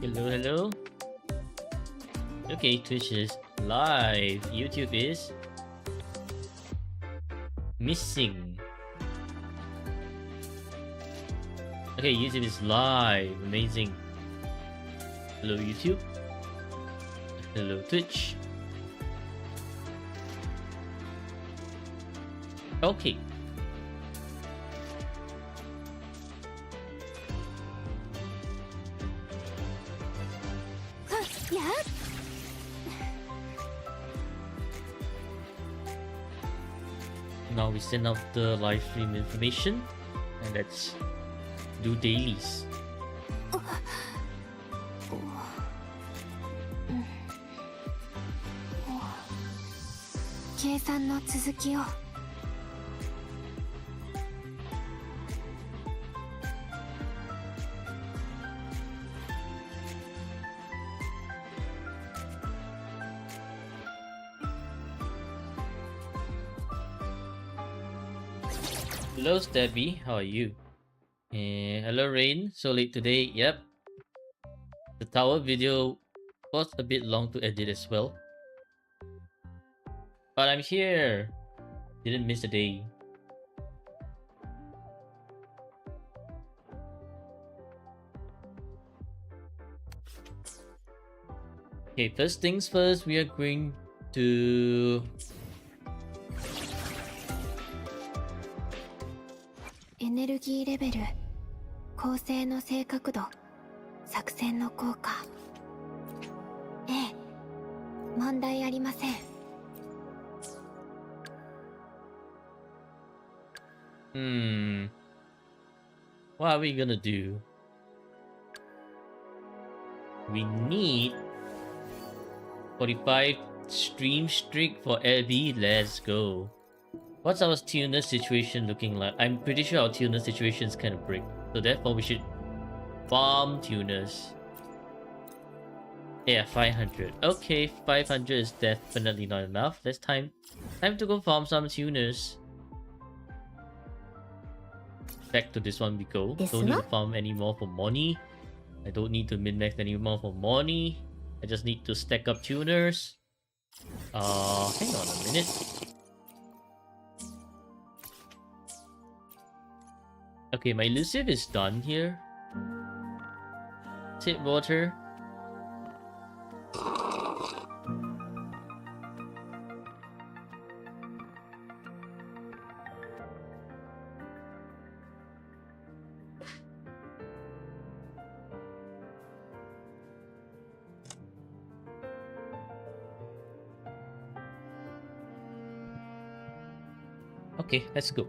Hello, hello. Okay, Twitch is live. YouTube is missing. Okay, YouTube is live. Amazing. Hello, YouTube. Hello, Twitch. Okay. Now we send out the live stream information and let's do dailies. Hello Stabby, how are you? Hello Rain, so late today. Yep, the tower video was a bit long to edit as well, but I'm here. Didn't miss a day. Okay, first things first, we are going to Energy level 構成の正確度作戦の効果ええ問題ありません What are we gonna do? We need 45 stream streak for Abby. Let's go. What's our tuner situation looking like? I'm pretty sure our tuner situation is kind of brick, so therefore we should farm tuners. Yeah, 500. Okay, 500 is definitely not enough. That's time to go farm some tuners. Back to this one we go. Don't need to farm anymore for money. I don't need to min-max anymore for money. I just need to stack up tuners. Hang on a minute. Okay, my elusive is done here. Tip water. Okay, let's go.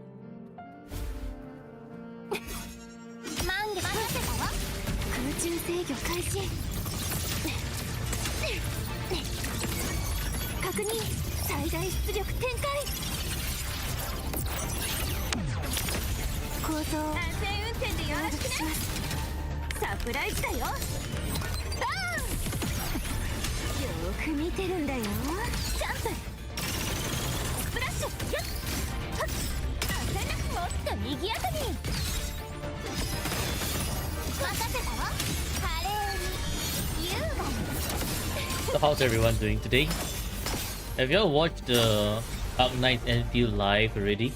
So how's everyone doing today? Have you all watched the Dark Knight Enfield live already?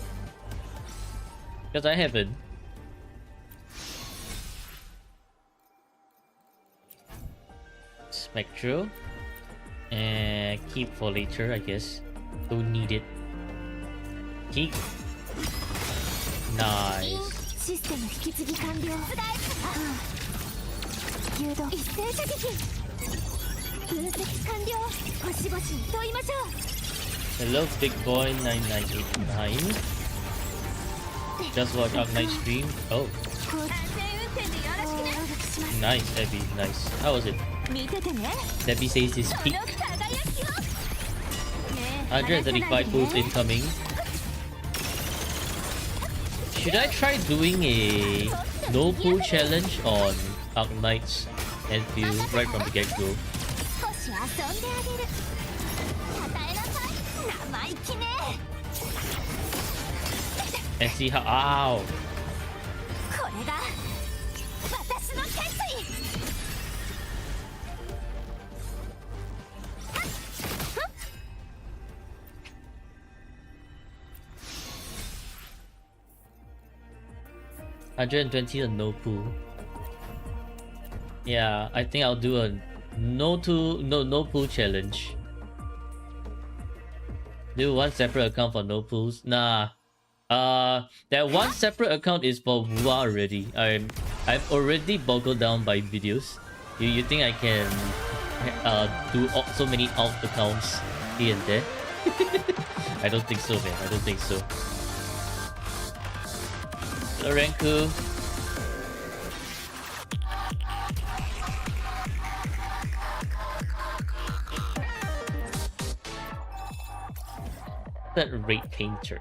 Because I haven't. Spectral. And keep for later, I guess. Don't need it. Keep. Nice. システム引き継ぎ完了誘導一斉射撃分析完了ゴシゴシ問いましょう Hello Big Boy 9989. Just watch Dark Knight stream. Oh. Nice, Abby, nice. How was it? Debbie says it's peak. 135 pools incoming. Should I try doing a no pool challenge on Dark Knights Enfield right from the get-go? And see how— ow! 120 on no pool. Yeah, I think I'll do a no pool challenge. Do one separate account for no pools. Nah. That one separate account is for Wua already. I've already boggled down by videos. You think I can do so many alt accounts here and there? I don't think so, man. I don't think so. Hello, Renku. That rate painter.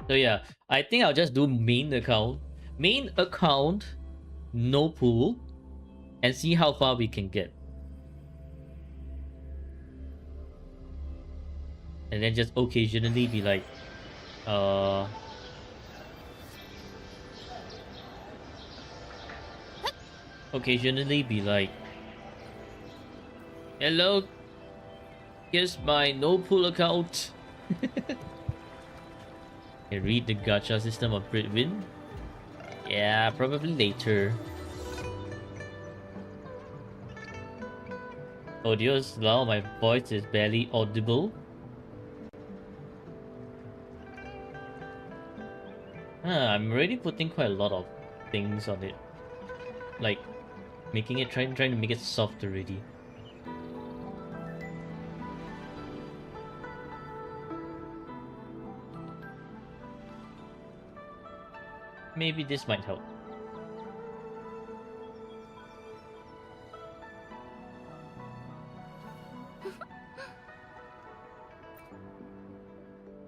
So yeah, I think I'll just do main account. Main account, no pool, and see how far we can get. And then just occasionally be like, occasionally be like, hello, here's my no pool account. And read the gacha system of Britwin. Yeah, probably later. Audio's loud, my voice is barely audible. I'm already putting quite a lot of things on it. Like making it trying to make it soft already. Maybe this might help.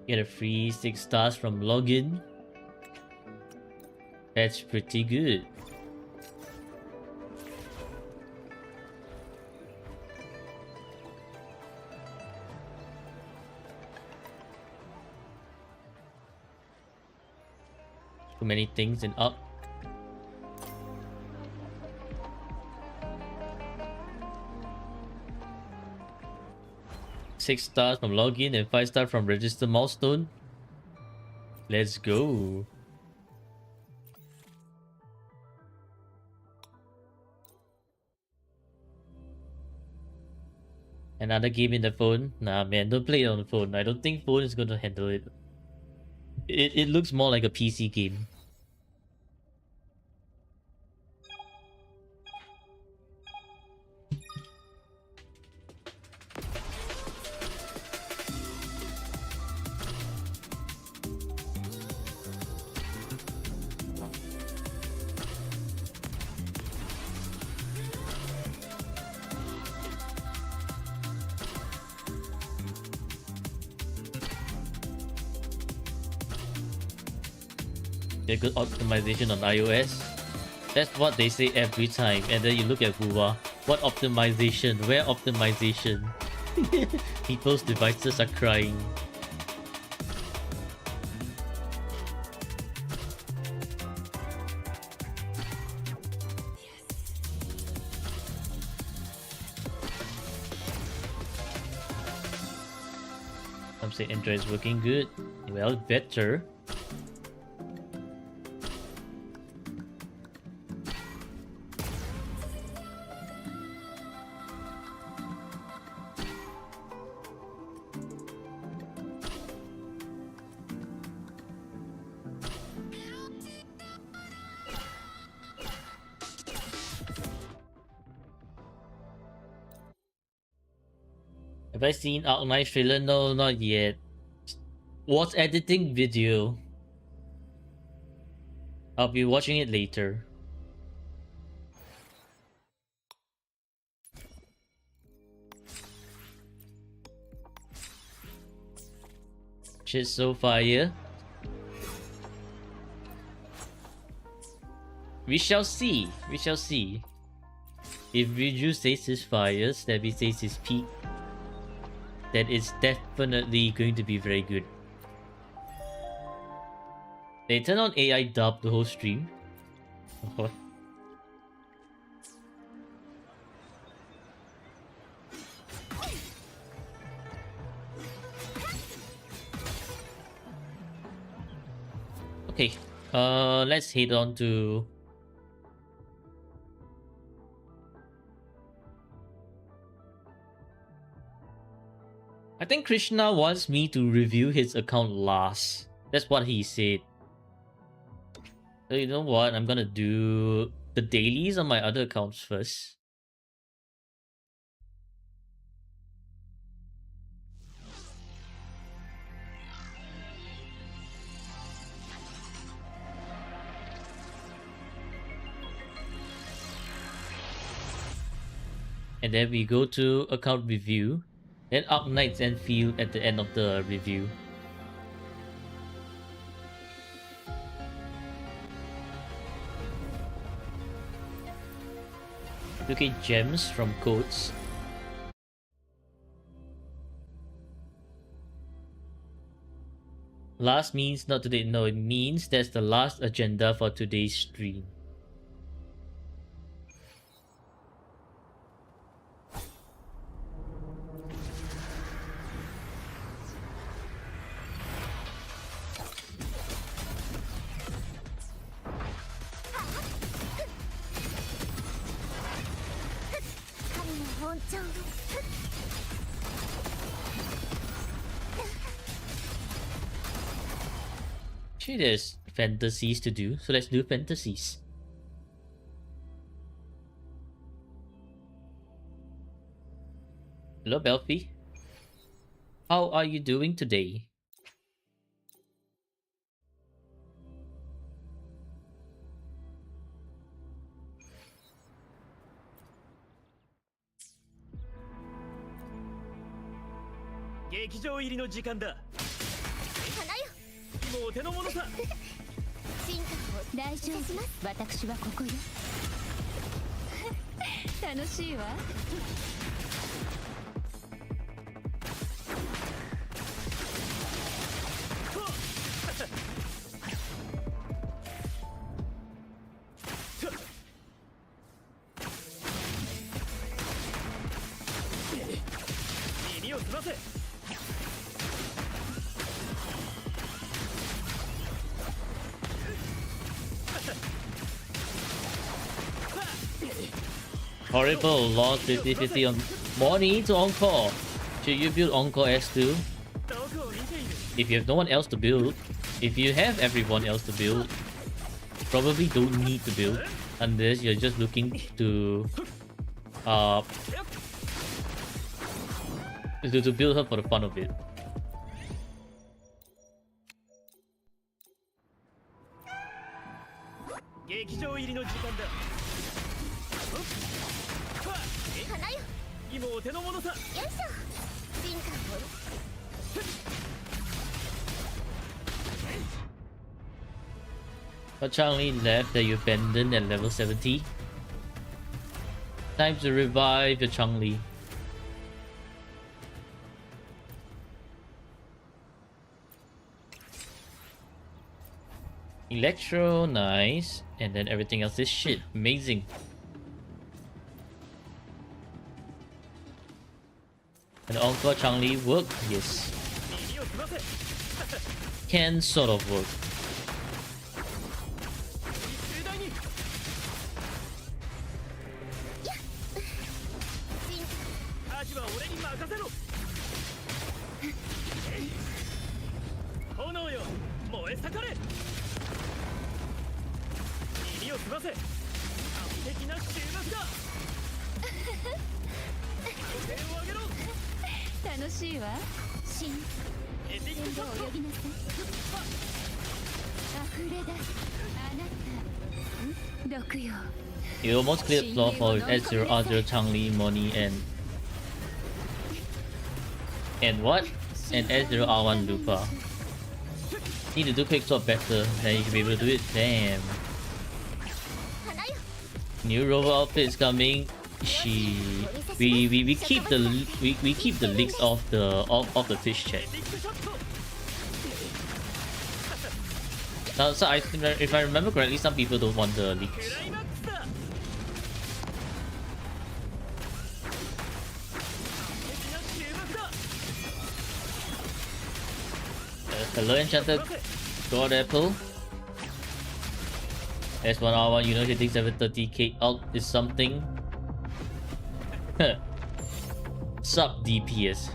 Get a free 6 stars from login. That's pretty good. Too many things and up. Six stars from login and 5 stars from register milestone. Let's go. Another game in the phone? Nah, man, don't play it on the phone. I don't think phone is going to handle it. It looks more like a PC game. Get good optimization on iOS. That's what they say every time. And then you look at Wuwa. What optimization? Where optimization? People's devices are crying. Some say Android is working good. Well, better. Have I seen Outline trailer? No, not yet. Was editing video. I'll be watching it later. Shit's so fire. We shall see. We shall see. If Riju says his fire, Stabby says his peak, then it's definitely going to be very good. They turn on AI dub the whole stream. What? Okay, Let's head on to... I think Krishna wants me to review his account last. That's what he said. So you know what? I'm gonna do the dailies on my other accounts first. And then we go to account review. Then up nights and field at the end of the review. Look at gems from codes. Last means not today. No, it means that's the last agenda for today's stream. Actually, there's fantasies to do, so let's do fantasies. Hello, Belfi. How are you doing today? Horrible, lost 50-50 on Morning to Encore. Should you build Encore S2? If you have no one else to build, if you have everyone else to build, probably don't need to build unless you're just looking to build her for the fun of it. But Chang-Li left that you abandoned at level 70. Time to revive your Chang-Li. Electro, nice. And then everything else is shit. Amazing. And Encore Chang-Li work? Yes. Can sort of work. You almost cleared floor for S0, R0, Chang-Li, Moni, and what? And S0, R1, Lupa. Need to do quick swap better, then you should be able to do it. Damn. New rover outfit is coming. We keep the leaks off the Twitch chat. So if I remember correctly, some people don't want the leaks. Hello, Enchanted God Apple. S1R1, you know, hitting 730k out is something. Sub DPS.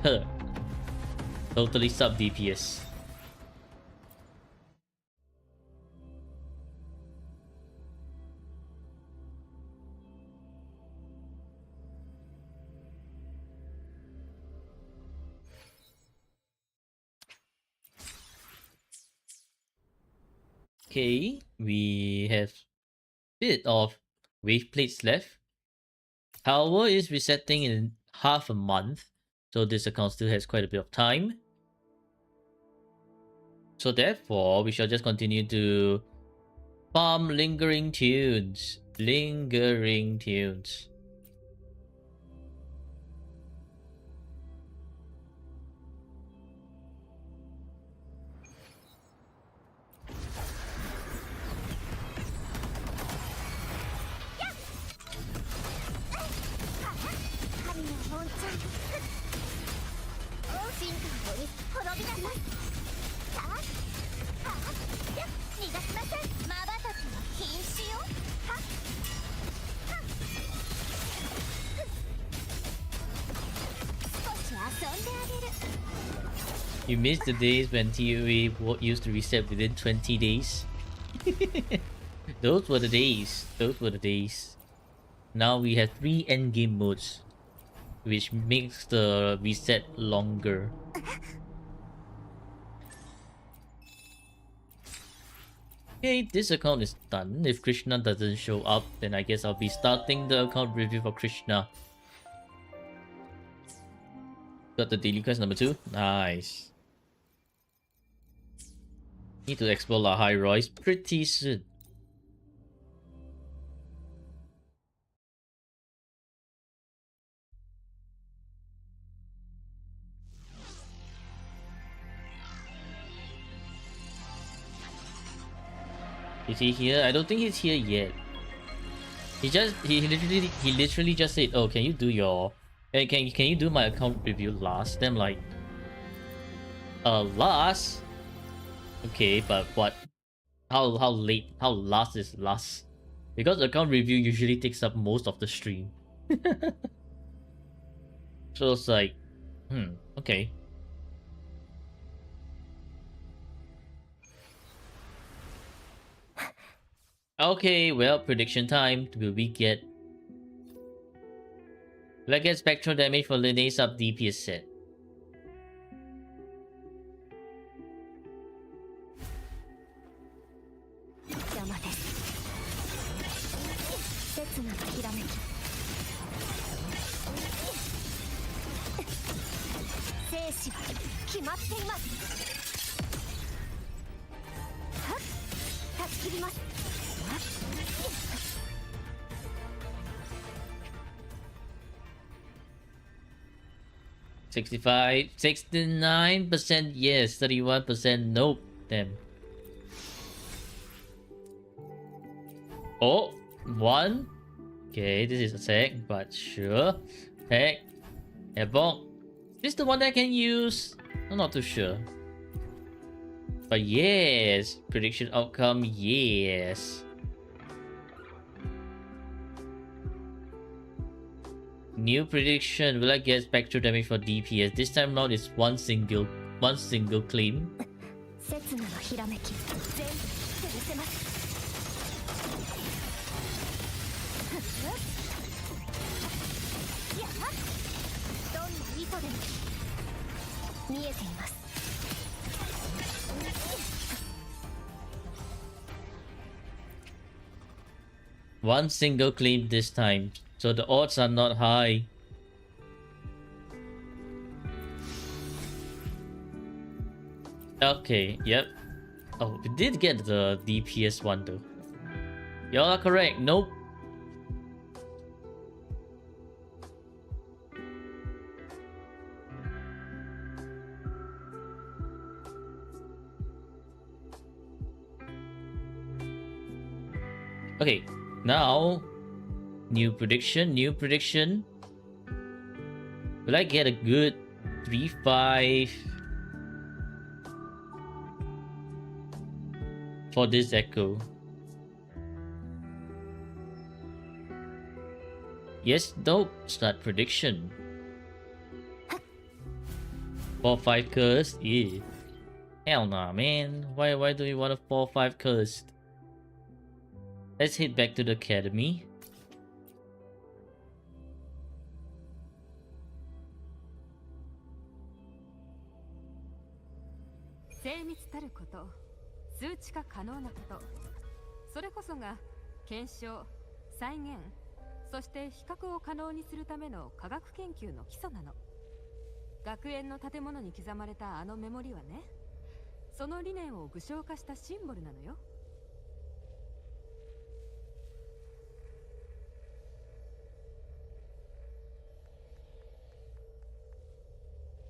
Totally sub DPS. Okay, we have bit of wave plates left. Power is resetting in half a month, so this account still has quite a bit of time. So therefore, we shall just continue to farm lingering tunes. Lingering tunes. You miss the days when TOA used to reset within 20 days. Those were the days. Those were the days. Now we have 3 endgame modes, which makes the reset longer. Okay, this account is done. If Krishna doesn't show up, then I guess I'll be starting the account review for Krishna. Got the daily quest number 2. Nice. Need to explore La High Royce pretty soon. Is he here? I don't think he's here yet. He literally just said, "Oh, can you do your, can you do my account review last?" Then I'm like, last? Okay, but what? How late? How last is last? Because account review usually takes up most of the stream. So it's like, okay. Okay, well, prediction time. Will we get... Will I get spectral damage for Linnaeus sub DPS set? $65, 69% yes, 31% nope. Damn. Oh, 1. Okay, this is a sec, but sure. Heck. Ebon. This is the one that I can use? I'm not too sure. But yes, prediction outcome, yes. New prediction, will I get spectral damage for DPS? This time round it's one single claim. One single claim this time, so the odds are not high. Okay, yep. Oh, we did get the DPS one though. Y'all are correct. Nope. Okay, now new prediction. Will I get a good 3-5 for this echo? Yes, no. Start prediction. 4-5 cursed? Yeah. Hell nah, man. Why do you want a 4-5 cursed? Let's head back to the academy.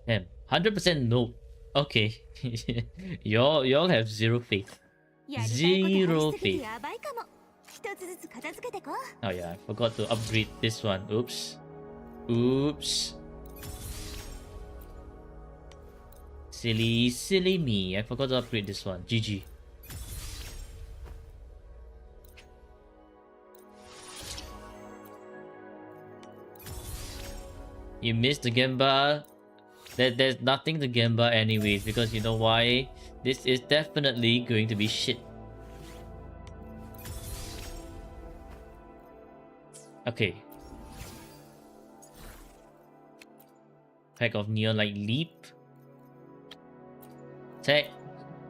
Damn, 100% no. Okay. y'all have zero faith. Zero faith. Oh yeah, I forgot to upgrade this one. Oops. Oops. Silly me. I forgot to upgrade this one. GG. You missed the Gemba. There's nothing to Gemba anyways, because you know why? This is definitely going to be shit. Okay. Pack of Neon Light Leap. Tech.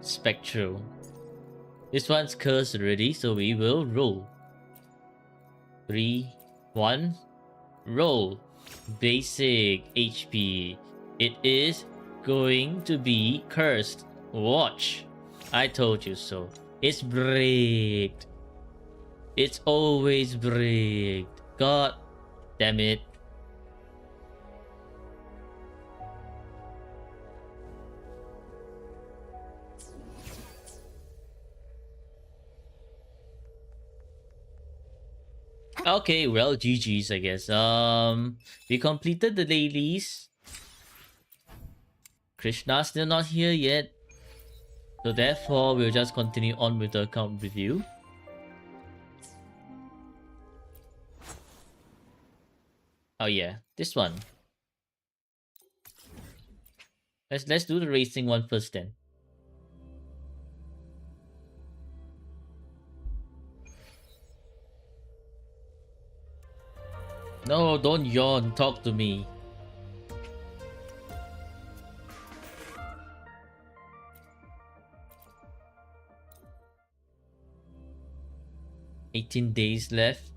Spectral. This one's cursed already, so we will roll. 3, 1, roll. Basic HP. It is going to be cursed. Watch. I told you so. It's bricked. It's always bricked. God damn it. Okay, well, GG's, I guess. We completed the dailies. Krishna's still not here yet. So therefore, we'll just continue on with the account review. Oh yeah, this one. Let's do the racing one first then. No, don't yawn. Talk to me. $18 days left.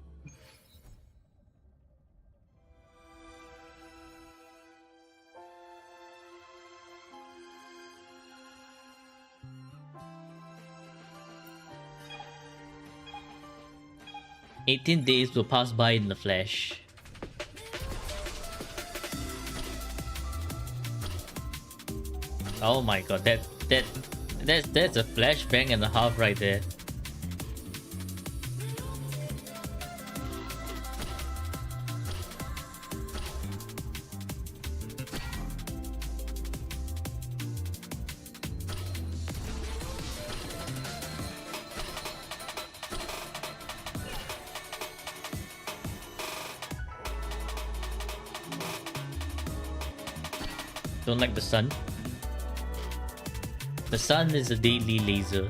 $18 days will pass by in the flash. Oh my god, that's a flashbang and a half right there. Don't like the sun. The sun is a daily laser.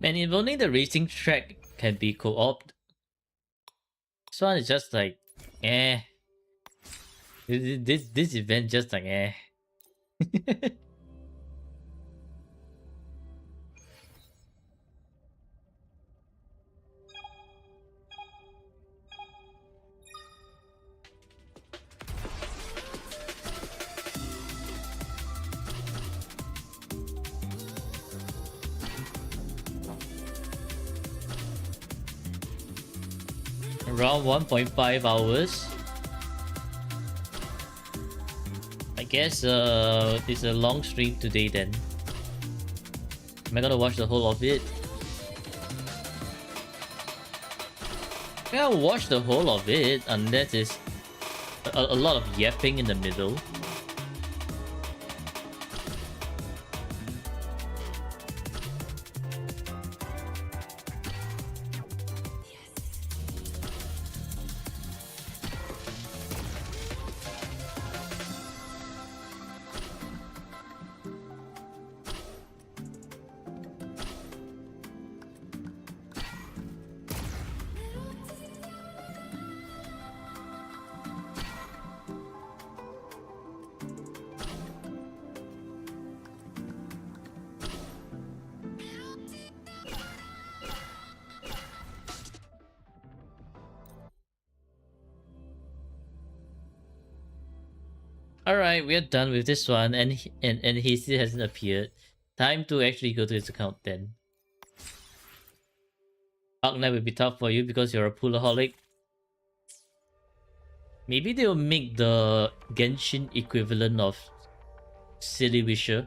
Man, if only the racing track can be co-opted. This one is just like, eh. This event just like, eh. Around 1.5 hours. I guess it's a long stream today then. Am I gonna watch the whole of it? Yeah, I'll watch the whole of it unless it's a lot of yapping in the middle. Alright, we're done with this one, and he still hasn't appeared. Time to actually go to his account then. Arknight will be tough for you because you're a poolaholic. Maybe they'll make the Genshin equivalent of Silly Wisher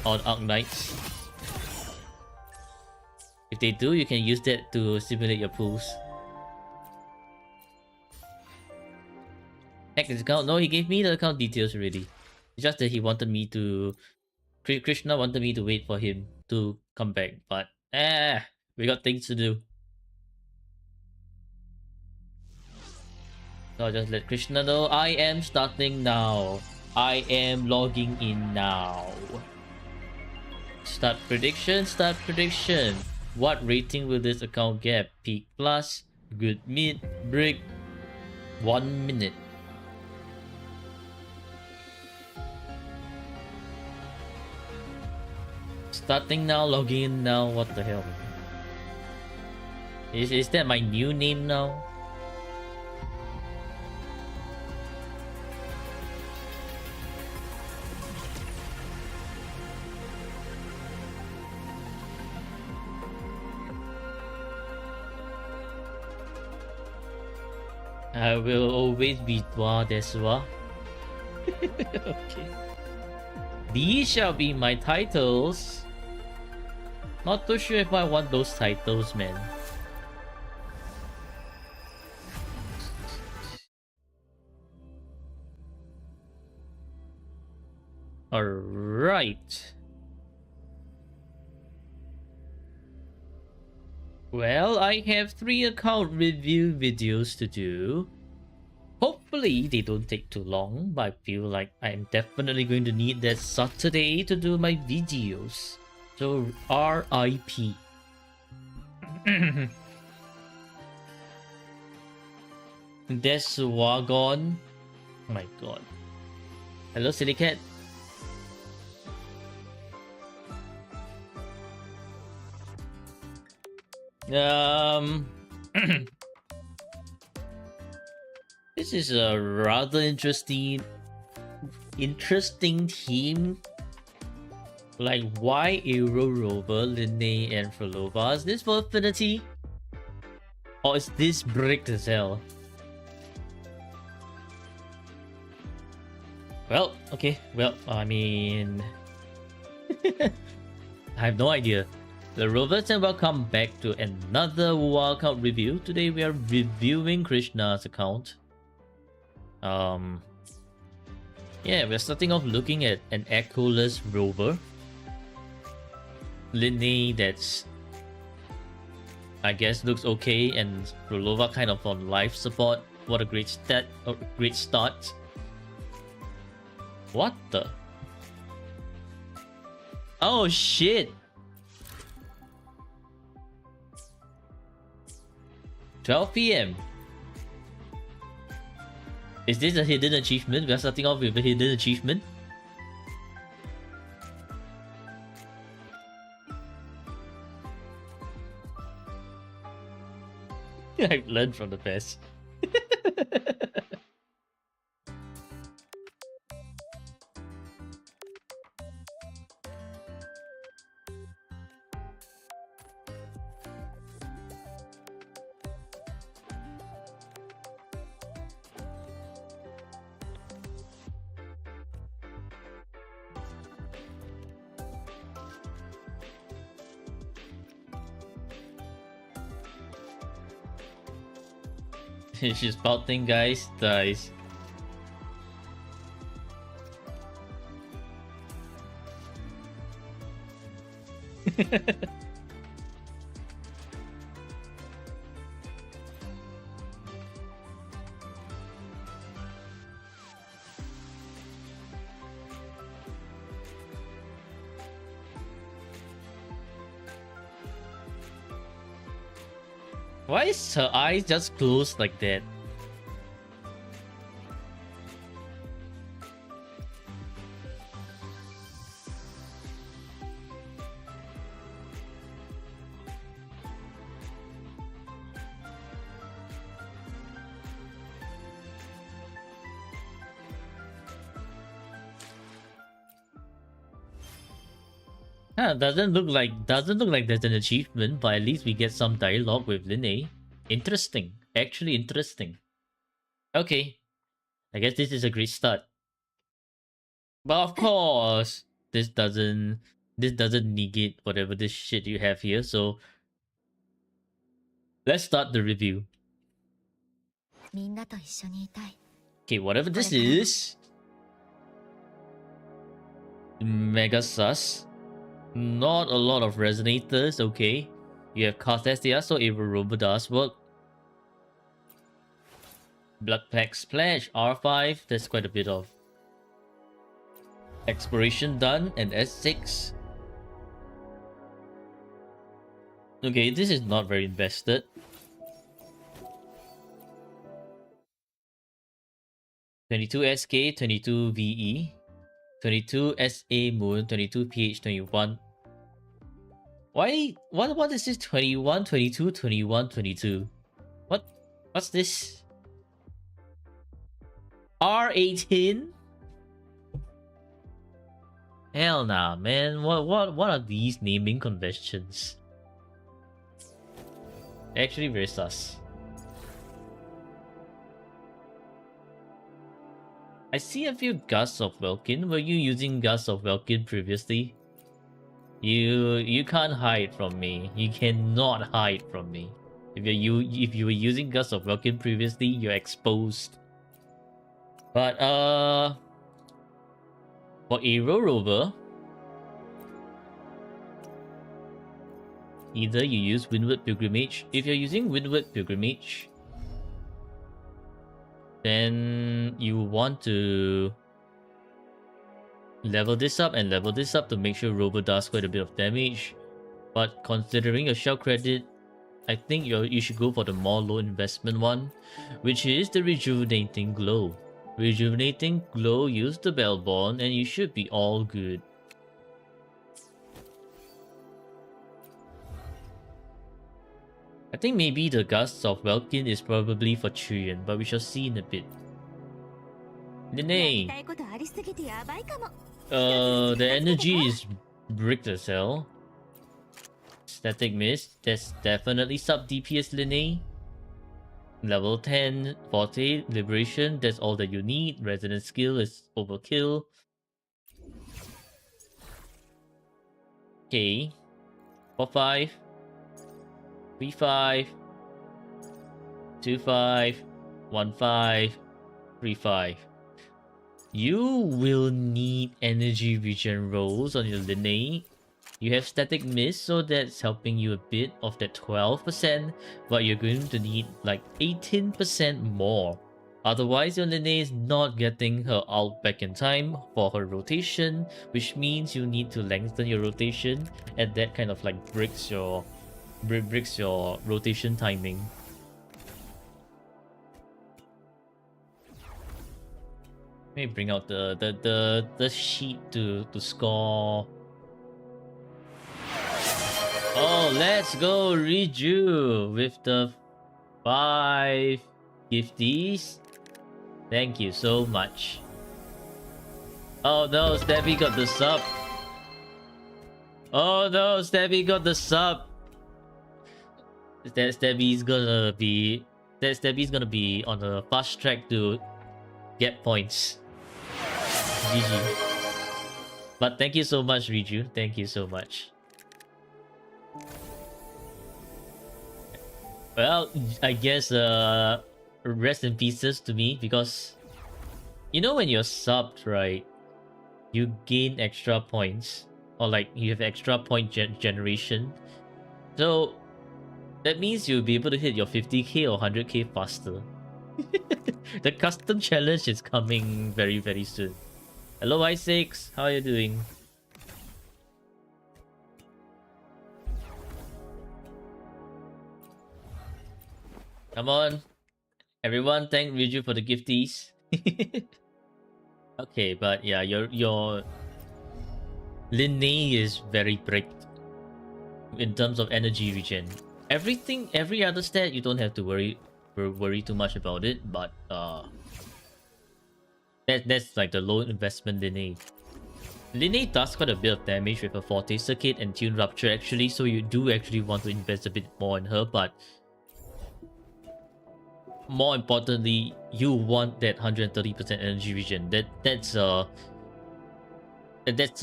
on Arknights. If they do, you can use that to simulate your pools. Hack his account? No, he gave me the account details already. It's just that he wanted me to... Krishna wanted me to wait for him to come back, but we got things to do. So I'll just let Krishna know I am starting now. I am logging in now. Start prediction, start prediction. What rating will this account get? Peak plus, good mid, break, 1 minute. Starting now, logging in now, what the hell? Is that my new name now? I will always be Dwa Deswa. Okay. These shall be my titles. Not too sure if I want those titles, man. Alright. Well, I have 3 account review videos to do. Hopefully they don't take too long, but I feel like I'm definitely going to need that Saturday to do my videos. So RIP. This wagon. Oh my god. Hello, Silly Cat. This is a rather interesting theme. Like, why Aero Rover, Linne, and Frolova? Is this for Affinity? Or is this bricked as hell? Well, okay. Well, I mean... I have no idea. The Rovers, and welcome back to another wildcard review. Today we are reviewing Krishna's account. Yeah, we're starting off looking at an echoless rover. Linne, that's... I guess looks okay, and Frolova kind of on life support. What a great stat, or great start. What the? Oh shit! 12 PM. Is this a hidden achievement? We are starting off with a hidden achievement. I've learned from the best. She's spouting, guys. Dies. Why is her eyes just closed like that? Huh, doesn't look like there's an achievement, but at least we get some dialogue with Linne. Interesting. Actually interesting. Okay. I guess this is a great start. But of course, this doesn't negate whatever this shit you have here, so let's start the review. Okay, whatever this is. Mega sus. Not a lot of resonators, okay. You have Carthestia, so Evil Robo does work. Blood Pack Splash, R5, there's quite a bit of exploration done, and S6. Okay, this is not very invested. $22 SK, 22 VE, 22 SA Moon, 22 PH, 21. Why? What is this? 21, 22, 21, 22. What's this? R18? Hell nah, man. What are these naming conventions? Actually very sus. I see a few Gusts of Welkin. Were you using Gusts of Welkin previously? You can't hide from me. You cannot hide from me. If you were using Gusts of Welkin previously, you're exposed. But for Aero Rover, either you use Windward Pilgrimage. If you're using Windward Pilgrimage, then you want to level this up and level this up to make sure Robo does quite a bit of damage. But considering your shell credit, I think you should go for the more low investment one, which is the Rejuvenating Glow. Rejuvenating Glow, use the Bellborn, and you should be all good. I think maybe the Gusts of Welkin is probably for Chuyen, but we shall see in a bit. Linne! The energy is bricked as hell. Static Mist, that's definitely sub DPS Linne. Level 10, Forte, Liberation, that's all that you need. Resonant skill is overkill. Okay. 4-5. 3-5. 2-5. 1-5. 3-5. You will need energy regen rolls on your Linne. You have Static Mist, so that's helping you a bit of that 12%, but you're going to need like 18% more. Otherwise, your Linne is not getting her ult back in time for her rotation, which means you need to lengthen your rotation, and that kind of like breaks your rotation timing. Let me bring out the sheet to score. Oh, let's go Reju with the 5 gifties. Thank you so much. Oh no, Stabby got the sub. Oh no, Stabby got the sub. Stabby's gonna be on a fast track to get points. GG. But thank you so much, Reju. Thank you so much. Well, I guess rest in pieces to me, because you know when you're subbed, right, you gain extra points, or like you have extra point generation. So that means you'll be able to hit your 50k or 100k faster. The custom challenge is coming very, very soon. Hello, i6. How are you doing? Come on. Everyone, thank Riju for the gifties. Okay, but yeah, your Linne is very bricked in terms of energy regen. Everything, every other stat, you don't have to worry too much about it, but that's like the low investment Linne. Linne does quite a bit of damage with a Forte Circuit and Tune Rupture actually, so you do actually want to invest a bit more in her, but more importantly, you want that 130% energy regen. That's a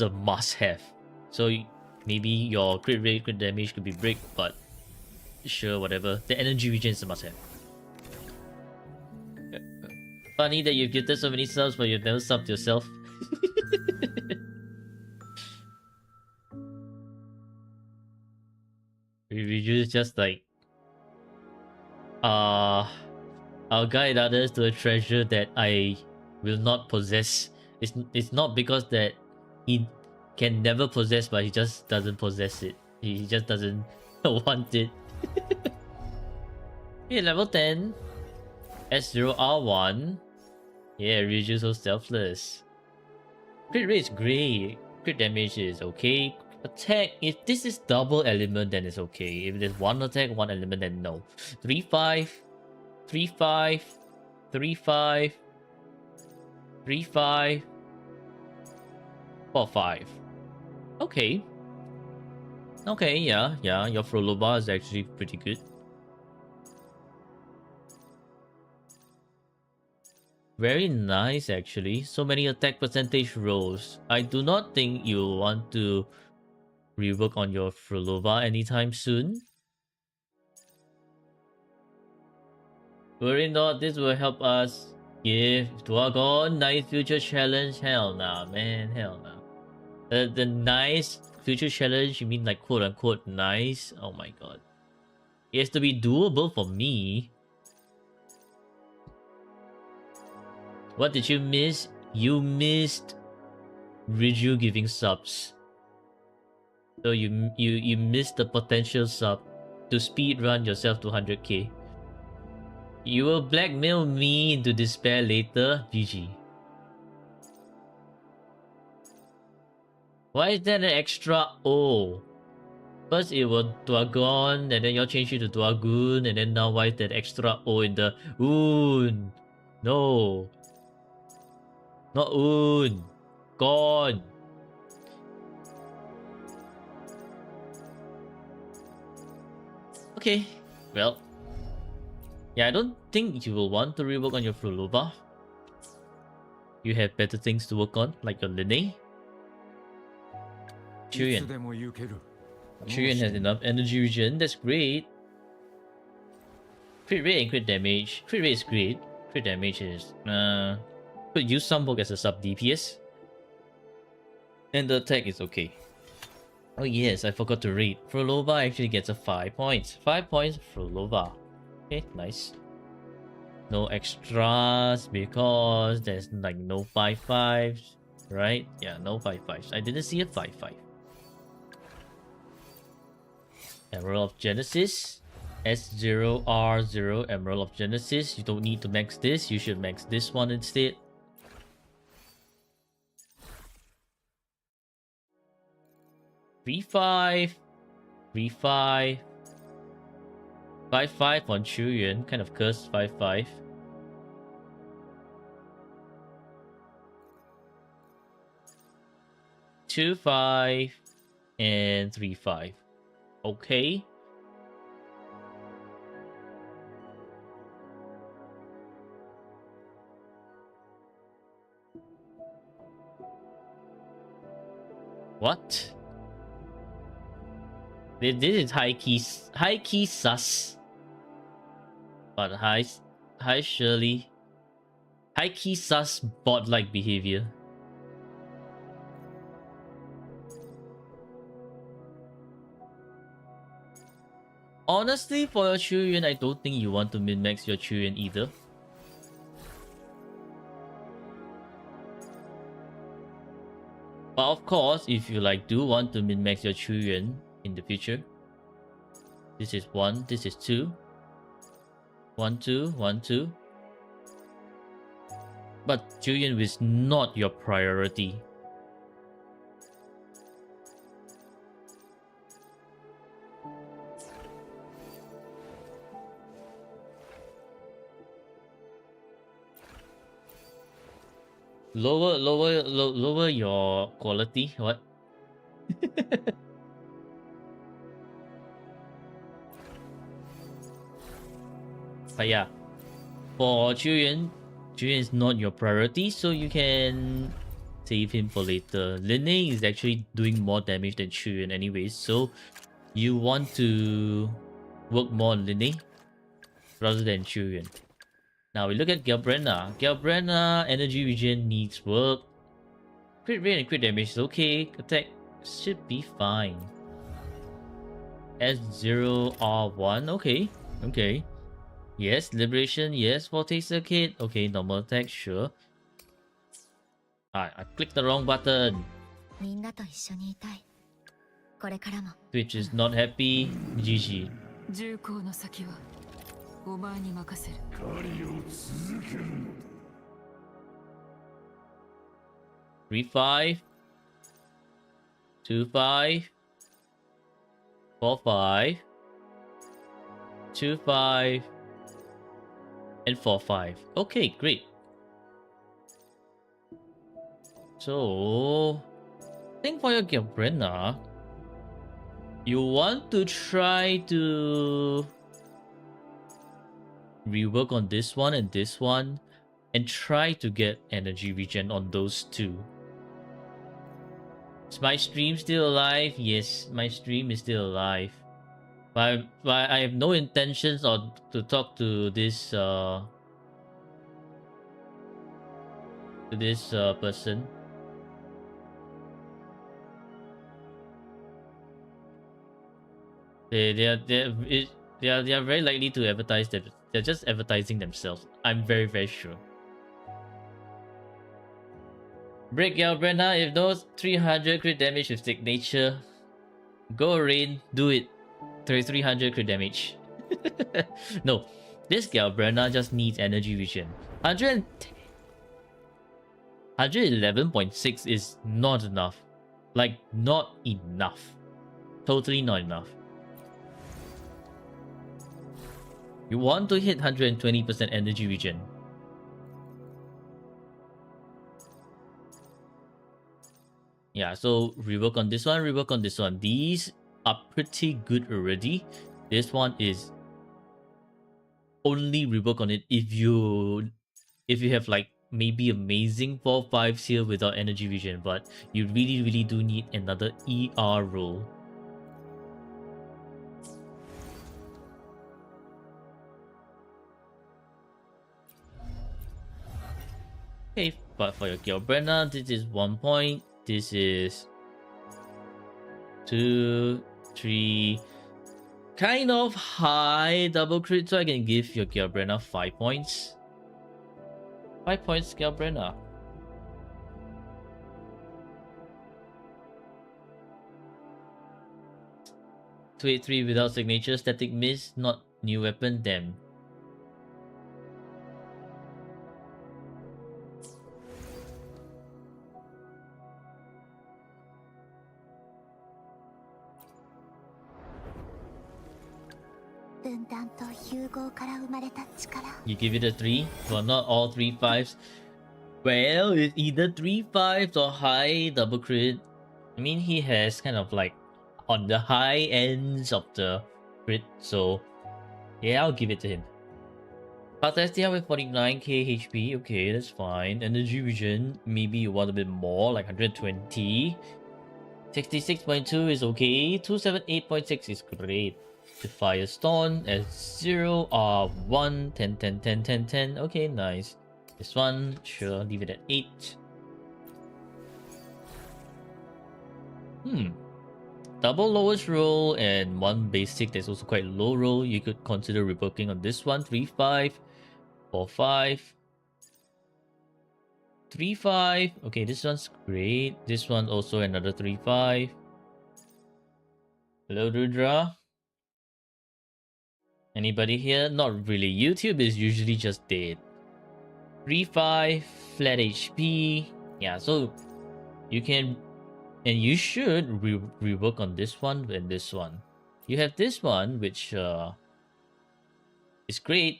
must-have. So maybe your crit rate, crit damage could be brick, but sure, whatever. The energy regen is a must-have. Funny that you've gifted so many subs, but you've never subbed yourself. Review just like I'll guide others to a treasure that I will not possess. It's not because that he can never possess, but he just doesn't possess it. He just doesn't want it. Yeah, level 10. S0R1. Yeah, Ryuju so selfless. Crit rate is great. Crit damage is okay. Attack, if this is double element, then it's okay. If there's one attack, one element, then no. 3-5. 3-5. 3-5. 3-5. 4-5. Okay. Okay, yeah. Your Frolova is actually pretty good. Very nice, actually. So many attack percentage rolls. I do not think you'll want to rework on your Frolova anytime soon. Worry not, this will help us give Dwagon nice future challenge. Hell nah, man. Hell nah. The nice future challenge, you mean like quote unquote nice? Oh my god. It has to be doable for me. What did you miss? You missed Riju giving subs. So you missed the potential sub to speedrun yourself to 100k. You will blackmail me into despair later, GG. Why is that an extra O? First it was Dwagon, and then y'all changed it to Dwagoon, and then now why is that extra O in the Oon? No. Not Oon. Gone. Okay. Well. Yeah, I don't think you will want to rework on your Frolova. You have better things to work on, like your Linne. Chuyen. Chuyen has enough energy regen, that's great. Crit rate and crit damage. Crit rate is great. Crit damage is... could use Sunbok as a sub DPS. And the attack is okay. Oh yes, I forgot to read. Frolova actually gets a 5 points. 5 points Frolova. Okay, nice. No extras because there's like no 5-5s, right? Yeah, no 5-5s. I didn't see a 5-5. Emerald of Genesis. S0R0 Emerald of Genesis. You don't need to max this. You should max this one instead. V5. V5. 5-5 on Chuyen. Kind of cursed 5-5. Two 5 and 3-5. Okay. What? This is high key sus. But high Hi, Shirley. High key sus bot-like behavior. Honestly, for your Chuyen, I don't think you want to min-max your Chuyen either. But of course, if you like do want to min-max your Chuyen in the future, this is 1, this is 2. 1, 2, 1, 2. But Chuyen is not your priority. Lower your quality. What? But yeah, for Chuyen is not your priority, so you can save him for later. Linne is actually doing more damage than Chuyen anyways, so you want to work more on Linne rather than Chuyen. Now we look at Galbrenna. Galbrenna energy regen needs work. Crit rate and crit damage is okay. Attack should be fine. S0 R1, okay. Okay. Yes, liberation, yes, for taster kit. Okay, normal attack, sure. I clicked the wrong button. Twitch is not happy. GG. お前に任せる。狩りを続ける。3 5 2 5 4 5 2 5 and 4 5. Okay, great. So, I think for your Galbrenna, you want to try to rework on this one and try to get energy regen on those two. Is my stream still alive? Yes, my stream is still alive. But I have no intentions to talk to this person. They are very likely to advertise them. They're just advertising themselves. I'm very, very sure. Break Galbrenna, if those 300 crit damage with signature, go Rain, do it. 300 crit damage. No, this Galbrenna just needs energy regen. 111.6 is not enough. Like, not enough. Totally not enough. You want to hit 120% energy regen. Yeah, so rework on this one, rework on this one. These are pretty good already. This one is only rework on it if you have like maybe amazing 4/5s here without energy regen, but you really do need another ER roll. Okay, but for your Galbrenna, this is 1 point. This is 2, 3. Kind of high double crit, so I can give your Galbrenna 5 points. 5 points, Galbrenna. Two 8-3 without signature, static miss, not new weapon, damn. You give it a 3, but not all 3 5s. Well, it's either 3 5s or high double crit. I mean, he has kind of like on the high ends of the crit, so yeah, I'll give it to him. Patestia with 49k HP, okay, that's fine. Energy regen, maybe you want a bit more, like 120. 66.2 is okay. 278.6 is great. The Firestone at 0, 1, 10, 10, 10, 10, 10. Okay, nice. This one, sure, leave it at 8. Double lowest roll and one basic that's also quite low roll. You could consider reworking on this one. 3, 5, 4, 5. 3, 5. Okay, this one's great. This one also another 3, 5. Hello, Rudra. Anybody here? Not really. YouTube is usually just dead. 3, 5, flat HP. Yeah, so you can and you should rework on this one and this one. You have this one, which is great,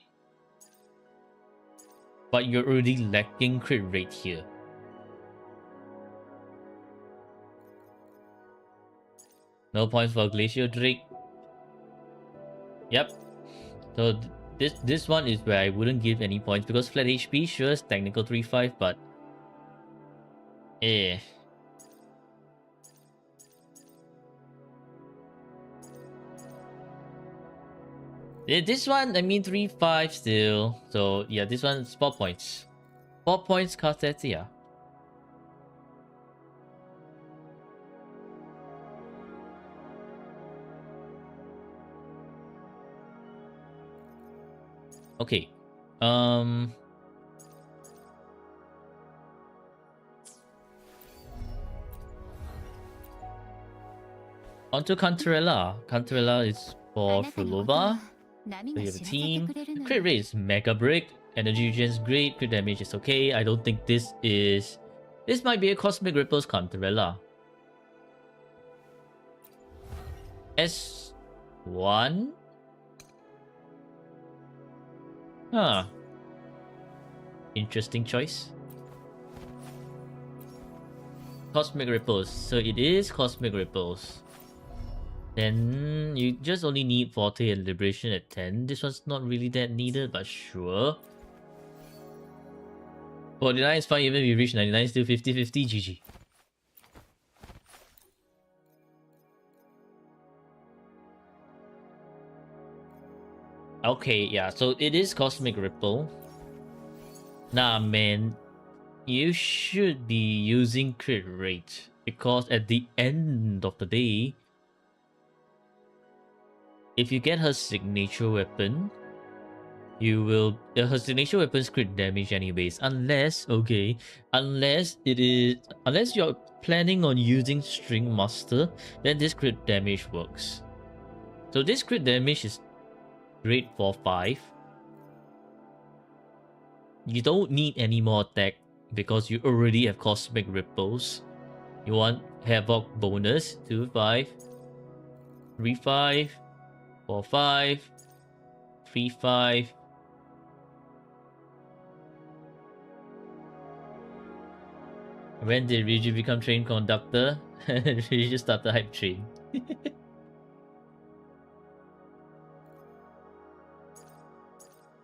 but you're already lacking crit rate here. No points for Glacier Drake. Yep. So this one is where I wouldn't give any points because flat HP, sure, it's technical 3-5, but this one, I mean 3-5 still. So yeah, this one's 4 points. 4 points cost that, yeah. Okay. Onto Cantarella. Cantarella is for Fulova. So you have a team. The crit rate is mega break. Energy regen is great. Crit damage is okay. I don't think this is... This might be a Cosmic Ripple's Cantarella. S1? Huh. Interesting choice. Cosmic Ripples. So it is Cosmic Ripples. Then you just only need Forte and Liberation at 10. This one's not really that needed, but sure. 49 is fine even if you reach 99, still 50-50, GG. Okay, yeah, so it is Cosmic Ripple. Nah, man. You should be using crit rate. Because at the end of the day, if you get her signature weapon, you will... her signature weapon's crit damage anyways. Unless you're planning on using String Master, then this crit damage works. So this crit damage is great for 5. You don't need any more attack because you already have Cosmic Ripples. You want Havoc bonus, 2, 5, 3, 5, 4, 5, 3, 5. When did Ryuji become train conductor? Ryuji started hype train.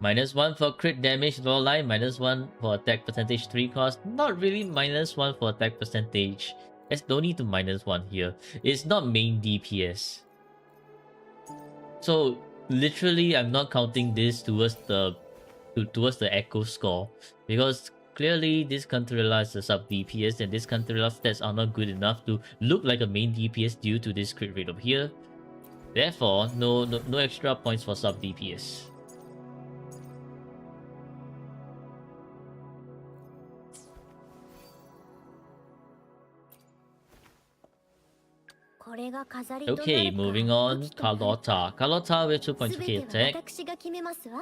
-1 for crit damage raw line, -1 for attack percentage 3 cost. Not really -1 for attack percentage. There's no need to -1 here. It's not main DPS. So literally I'm not counting this towards the echo score. Because clearly this Cantarella is a sub DPS and this Cantarella stats are not good enough to look like a main DPS due to this crit rate over here. Therefore, no extra points for sub DPS. Okay, moving on. Carlotta. Carlotta with 2.2k attack.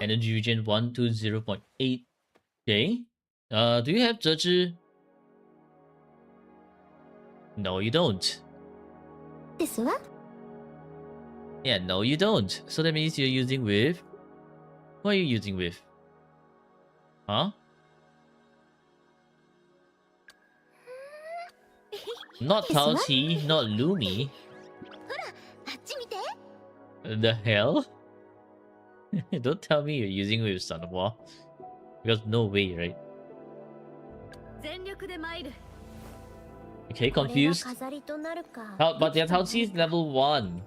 Energy regen 1 to 0.8. Okay. Do you have Zhe? No, you don't. Yeah, no, you don't. So that means you're using with... What are you using with? Huh? Not Taoqi, not Lumi. The hell? Don't tell me you're using with Sanwa. Because no way, right? Okay, confused. But their Taoqi is level 1.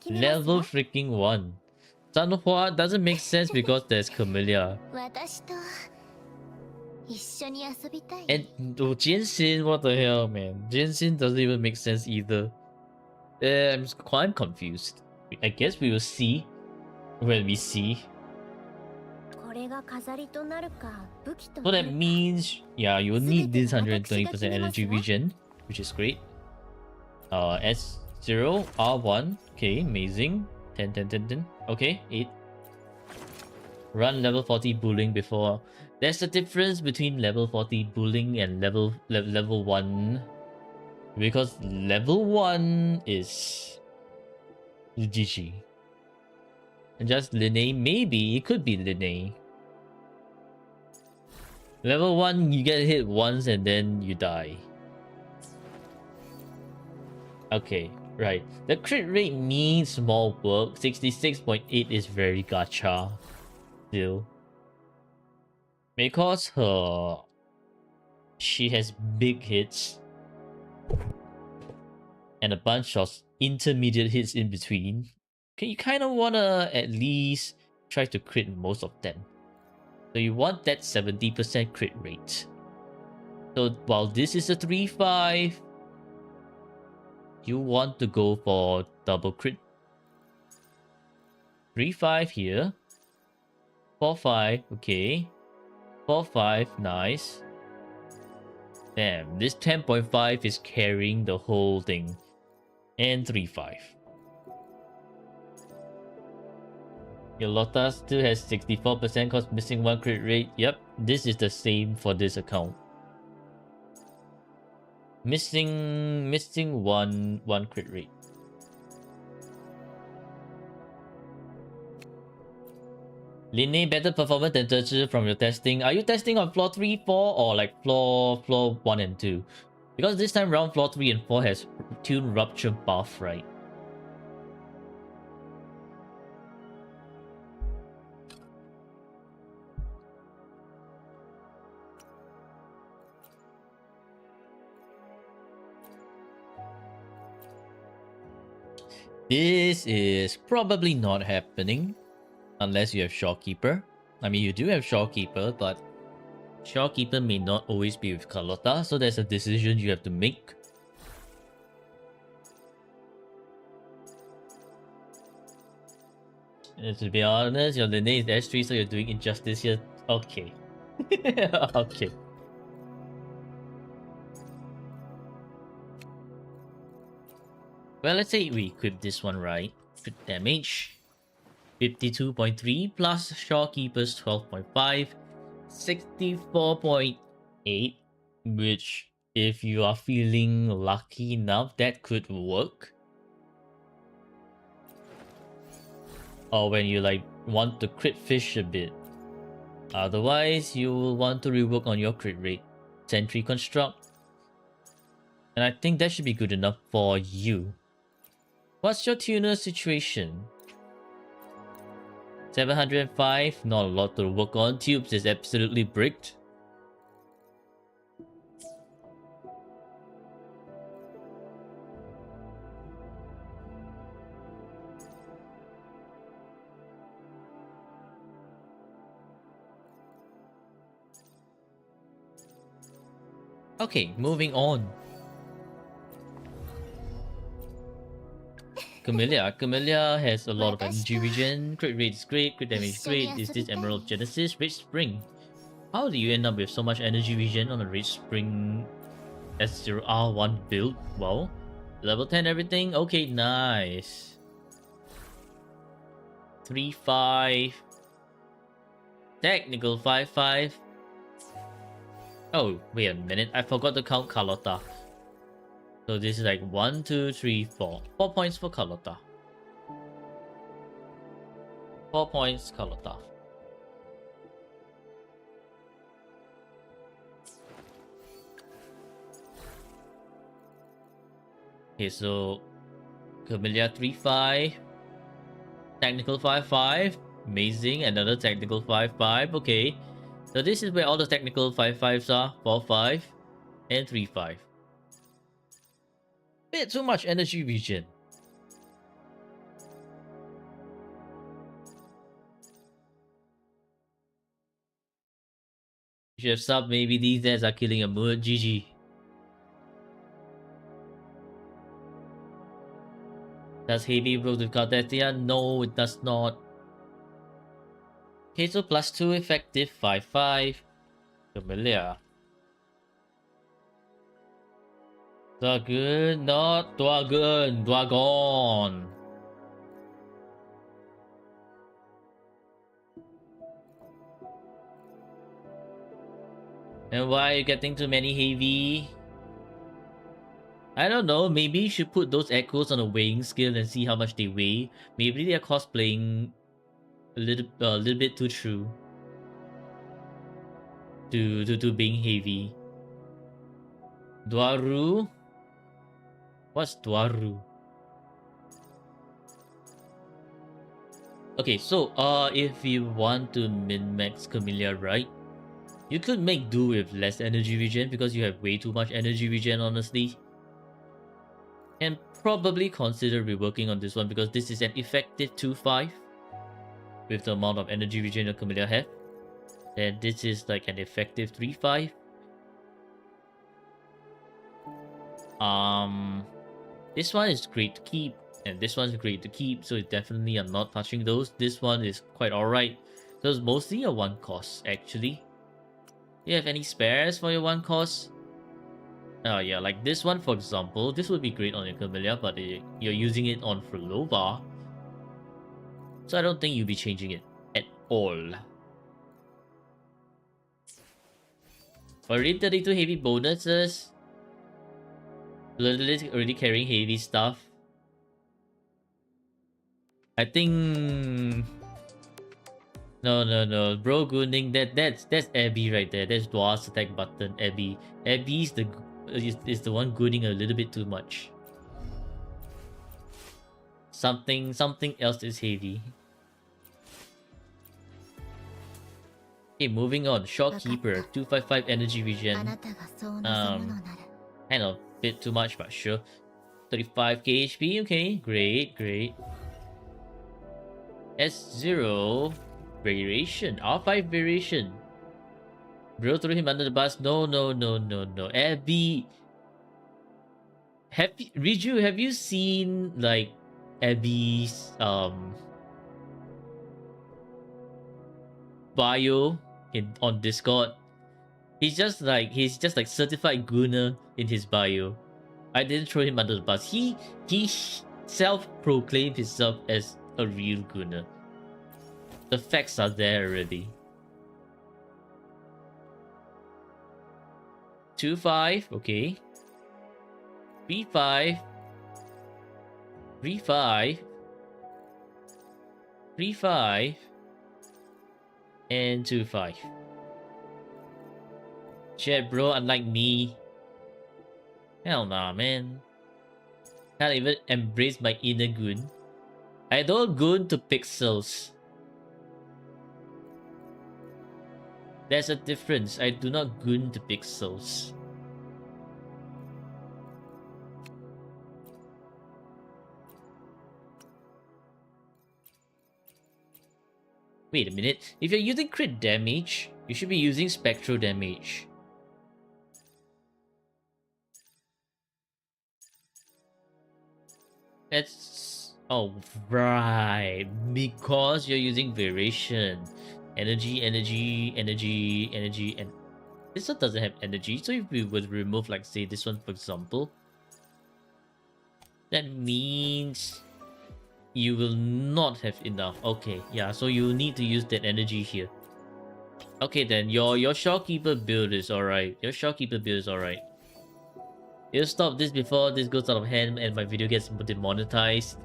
Level freaking 1. Sanhua doesn't make sense because there's Camellia. And Jinxin, what the hell, man? Jinxin doesn't even make sense either. I'm quite confused. I guess we will see when we see. So that means, yeah, you will need this 120% energy regen, which is great. S0, R1, okay, amazing. 10, 10, 10, 10. Okay, 8. Run level 40 bullying before. There's a difference between level 40 bullying and level 1. Because level 1 is GG. And just Linne, maybe it could be Linne. Level 1, you get hit once and then you die. Okay, right. The crit rate needs more work. 66.8 is very gacha. Still. Because she has big hits. And a bunch of intermediate hits in between. Okay, you kind of want to at least try to crit most of them. So you want that 70% crit rate. So while this is a 3-5, you want to go for double crit. 3-5 here. 4-5, okay. 4-5, nice. Damn, this 10.5 is carrying the whole thing. And 3-5. Your Lotta still has 64% because missing 1 crit rate. Yep, this is the same for this account. Missing one crit rate. Linne better performance than Zhe from your testing. Are you testing on floor 3, 4 or like floor 1 and 2? Because this time round floor 3 and 4 has tune rupture buff, right? This is probably not happening unless you have Shopkeeper. I mean, you do have Shopkeeper, but Shopkeeper may not always be with Carlotta, so there's a decision you have to make. And to be honest, your Linne is S3, so you're doing injustice here. Okay. Okay. Well, let's say we equip this one right. Crit damage 52.3 plus Shopkeeper's 12.5, 64.8, which if you are feeling lucky enough, that could work. Or when you like want to crit fish a bit. Otherwise, you will want to rework on your crit rate. Sentry construct. And I think that should be good enough for you. What's your tuner situation? 705, not a lot to work on. Tubes is absolutely bricked. Okay, moving on. Camellia has a lot of energy regen. Crit rate is great, crit damage is great. Is this Emerald Genesis? Rage Spring. How do you end up with so much energy regen on a Rage Spring S0R1 build? Well, level 10 everything. Okay, nice. 3-5. Technical 5-5. Oh, wait a minute. I forgot to count Carlotta. So this is like 1, 2, 3, 4. 4 points for Carlotta. 4 points, Carlotta. Okay, so Camellia 3-5. Technical 5-5. Amazing. Another technical 5-5. Okay. So this is where all the technical 5-5s are. 4-5 and 3-5. Bit too much energy regen. should have subbed. Maybe these dads are killing a mood. GG. Does heavy roll with Cardetia? No, it does not. Okay, so +2 effective 5/5. Familiar. Dragon, not dragon, dragon. And why are you getting too many heavy? I don't know, maybe you should put those echoes on a weighing scale and see how much they weigh. Maybe they are cosplaying a little bit too true to being heavy. Dwaru? What's Dwaru? Okay, so if you want to min-max Camellia, right? You could make do with less energy regen because you have way too much energy regen, honestly. And probably consider reworking on this one because this is an effective 2/5 with the amount of energy regen your Camellia have. And this is like an effective 3/5. This one is great to keep, and this one's great to keep, so definitely I'm not touching those. This one is quite alright. So it's mostly a 1 cost, actually. Do you have any spares for your 1 cost? Oh yeah, like this one for example, this would be great on your Camellia, but you're using it on Frolova. So I don't think you'll be changing it at all. Already 32 heavy bonuses. Already carrying heavy stuff. I think... No. Bro Gooning, that's Abby right there. That's Dwarf's attack button, Abby. Abby's is the one gooning a little bit too much. Something else is heavy. Okay, moving on. Shopkeeper, 255 energy regen. Kind of bit too much, but sure. 35k HP, okay, great. S0 variation, R5 variation. Bro threw him under the bus. No. Abby. Riju, have you seen like Abby's bio on Discord? He's just like certified gooner in his bio. I didn't throw him under the bus. He self-proclaimed himself as a real gooner. The facts are there already. 2/5, okay. 3/5. 3/5. 3/5. And 2/5. Shit, bro, unlike me. Hell nah, man. Can't even embrace my inner goon. I don't goon to pixels. There's a difference. I do not goon to pixels. Wait a minute. If you're using crit damage, you should be using spectral damage. That's... oh, right. Because you're using variation. Energy, and this one doesn't have energy. So if we would remove, like, say, this one, for example, that means you will not have enough. Okay, yeah, so you need to use that energy here. Okay, then your Shopkeeper build is alright. You'll stop this before this goes out of hand and my video gets demonetized.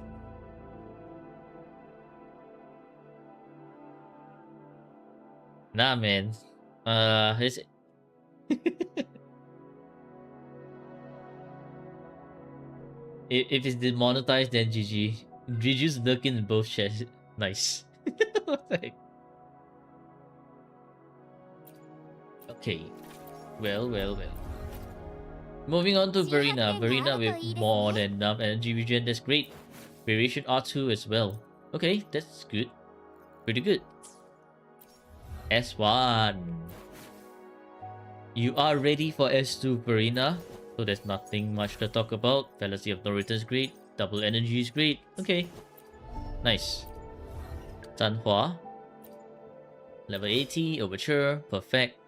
Nah, man. It's... if it's demonetized, then GG. GG's lurking in both chats. Nice. Okay. Well. Moving on to Verena. Verena with more than enough energy regen. That's great. Variation R2 as well. Okay, that's good. Pretty good. S1. You are ready for S2 Verena, so there's nothing much to talk about. Fallacy of no return is great. Double energy is great. Okay. Nice. Sanhua. Level 80, Overture. Perfect.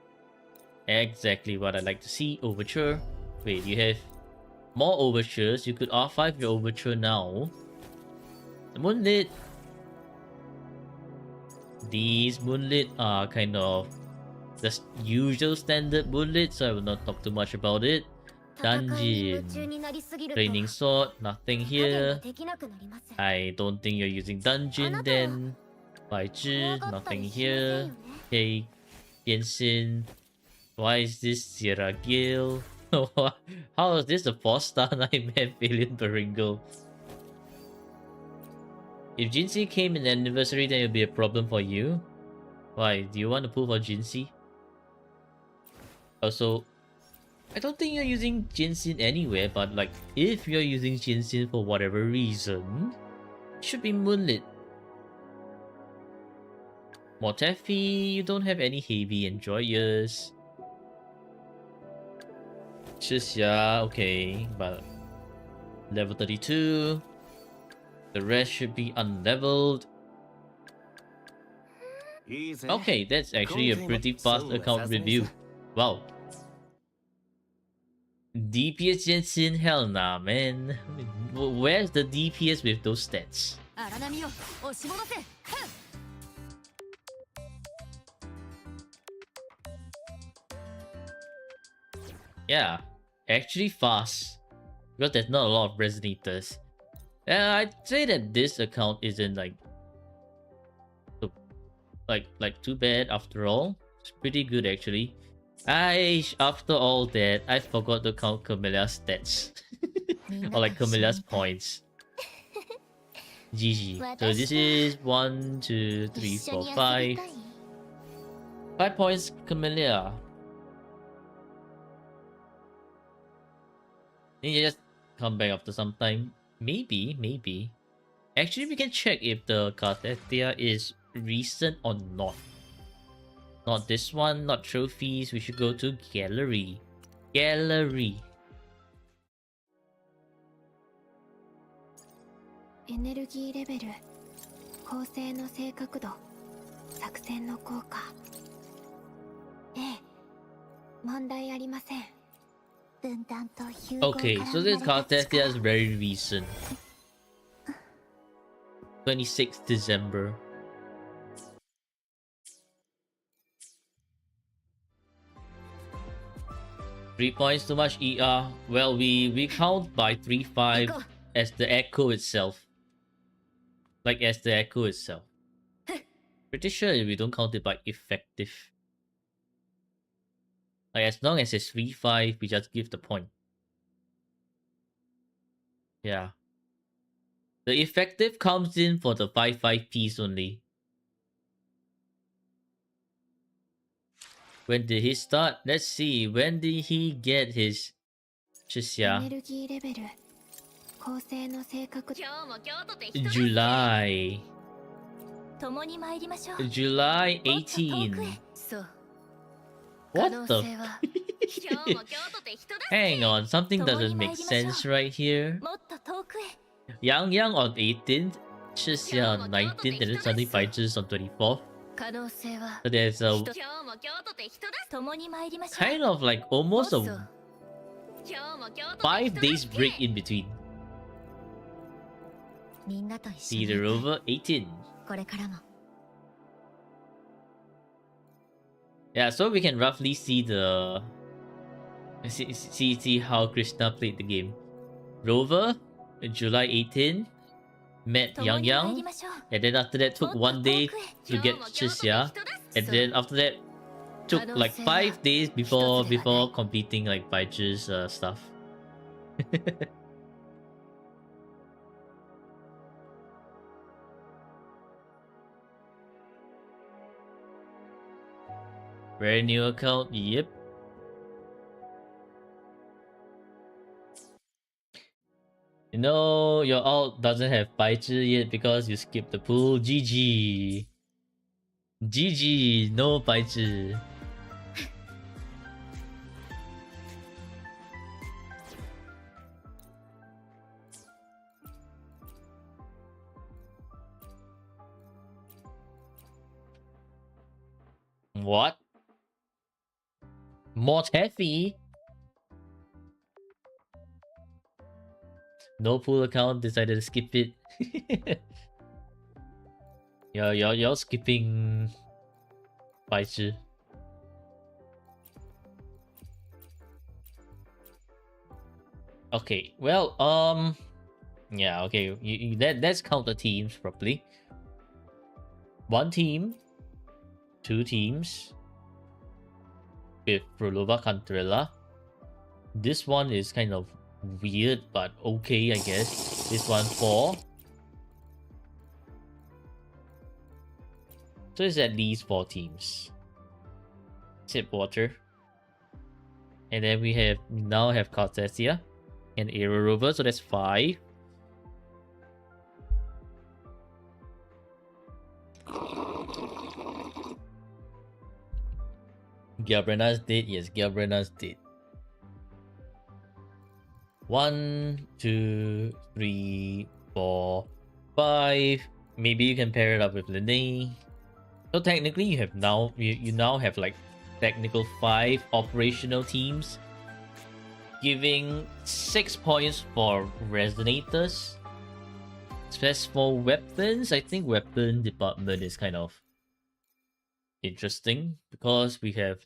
Exactly what I like to see. Overture. Wait, you have more overtures. You could R5 your overture now. The Moonlit. These Moonlit are kind of the usual standard Moonlit, so I will not talk too much about it. Dungeon. Training Sword. Nothing here. I don't think you're using Dungeon then. Bai Zhi. Nothing here. Okay. Yensin. Why is this Sierra Gale? How is this a 4-star Nightmare Alien Baringo? If Jinsei came in anniversary, then it'll be a problem for you. Why? Do you want to pull for Jinsei? Also, I don't think you're using Jinsin anywhere, but like, if you're using Jinsin for whatever reason, it should be Moonlit. Motefi, you don't have any heavy enjoyers. Shixia, okay, but level 32. The rest should be unleveled. Okay, that's actually a pretty fast account review. Wow. DPS Jensen? Hell nah, man. Where's the DPS with those stats? Yeah, actually fast. Because there's not a lot of resonators. I'd say that this account isn't like too bad after all. It's pretty good actually. After all that, I forgot to count Camilla's stats. Or like Camilla's points. GG. So this is 1, 2, 3, 4, 5. 5 points, Camilla. You just come back after some time. Maybe. Actually, we can check if the Cartetia is recent or not. Not this one, not trophies. We should go to gallery. Gallery. エネルギーレベル、構成の正確度、作戦の効果。ええ、問題ありません。 Okay, so this Cartetia is very recent. 26th December. Three points too much ER. Well, we count by 3-5 as the echo itself. Like as the echo itself. Pretty sure we don't count it by effective. Like as long as it's 3-5, we just give the point. Yeah. The effective comes in for the 5-5 piece only. When did he start? Let's see. When did he get his Shixia? July. July 18. What the? Hang on, something doesn't make sense right here. Yang on 18th, Shixia on 19th, and then suddenly Baiji's on 24th. So there's a kind of like almost a 5 days break in between. See the rover 18. Yeah, so we can roughly see the see how Krishna played the game. Rover, July 18, met Yang, and then after that took 1 day to get Shixia, and then after that took like 5 days before completing like Baiji's stuff. Very new account, yep. You know, your alt doesn't have Baizhi yet because you skipped the pool. GG. GG, no Baizhi. What? More heavy? No pool account, decided to skip it. You're skipping 白痴. Okay, well, yeah, okay, let's count the teams properly. 1 team, 2 teams with Prolova Cantarella. This one is kind of weird, but okay, I guess. This one 4. So it's at least 4 teams. Tip water. And then we now have Cartesia and Aero Rover, so that's 5. Galbrena's dead, yes, Galbrena's dead. 1, 2, 3, 4, 5. Maybe you can pair it up with Lene. So technically you have you now have like technical 5 operational teams, giving 6 points for resonators. As for weapons, I think weapon department is kind of interesting because we have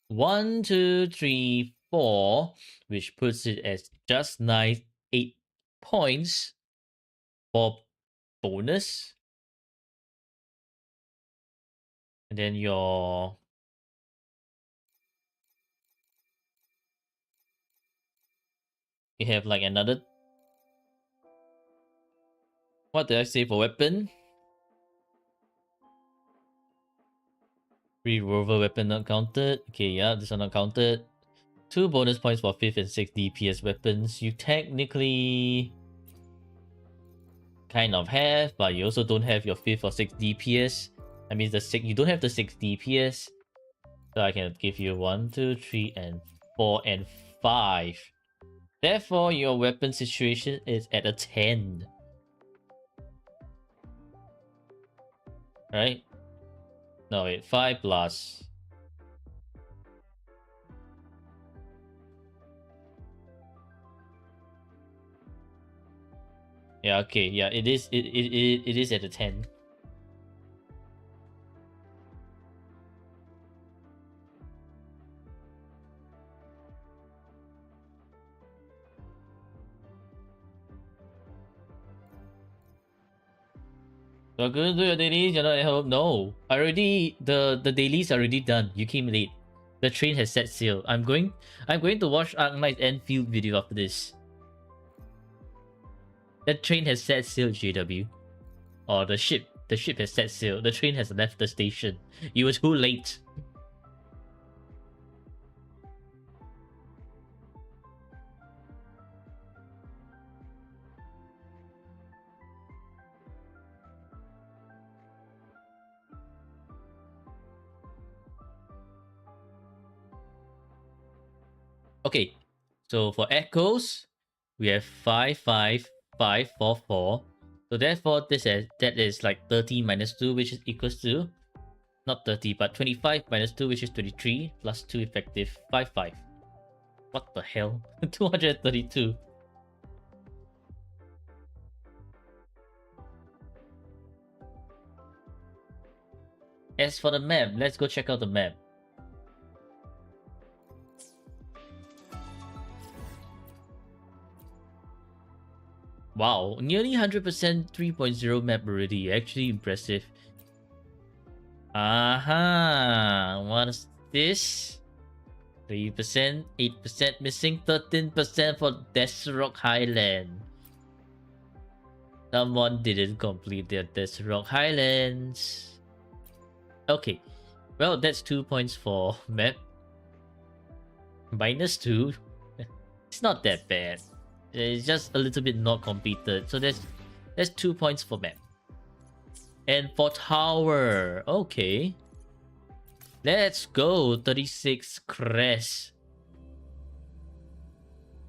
1, 2, 3, 4, which puts it as just nice 8 points for bonus. And then you have like another. What did I say for weapon? Revolver weapon not counted. Okay, yeah, this one not counted. 2 bonus points for 5th and 6th DPS weapons. You technically kind of have, but you also don't have your 5th or 6th DPS. That means you don't have the 6th DPS. So I can give you 1, 2, 3, and 4, and 5. Therefore, your weapon situation is at a 10. Right? No, wait, 5 plus. Yeah, okay, yeah, it is at a 10. You're gonna do your dailies, you're not at home. No. The dailies are already done. You came late. The train has set sail. I'm going to watch Arknight's Enfield video after this. That train has set sail, JW. Or the ship. The ship has set sail. The train has left the station. You were too late. Okay, so for echoes, we have 5, 5, 5, 4, 4. So therefore, that is like 30 minus 2, which is equals to, not 30, but 25 minus 2, which is 23, plus 2 effective, 5, 5. What the hell? 232. As for the map, let's go check out the map. Wow, nearly 100% 3.0 map already. Actually impressive. Aha, what is this? 3%, 8% missing, 13% for Desrock Highland. Someone didn't complete their Desrock Highlands. Okay, well, that's 2 points for map. -2. It's not that bad. It's just a little bit not completed. So that's 2 points for map. And for tower, okay. Let's go, 36 Crest.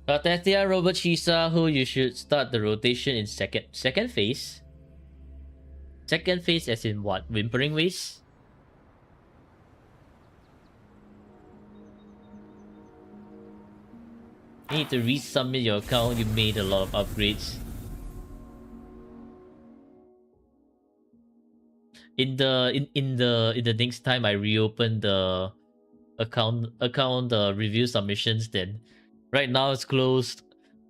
Tatia, Robert Chisa, who you should start the rotation in second phase. Second phase as in what? Whimpering Waste? You need to resubmit your account. You made a lot of upgrades. In the next time I reopen the account review submissions, then right now it's closed.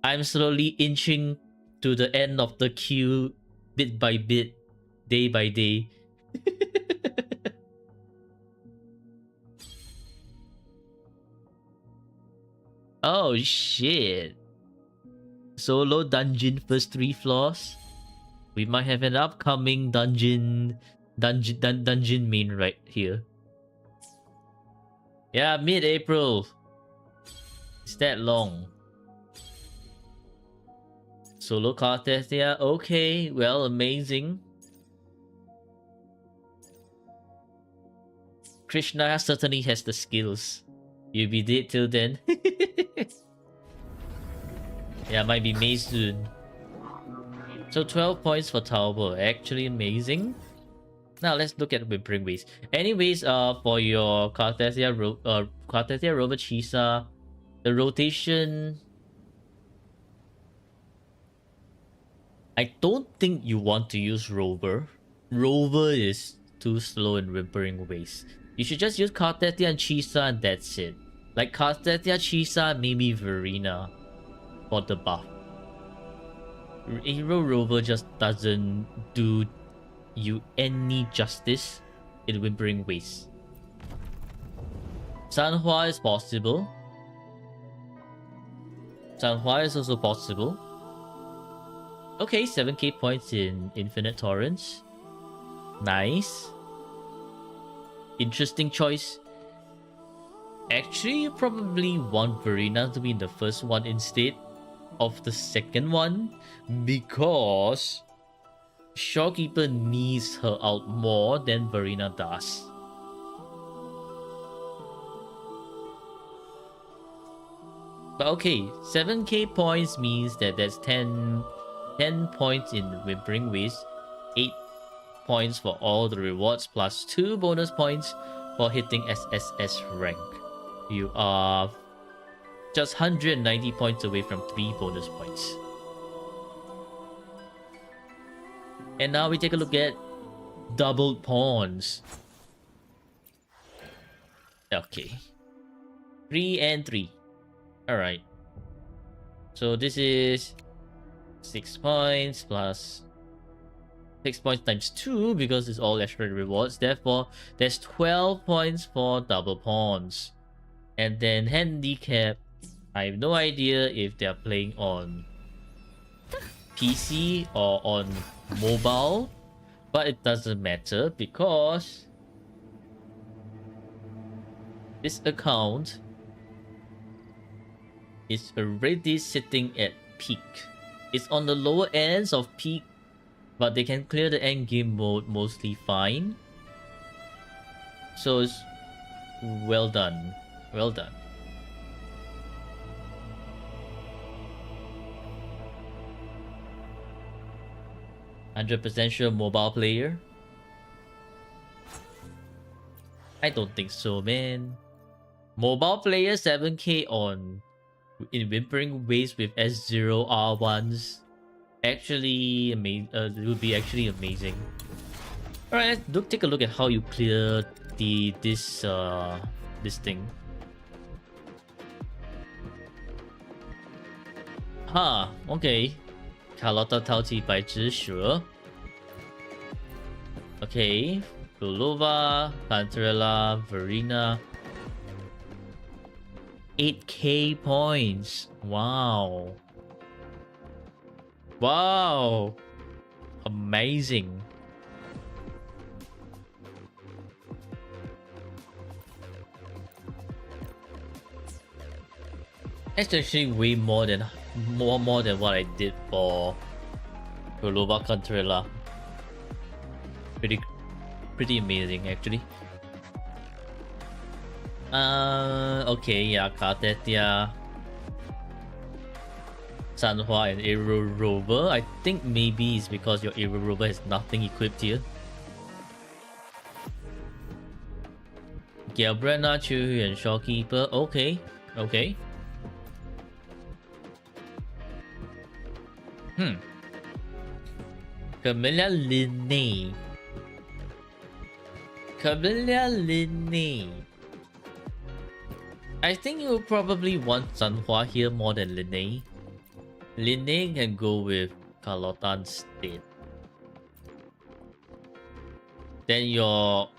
I'm slowly inching to the end of the queue, bit by bit, day by day. Oh shit. Solo dungeon first 3 floors. We might have an upcoming dungeon main right here. Yeah, mid-April. It's that long. Solo contest, yeah, okay, well, amazing. Krishna certainly has the skills. You'll be dead till then. Yeah, might be May soon. So 12 points for Taubo, actually amazing. Now let's look at Whimpering Ways. Anyways, for your Cartesia Rover Chisa, the rotation, I don't think you want to use Rover. Rover is too slow in Whimpering Ways. You should just use Cartesia and Chisa and that's it. Like Cartesia, Chisa, maybe Verena for the buff. Hero Rover just doesn't do you any justice in Whimpering Ways. Sanhua is possible. Sanhua is also possible. Okay, 7k points in Infinite Torrents. Nice. Interesting choice. Actually, you probably want Verena to be in the first one instead of the second one, because Shorekeeper needs her out more than Verena does. But okay, 7k points means that there's 10 points in Whimpering Ways, 8 points for all the rewards, plus 2 bonus points for hitting SSS rank. You are just 190 points away from 3 bonus points. And now we take a look at doubled pawns. Okay. 3 and 3. Alright. So this is 6 points plus 6 points times 2 because it's all extra rewards. Therefore, there's 12 points for double pawns. And then handicap. I have no idea if they're playing on PC or on mobile, but it doesn't matter because this account is already sitting at peak. It's on the lower ends of peak, but they can clear the end game mode mostly fine. So it's well done. Well done. 100% sure mobile player? I don't think so, man. Mobile player 7k on in Whimpering Ways with S0 R1s. Actually, it would be actually amazing. Alright, let's take a look at how you clear this thing. Huh, okay. Carlotta 淘气百只蛇. Okay, Bulova, Pantarella, Verena. 8k points. Wow. Wow. Amazing. That's actually way more than what I did for Bulova Pantarella. Pretty amazing actually. Okay, yeah, Cartesia, Sanhua and Aero Rover. I think maybe it's because your Aero Rover has nothing equipped here. Gabriela, Chu and Shorekeeper. Okay, okay. Camilla Linne. Camilla Linne. I think you will probably want Sanhua here more than Linne. Linne can go with Carlotta instead. Then your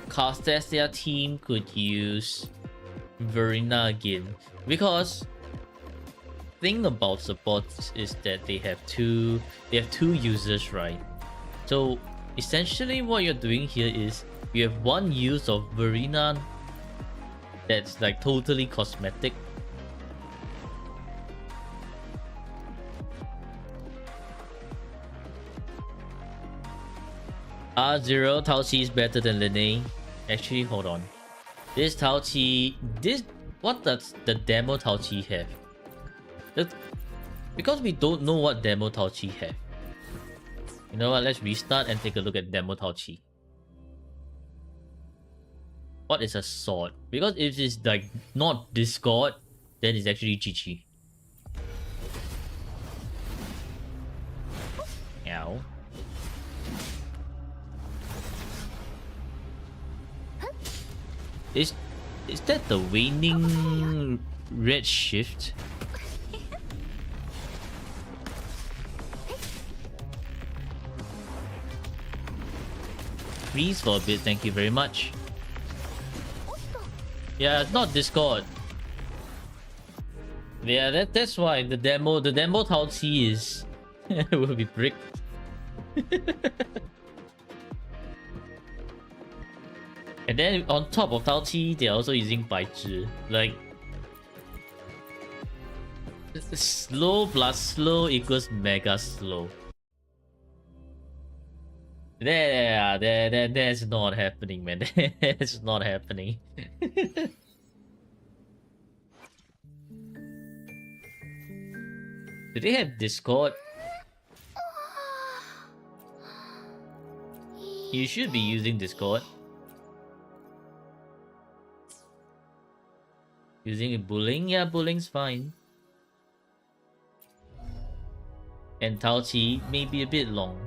Castasia team could use Verena again, because thing about supports is that they have two users, right? So essentially what you're doing here is you have one use of Verena that's like totally cosmetic. R0 Tao Chi is better than Linne. Actually, hold on. This Tao Chi, what does the demo Tao Chi have? Because we don't know what demo Tao Chi have. You know what? Let's restart and take a look at demo Tao Chi. What is a sword? Because if it's like not Discord, then it's actually GG. Ow. Is that the waning red shift? Freeze for a bit, thank you very much. Yeah, not Discord. Yeah, that's why the demo Tao Chi is will be bricked. And then on top of Tao Chi, they're also using Bai Zhi. Like, slow plus slow equals mega slow. That's not happening, man. That's not happening. Do they have Discord? You should be using Discord. Using bullying? Yeah, bullying's fine. And Tao Chi may be a bit long.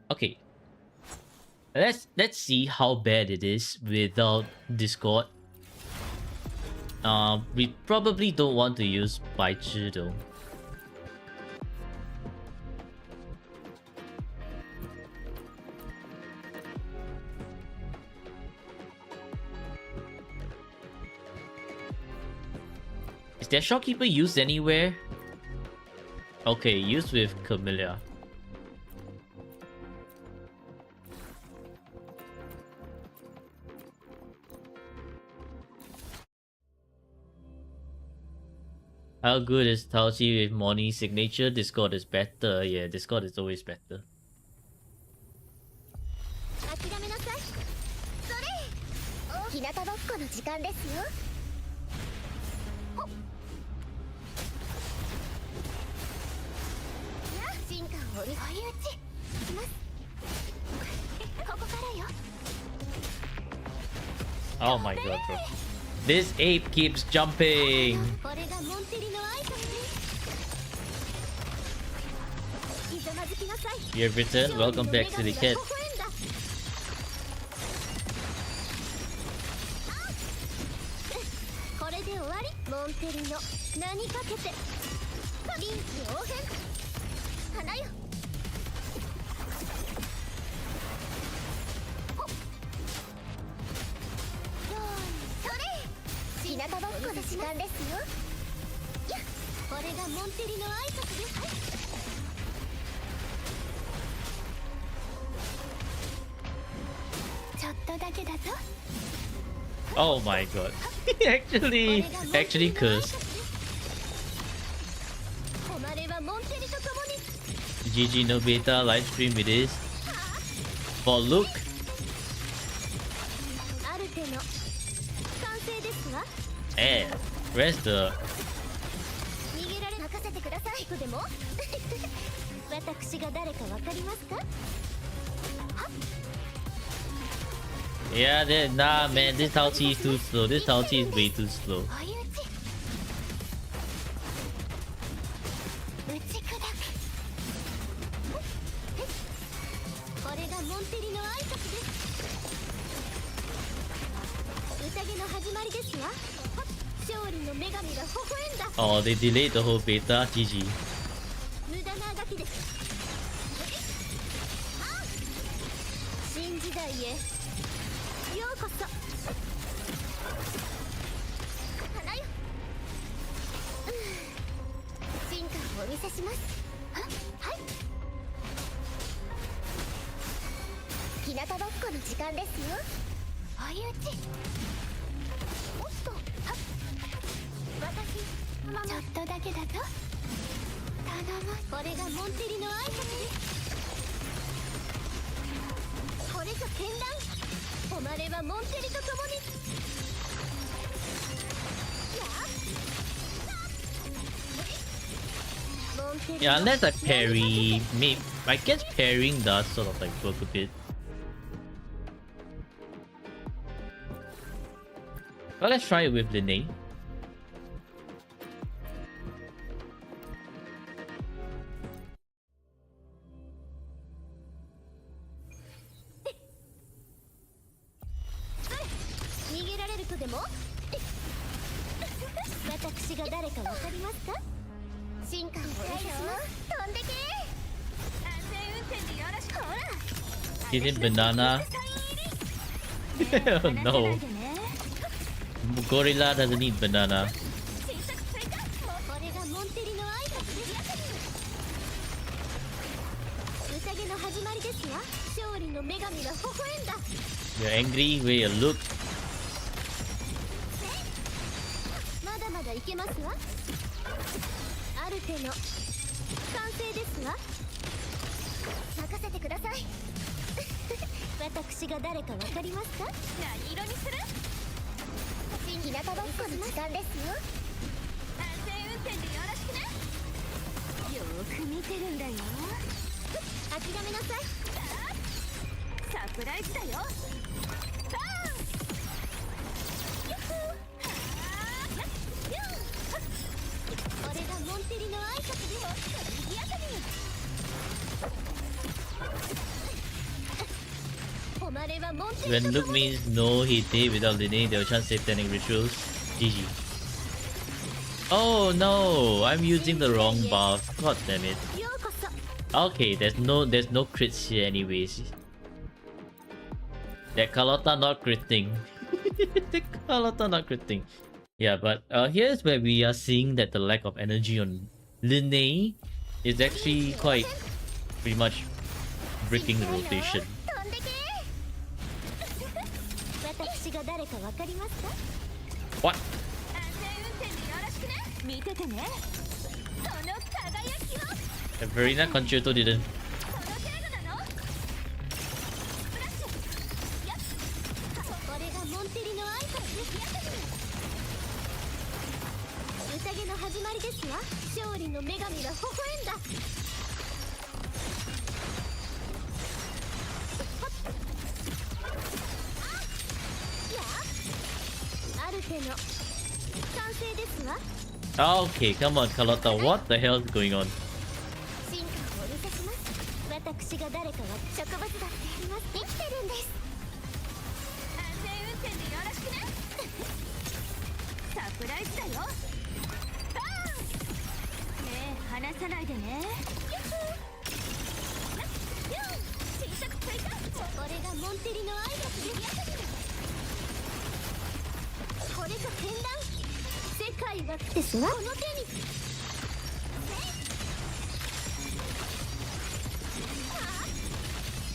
Okay. Let's see how bad it is without Discord. We probably don't want to use Bai Zhi though. Is there shopkeeper used anywhere? Okay, used with Camilla. How good is Tao Chi with Moni signature? Discord is better. Yeah, Discord is always better. Oh my god, bro. This ape keeps jumping. You have returned. Welcome back to the kit. Oh my god. actually cursed. GG no beta live stream it is. For Luke. And where's the 私が誰かわかりますか？ Yeah, nah, man. This Tao-Chi is too slow. This Tao-Chi is way too slow. 追い打ち打ち砕く。これがモンテリの挨拶です。宴の始まりですわ。勝利の女神が微笑んだ。 Oh, they delayed the whole beta. GG. 無駄なあがきです。新時代へようこそ。花よ。進化をお見せします。はい。日向ぼっこの時間ですよ。追い打ち。おっと。私ちょっとだけだと頼む。これがモンテリの挨拶です。これぞ剣断。誉れはモンテリと共に。Yeah, unless I parry, maybe I guess parrying does sort of like work a bit. Well, let's try it with Linne. Is it banana? Oh no. Gorilla doesn't eat banana. You're angry where you look. まだまだいけますわ。ある手の完成ですわ。任せてください。私が誰かわかりますか？何色にする？日向ぼっこの時間ですよ。安全運転でよろしくね。よーく見てるんだよ。諦めなさい。サプライズだよ。これがモンテリの挨拶でもっと賑やかに。誉れはモンテリ When Luke means no hit without Linne, they'll chant satanic rituals. GG. Oh no, I'm using the wrong buff. God damn it. Okay, there's no crits here anyways. That Carlotta not critting. The Carlotta not critting. Yeah, but here's where we are seeing that the lack of energy on Linne is actually quite pretty much breaking the rotation. What? The Verena Concerto didn't. Okay, come on, Carlotta. What the hell is going on? 私が誰かは植物だっています。生きてるんです。安全運転でよろしくね。サプライズだよ。ねえ、離さないでね。小さく追加。これがモンテリの挨拶です。これぞ剣断。世界はですわ。この手に。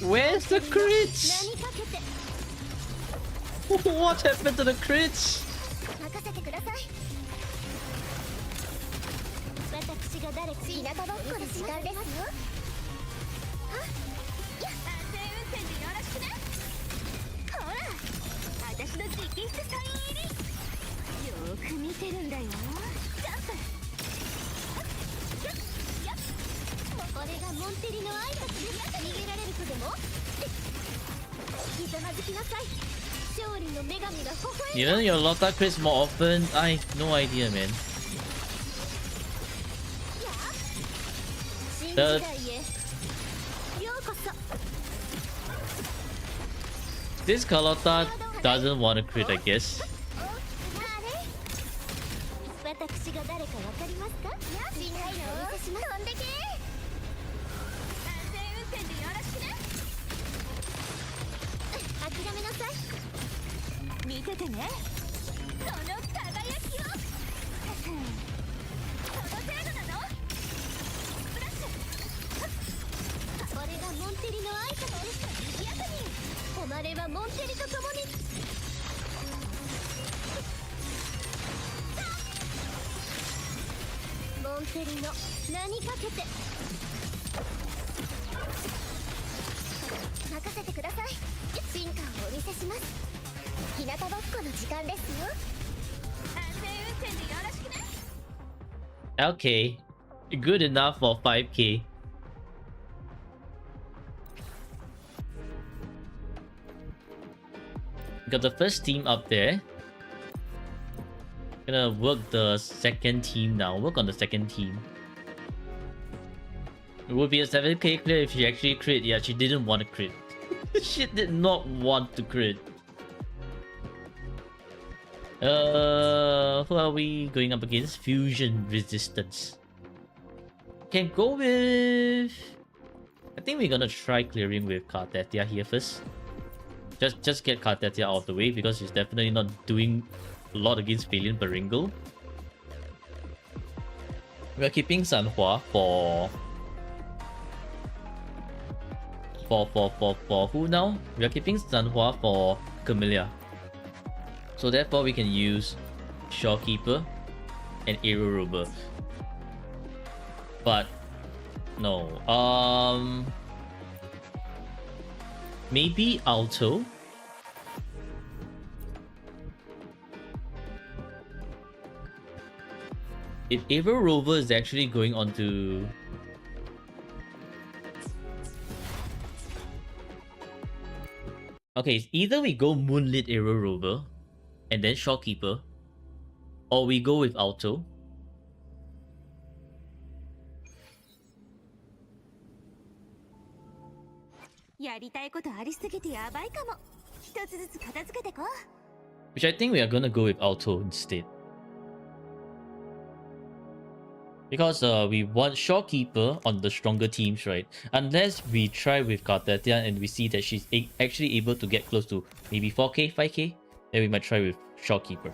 Where's the crits? What happened to the crits? 挨拶逃げられるとでもひざまずきなさい。勝利の女神が微笑 You know your Lotta crits more often? I have no idea, man. 新時代へようこそ。 This Carlotta doesn't want to crit, I guess. 私が誰かわかりますか？深海のお見せします。飛んでけ。安全運転でよろしくね。諦めなさい。見ててね。その輝きを。この程度なの？スプラッシュ。これがモンテリの挨拶です。賑やかに。誉れはモンテリと共に。モンテリの名にかけて任せてください。進化をお見せします。日向ぼっこの時間ですよ。安全運転でよろしくね。 Okay. Good enough for 5k. Got the first team up there. Gonna work the second team now. Work on the second team. It would be a 7k clear if she actually crit. Yeah, she didn't want to crit. She did not want to crit. Who are we going up against? Fusion resistance. Can go with... I think we're gonna try clearing with Kartetia here first. Just get Kartetia out of the way because she's definitely not doing a lot against Valiant Baringle. We're keeping Sanhua for who now? We are keeping Sanhua for Camellia. So therefore we can use Shorekeeper and Aero Rover. But no. Maybe Alto. If Aero Rover is actually going on to... Okay, either we go Moonlit Aero Rover and then Shorekeeper, or we go with Alto. Which I think we are gonna go with Alto instead. Because we want Shorekeeper on the stronger teams, right? Unless we try with Kartetia and we see that she's actually able to get close to maybe 4k, 5k, then we might try with Shorekeeper.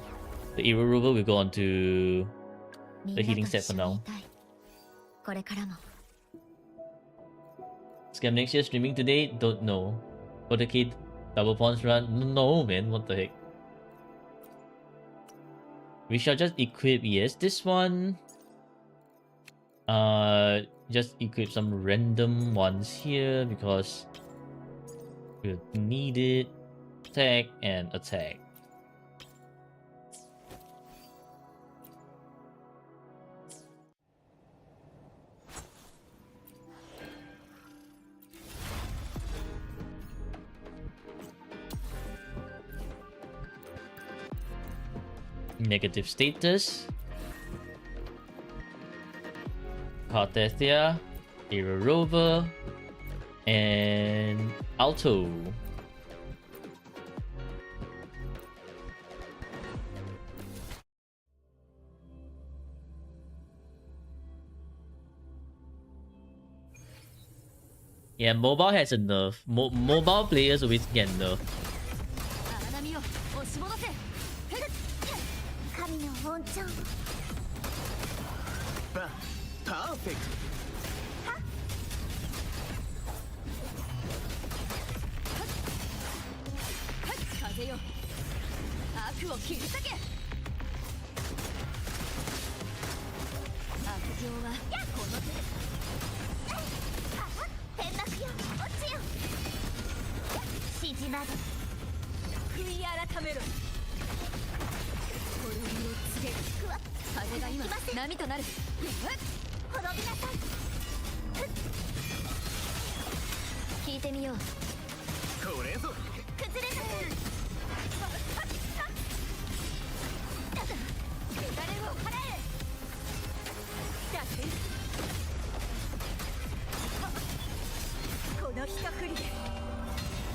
The Aero Rover will go on to the healing set for now. Scam next year streaming today? Don't know. For the kid double pawns run? No man, what the heck. We shall just equip, yes, this one. Just equip some random ones here because we'll need it. Attack and attack. Negative status. Kartetia, Aero Rover, and Alto. Yeah, mobile has a nerf. Mobile players always get nerf. Perfect. いてみよう。これぞ崩れた。汚れを払え。この一振りで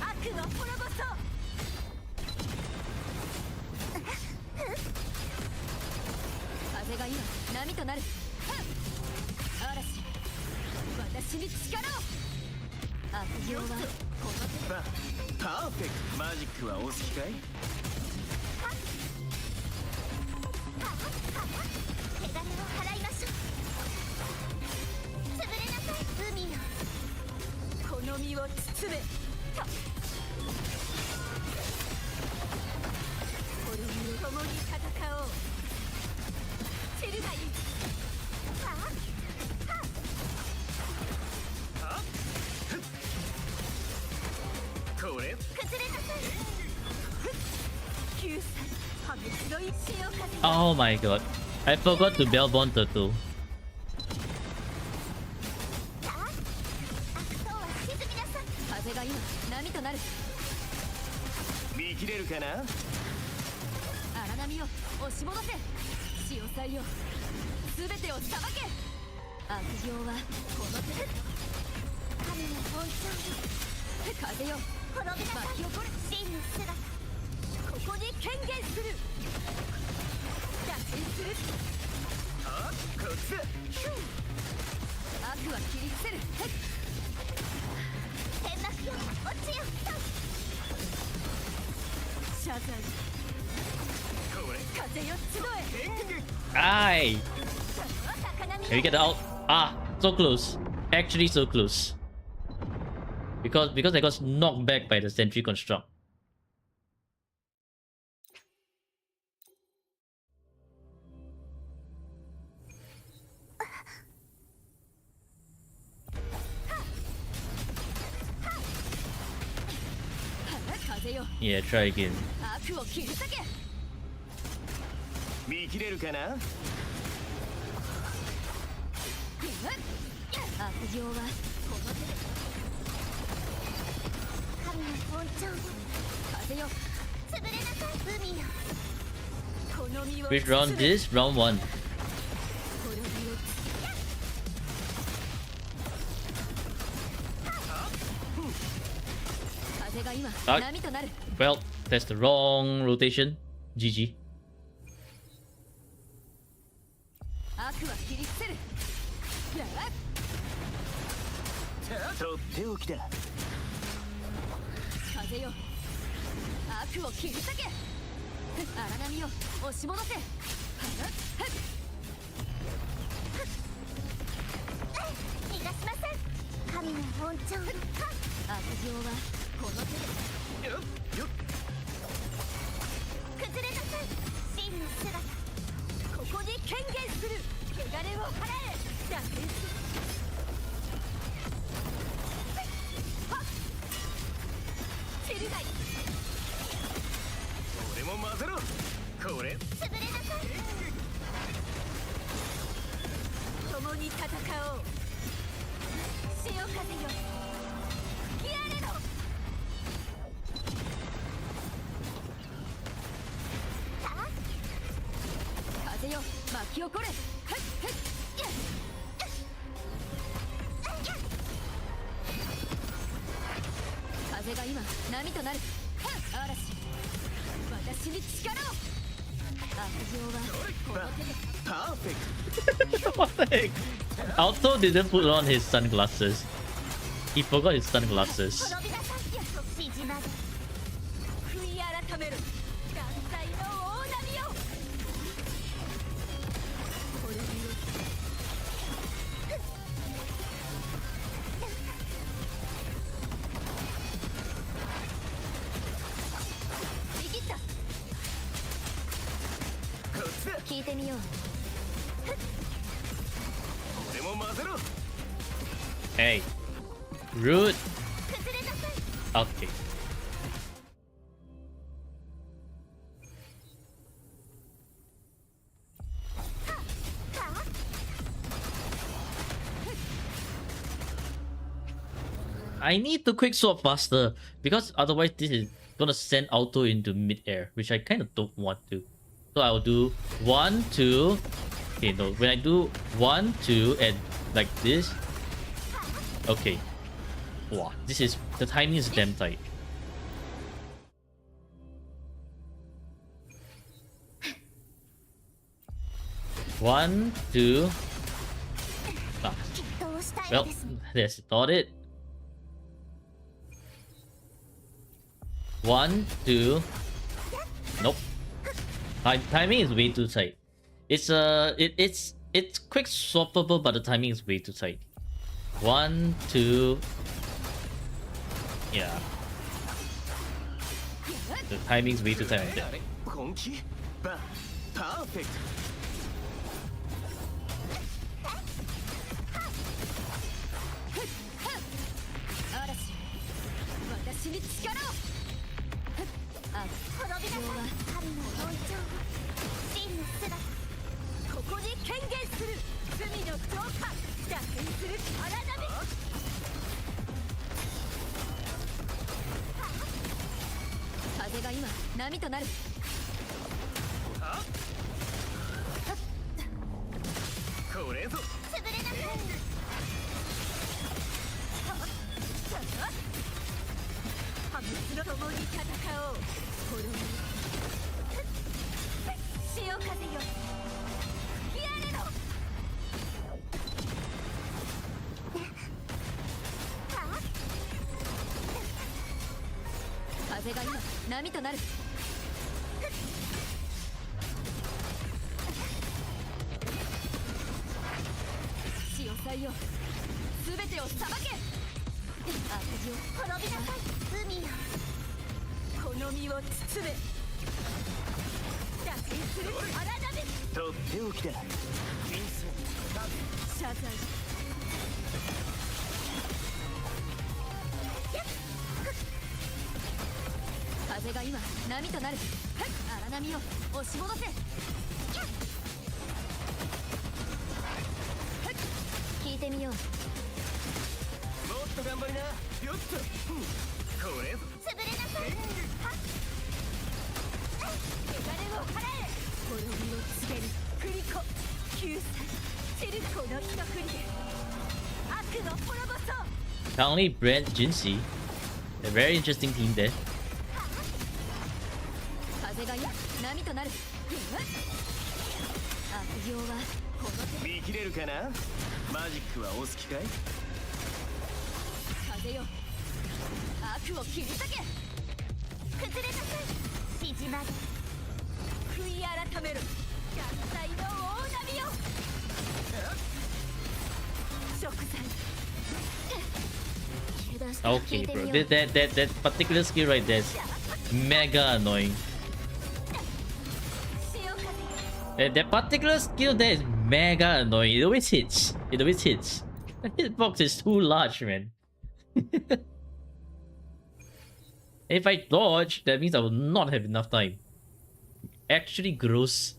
悪の滅ぼそう。風が今波となる。嵐、私に力を。悪行はこの手で。パーフェクト。マジックはお好きかい？汚れを払いましょう。潰れなさい海よ。この身を包め。滅びを共に戦おう。散るがいい。これ崩れなさい。救済破滅の一心を風に。 Oh my god. I forgot to bell bond turtle. 風が今波となる。見切れるかな？荒波を押し戻せ。潮騒よ、全てを裁け。悪行はこの手で。神の本性、風よ滅びなさい。巻き起こる真の姿、ここに権限する。打点する。あっこっちだ。悪は切り伏せる。天幕よ落ちよ。謝罪。これ風よ集え。天狗。Aye. 高波 Can we get out? Ah, so close. Actually, so close. Because I got knocked back by the sentry construct. Yeah, try again. 悪を切り裂け。見切れるかな？悪行はこの手で。神の本性よ、風よ潰れなさい海よ。この身を Which round this? Round 1. 風が今 Ah. 波となる。 Well, that's the wrong rotation. GG. 悪は切り伏せる。やらとっておきだ。風よ悪を切り裂け。荒波を押し戻せ。逃がしません。神の本性、悪行はこの手で。よっよっ。崩れなさい真の姿、ここに権限する。汚れを払え。打点する。散るがいい。俺も混ぜろ。これ潰れなさい。共に戦おう。潮風よ吹き荒れろ。風よ巻き起これ。風が今波となる。嵐、私に力を。悪行はこの手で。パーフェク What the heck? Alto didn't put on his sunglasses. He forgot his sunglasses. 滅びなさい。縮まれ。悔い改めろ。断罪の大波よ。滅びよ。見切った。ト。こっちだ。聞いてみよう。俺も混ぜろ。 Hey. Rude. 崩れなさい。 Okay. I need to quick swap faster because otherwise this is gonna send auto into mid-air, which I kind of don't want to. So I'll do 1, 2. Okay, no, when I do 1, 2 and like this. Okay. Wow, this is the timing is damn tight. One, two. Ah. Well, that's not it. 1, 2. Nope. Timing is way too tight. It's it's quick swappable, but the timing is way too tight. 1, 2. Yeah. The timing's way too tight right there. Perfect. 私に力を。あ、滅びなさい。神の本性、真の姿。ここに権限する。罪の浄化、逆転する荒波。風が今波となる。これぞ。潰れなさい。共に戦おう。滅び。潮風よ。吹き荒れろ。風が今波となる。潮祭よ。すべてを裁け。悪事を滅びなさい。海よ。この身を包め。逆転する荒波。とっておきだ。謝罪。風が今波となる。荒波を押し戻せ。聞いてみよう。もっと頑張りな。よっと。これぞ。潰れなさい。汚れを払え。滅びを告げる。クリコ救済。チルコの一振りで悪の滅ぼそう。Currently, Brent Jinsey, a very interesting team there. 風が今波となる。悪行はこの手。見切れるかな。マジックはお好きかい。風よ、悪を切り裂け。崩れなさい。縮まれ。悔い改める。合体の大波よ。食材。 Okay, bro. That particular skill right there is mega annoying. That particular skill there is mega annoying. It always hits. It always hits. The hitbox is too large, man. If I dodge, that means I will not have enough time. Actually gross.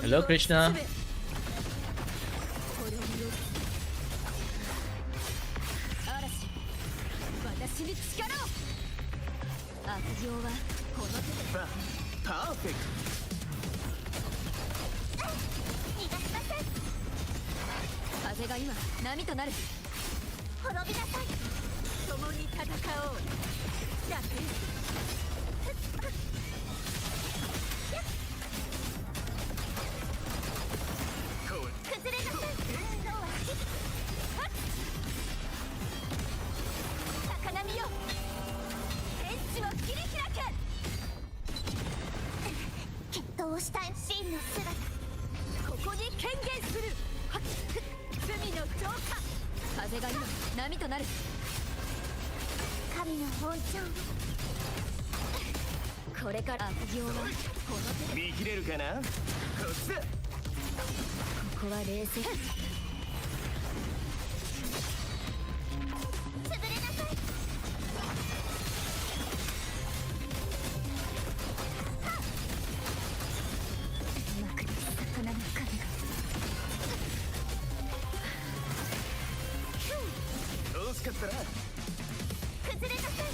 Hello, Krishna. Perfect. 風が今波となる。滅びなさい。共に戦おう。逆転。崩れなさい。高波よ。天地を切り開け。決闘したい真の姿。ここに権限する。罪の浄化。風が今波となる。神の本性。これから悪行はこの手で。見切れるかな。こっちだ。ここは冷静。かったな。崩れなさい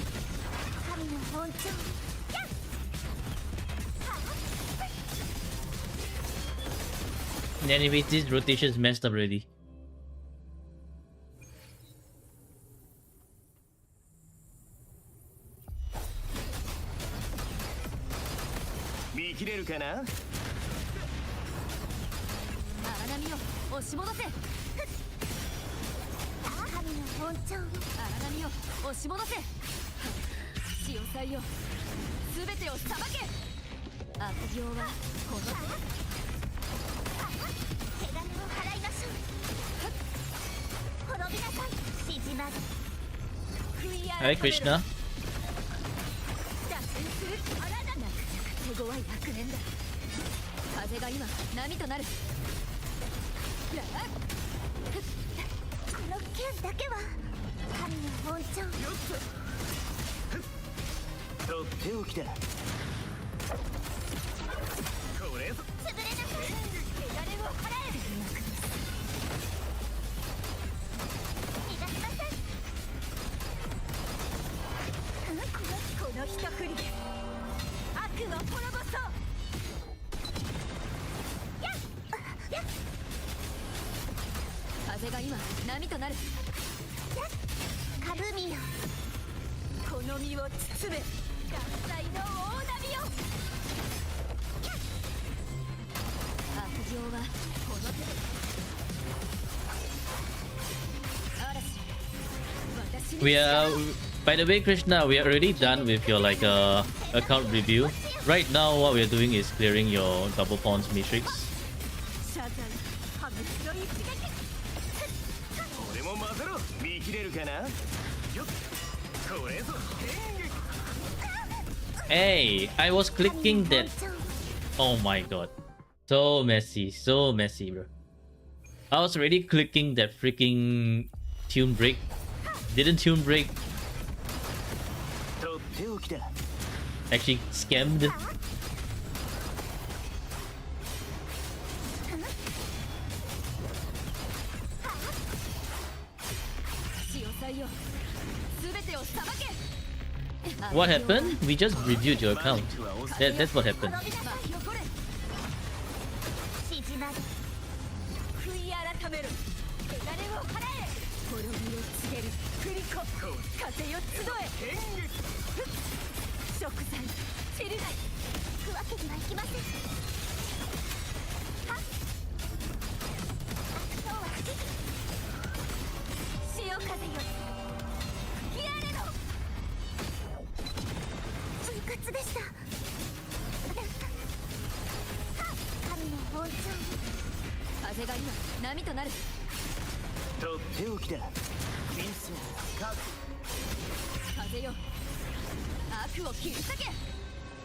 神の本調やっ Anyways, this rotation is messed up already. 見切れるかな。荒波を押し戻せ神の本調荒波を押し戻せ潮騒よ全てを裁け悪行はこの手金を払いましょう滅びなさい縮まる Hi, Krishna. 脱線するあらだなかなか手強い悪念だ風が今波となるこの剣だけは神の本調よっととっておきだ。これぞ潰れなさい手金を払え逃がしなさいこの一振りで悪を滅ぼそうやっやっ風が今波となるやっカブミよこの身を包め合体の大波よ悪行はこの手で嵐私に We are, by the way, Krishna, we are already done with your account review. Right now, what we are doing is clearing your double pawns matrix. 謝罪破滅の一撃俺も混ぜろ。見切れるかな。よっこれぞ剣撃。 Hey, I was clicking that. Oh my god, so messy, bro. I was already clicking that freaking tune break. Didn't tune break. とっておきだ。 Actually scammed. 潮騒よ全てを裁け What happened? We just reviewed your account. That's what happened. 滅びなさい残れ縮まる悔い改める手金を払え滅びを告げる振り子風よ集え剣撃。食材散るない行くわけにはいきませんはっ悪党は潮風よ吹き荒れろ痛快でした神の本調風が今波となるとっておきだ。ミスか風よ悪を切り裂け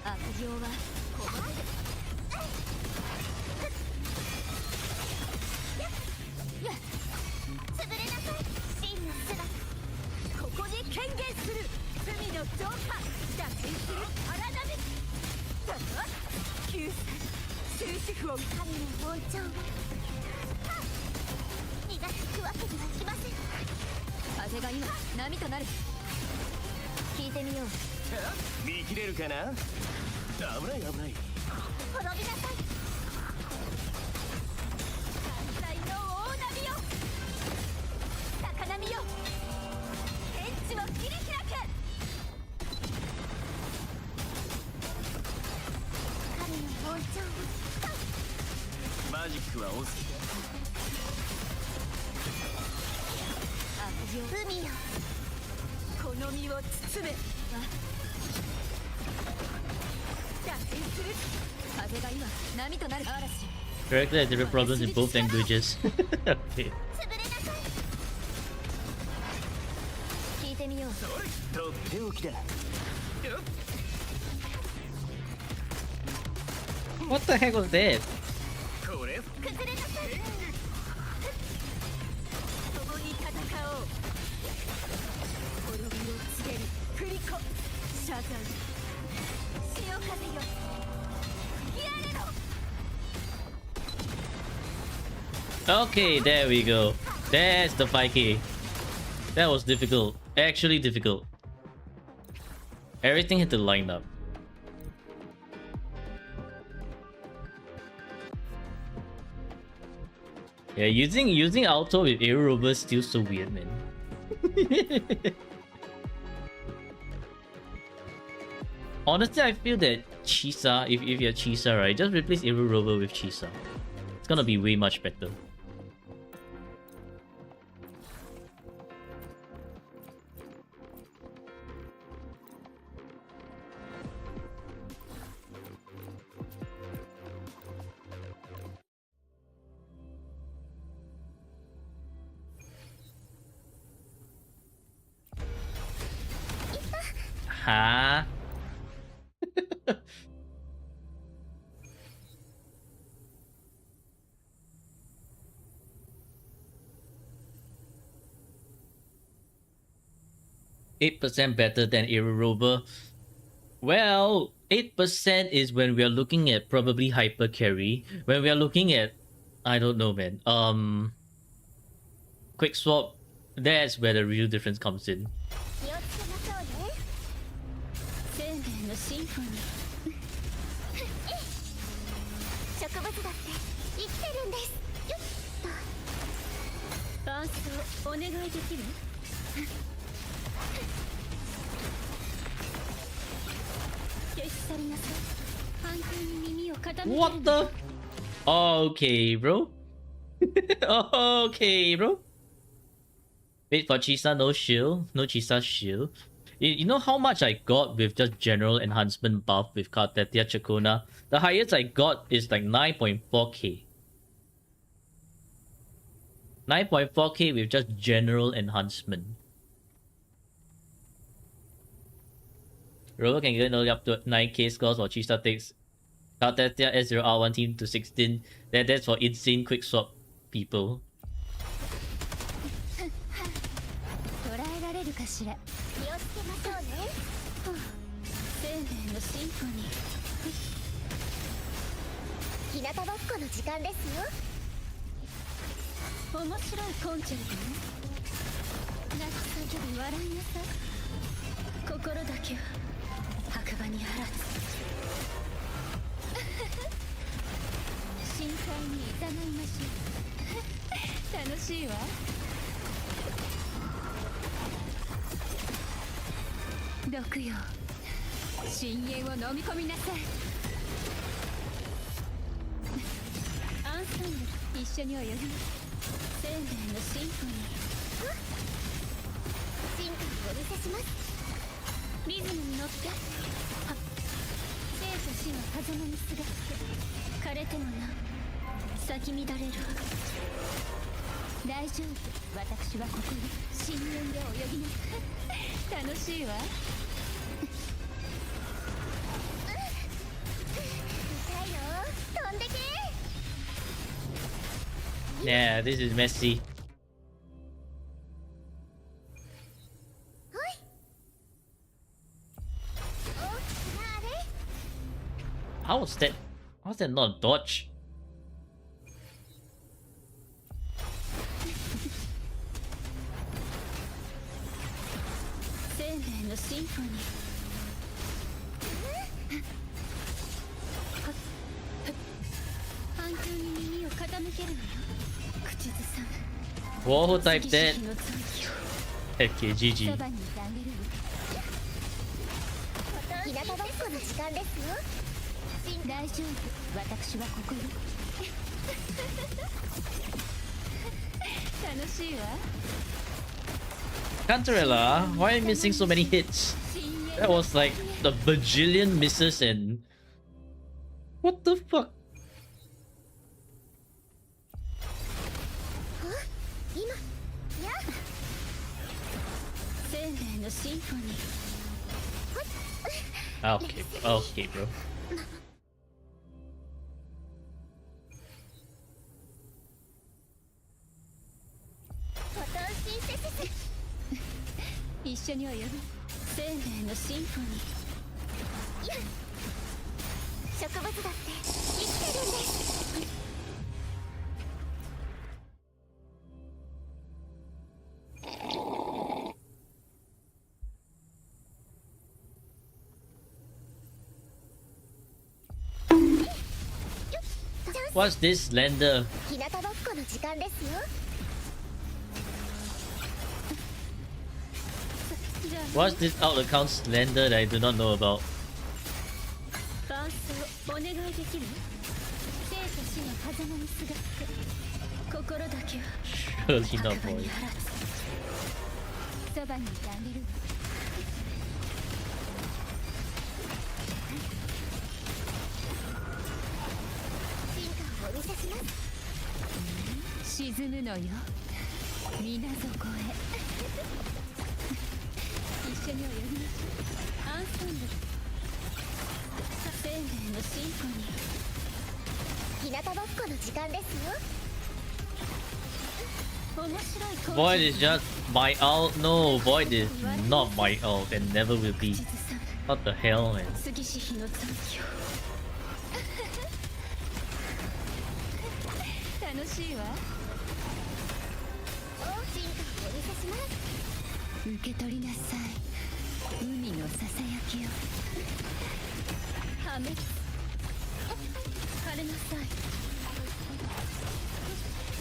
悪行はこの手でやっ潰れなさい真の姿ここに権限する罪の浄化脱線する荒波だわ救済終止符を神の本調逃がすわけにはいきません風が今波となる聞いてみよう見切れるかな。危ない危ない。滅びなさい艦隊の大波よ高波よ天地を切り開け神の本調マジックは押す。悪行海よこの身を包め脱線する風が今波となる嵐 Character has different problems in both languages. Okay. 潰れなさい聞いてみようとっておきだ。よっ What the heck was that? これ崩れなさい共に戦おう滅びを告げる振り子謝罪潮風よ吹き荒れろ Okay, there we go. That's the 5k. That was difficult. Actually difficult. Everything had to line up. Yeah, using auto with aero rover is still so weird, man. Honestly, I feel that Chisa, if you're Chisa, right, just replace aero rover with Chisa. It's gonna be way much better. Huh? 8% better than Aero Rover. Well, 8% is when we are looking at probably hyper carry. When we are looking at, I don't know, man. Quick swap. That's where the real difference comes in. 気をつけましょうね。生命のシンフォニー。植物だって生きてるんです。よっと。伴奏お願いできる？消し去りなさい。反対に耳を傾ける。What the? Okay, bro. Okay, bro. Wait for Chisa, no shield. No Chisa shield. You know how much I got with just general enhancement buff with Kartetia Chakona? The highest I got is like 9.4k. 9.4k with just general enhancement. Rover can get only up to 9k scores while Chisa takes Kartetia S0R1 team to 16. That's for insane quick swap people. 捉えられるかしら。気をつけましょうね。生命のシンフォニー。日向ぼっこの時間ですよ。面白いコンチェルトね。泣き叫び笑いなさい。心だけは白馬にあらず。深海にいざないましょう。楽しいわ。毒よ、深淵を飲み込みなさい。アンサンブル一緒に泳ぎます。生命のシンフォニー。進化をお見せします。リズムに乗って。はっ。生と死の狭間にすがって枯れてもな咲き乱れる。大丈夫、私はここに深淵で泳ぎます。楽しいわ。痛いよ、飛んでけ。Yeah, this is messy. How was that? How was that not a dodge? Whoa, who typed that? Okay, GG. 日向ぼっこの時間ですよ。大丈夫、私はここに。楽しいわ。 Cantarella, why are you missing so many hits? That was like a bajillion misses and... What the fuck? 今、や。生命のシンフォニー。Okay, okay, bro. 一緒に泳ぐ生命のシンフォニー。植物だって生きてるんです。What's this slender? 日向ぼっこの時間ですよ。 What's this out account slender that I do not know about? ファーストお願いできる？生と死の狭間にすがって心だけは Surely not 墓場 boy. にあらず。そばにいてあげるわ。進化をお見せします。沈むのよ。水底へ。一緒に泳ぎましょう。アンサンブル。生命のシンフォニー。日向ぼっこの時間ですよ。面白い。 Void is just my ult. No, Void is not my ult and never will be. What the hell, man? 杉氏日の残響。楽しいわ。進化をお見せします。受け取りなさい。海のささやきを。破滅。枯れなさい。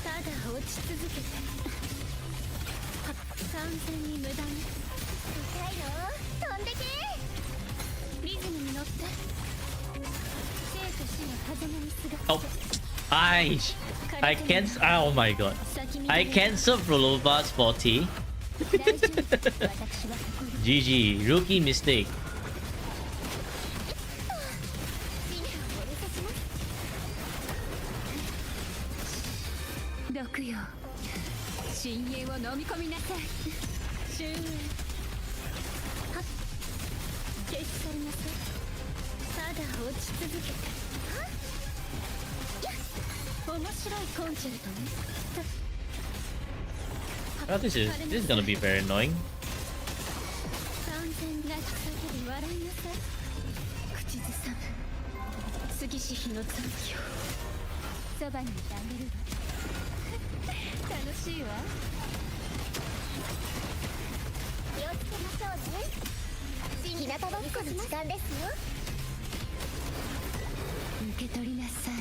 ただ落ち続けて。完全に無駄に。痛いの？飛んでけ。リズムに乗って。生と死の狭間にすがって。 Oh, I can't. Oh my god. I canceled Prolova's 40. GG. Rookie mistake. 毒よ。深淵を飲み込みなさい。終焉。はっ。消し去りなさい。ただ落ち続けて。はっ。面白いコンチェルトね。 Oh, this is gonna be very annoying. 完全なき叫び笑いなさい。口ずさむ。杉氏日の残響。そばにいてあげるわ。楽しいわ。気をつけましょうね。日向ぼっこの時間ですよ。受け取りなさい。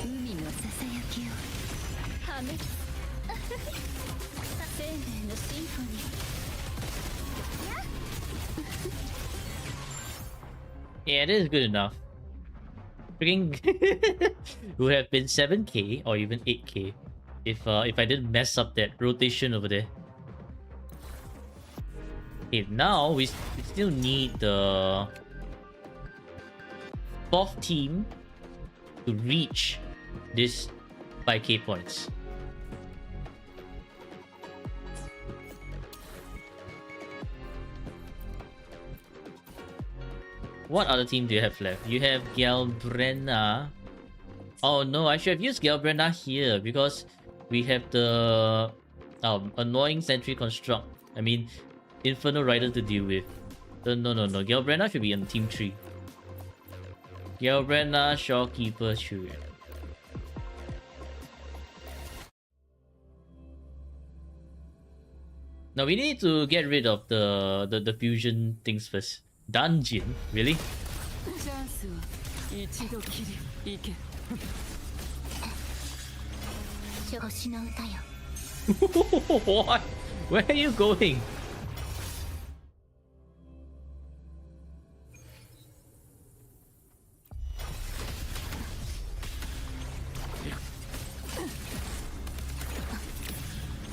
海のささやきを。破滅。生命のシンフォニー。 Yeah, it is good enough. Freaking would have been 7k or even 8k if I didn't mess up that rotation over there. Okay, now we still need the fourth team to reach this 5k points. What other team do you have left? You have Galbrenna. Oh no, I should have used Galbrenna here because we have the annoying sentry construct. I mean, Inferno Rider to deal with. No. Galbrenna should be on team 3. Galbrenna, Shawkeeper, shoot. Now we need to get rid of the fusion things first. Dungeon? Really? チャンスは一度きり行け。星の歌よ。 What? Where are you going?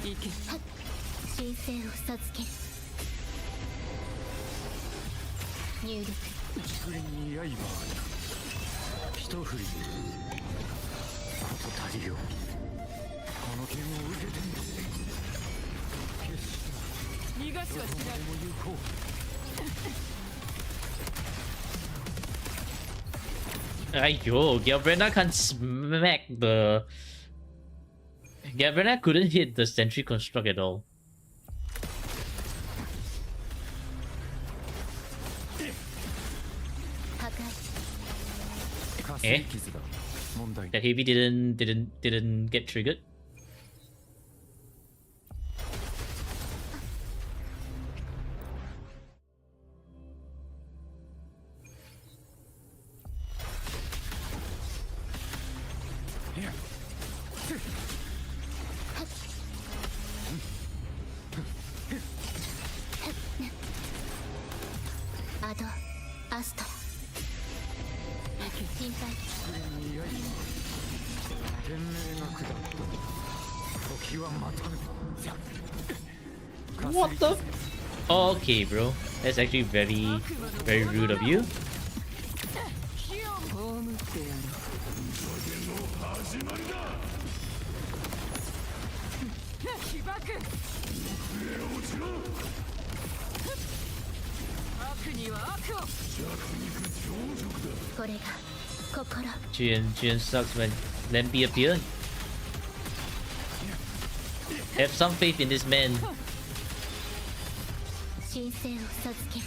Ike. 神聖を授ける。入力。それに刃一振りこと足りよ。この剣を受けてみろ。決して逃がしはしない。も行こう。Aiyo, Galbrenna can't smack the... Galbrenna couldn't hit the sentry construct at all. Eh? That heavy didn't get triggered? アドアスト心配天命が下った時はまたぬ What the? Okay, bro. That's actually very, very rude of you. 葬ってやろう被爆悪には悪をこれが心 Jian sucks when Lempi appeared. Have some faith in this man. 神聖を授ける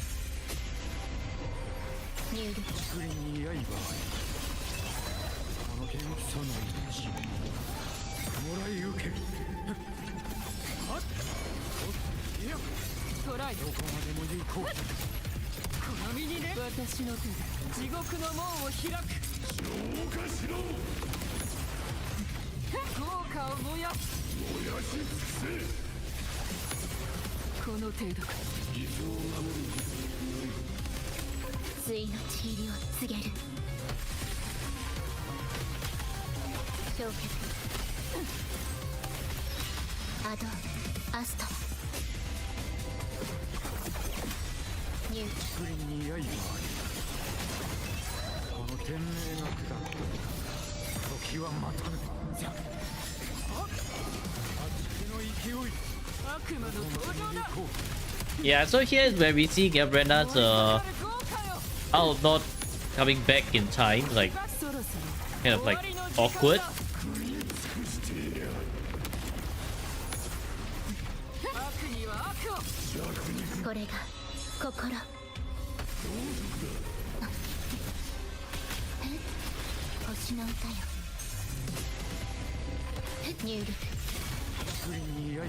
入力それに刃この剣その命もらい受けるはっいやトライどこまでも行こうこの身にね私の手で地獄の門を開く消化しろ効果を燃やす燃やし尽くせこの程度か対の地入りを告げる焼却アドアスト入力それに刃ありこの天命が下った時はまたぬじゃあっの勢い悪魔の登場だ Yeah, so here's where we see Gabrena's out not coming back in time, like kind of like awkward. これが心星の歌よ入力それに刃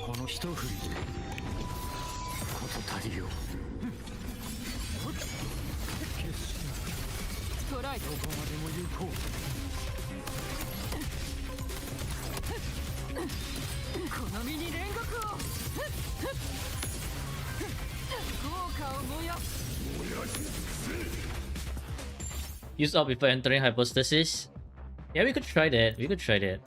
この一振りで事足りよトライどこまでも行こうこの身に煉獄を効果を燃やす Use up before entering hypostasis. Yeah, we could try that. We could try that.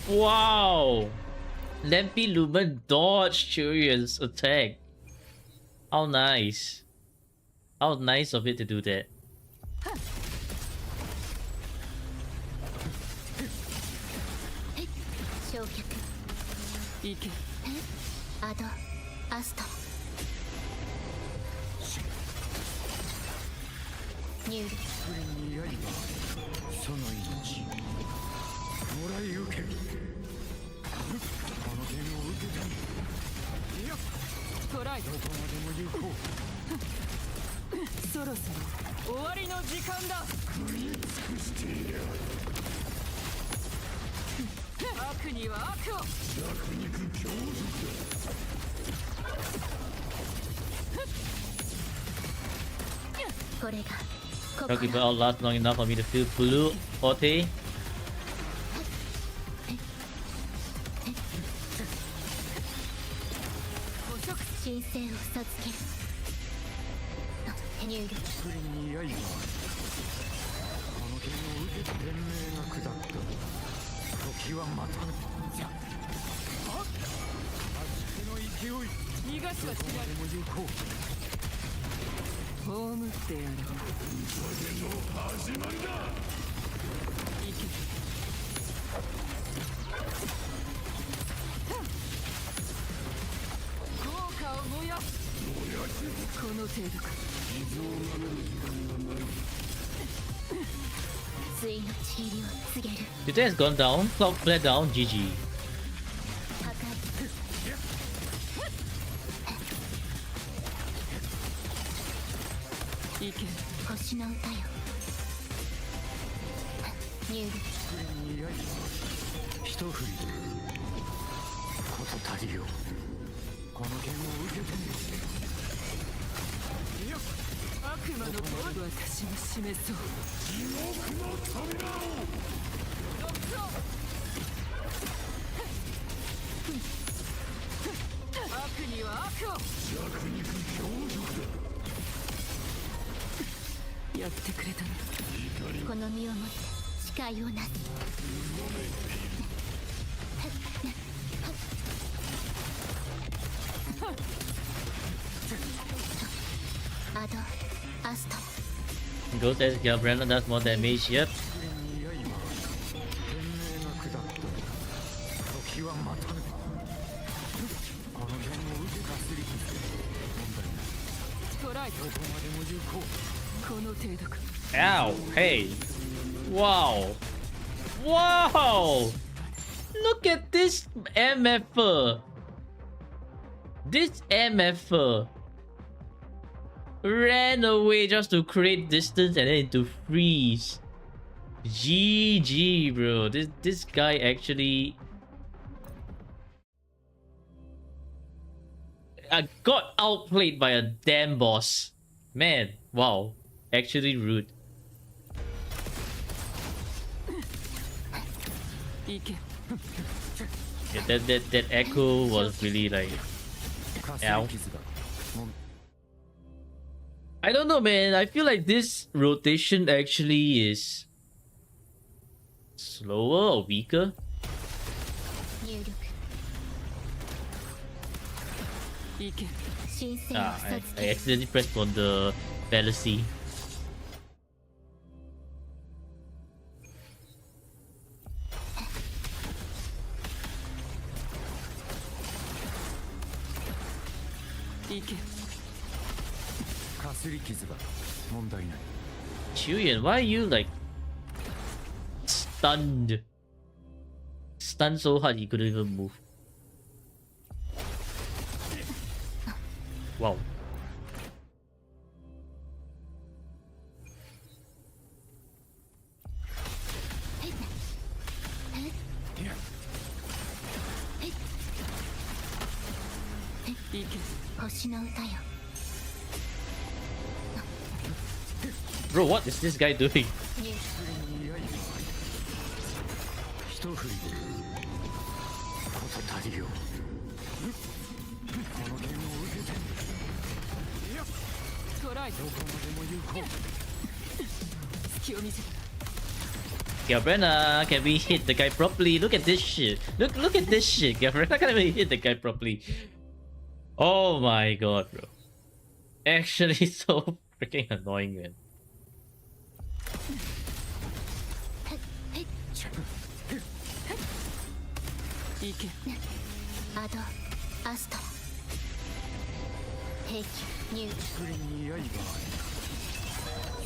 Wow! Lempi Lumen dodged Churion's attack. How nice. How nice of it to do that. アドアスト入力それに刃その命もらい受けるこの剣を受けたいやトライどこまでも行こうそろそろ終わりの時間だ食い尽くしてやる悪には悪を弱肉強食だ Rocky but I'll last long enough for me to feel blue Forte. 入力プリンに刃ある。この剣を受けて天命が下った時はまたぬ。あっ足の勢い逃がすは違う。どこまでも行こう。葬ってやる。影の始まりだ。行け。効果を燃やす。この程度か。対のちりを告げる。 Today has gone down. Cloud flare down. GG. 破壊行け。星の歌よ。入力プリンに刃一振りでこと足りよ。この剣を受けてみろ。いや悪魔の子は私が示そう。地獄の扉を。悪には悪を。弱肉強食だ。やってくれたな。この身をもって誓いをなす。アドアスト Ghost as Gabriella does more damage. Yep. 時はまたぬ。この剣を受けかすり傷。問題ない。トライ。どこまでも行こう。この程度か。Ow. Hey. Wow. Wow. Look at this MF. This MF ran away just to create distance and then to freeze. GG, bro. This guy actually got outplayed by a damn boss. Man, wow. Actually rude. 行け。 Yeah, that echo was really like, ow. I don't know, man. I feel like this rotation actually is slower or weaker. 入力行け。神聖を Ah, 授 I け accidentally pressed on the fallacy. 行け。かすり傷だ。問題ない。 Chuyan, why are you like stunned? Stunned so hard he couldn't even move. Wow. Bro, what is this guy doing? 一振りでこと足りよ。この剣を受けてみろ。トライ。どこまでも行こう。隙を見せた。 Gabriella, can we hit the guy properly? Look at this shit. Look at this shit. Gabriella can't even hit the guy properly. Oh my god, bro. Actually so freaking annoying, man. 行け。アドアスト兵器入プリンに刃あり。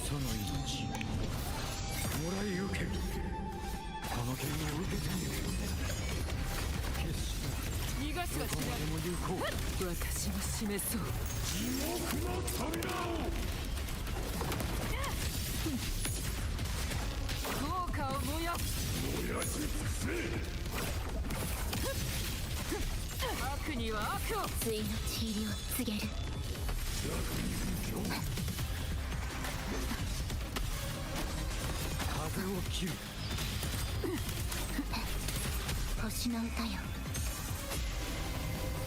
その命もらい受ける。この剣を受けてみろ。決して逃がすはしない。どこまでも行こう。私が示そう。地獄の扉を。効果を燃やす。燃やし尽くせ。悪には悪を。対のちりを告げる。風を切る。星の歌よ。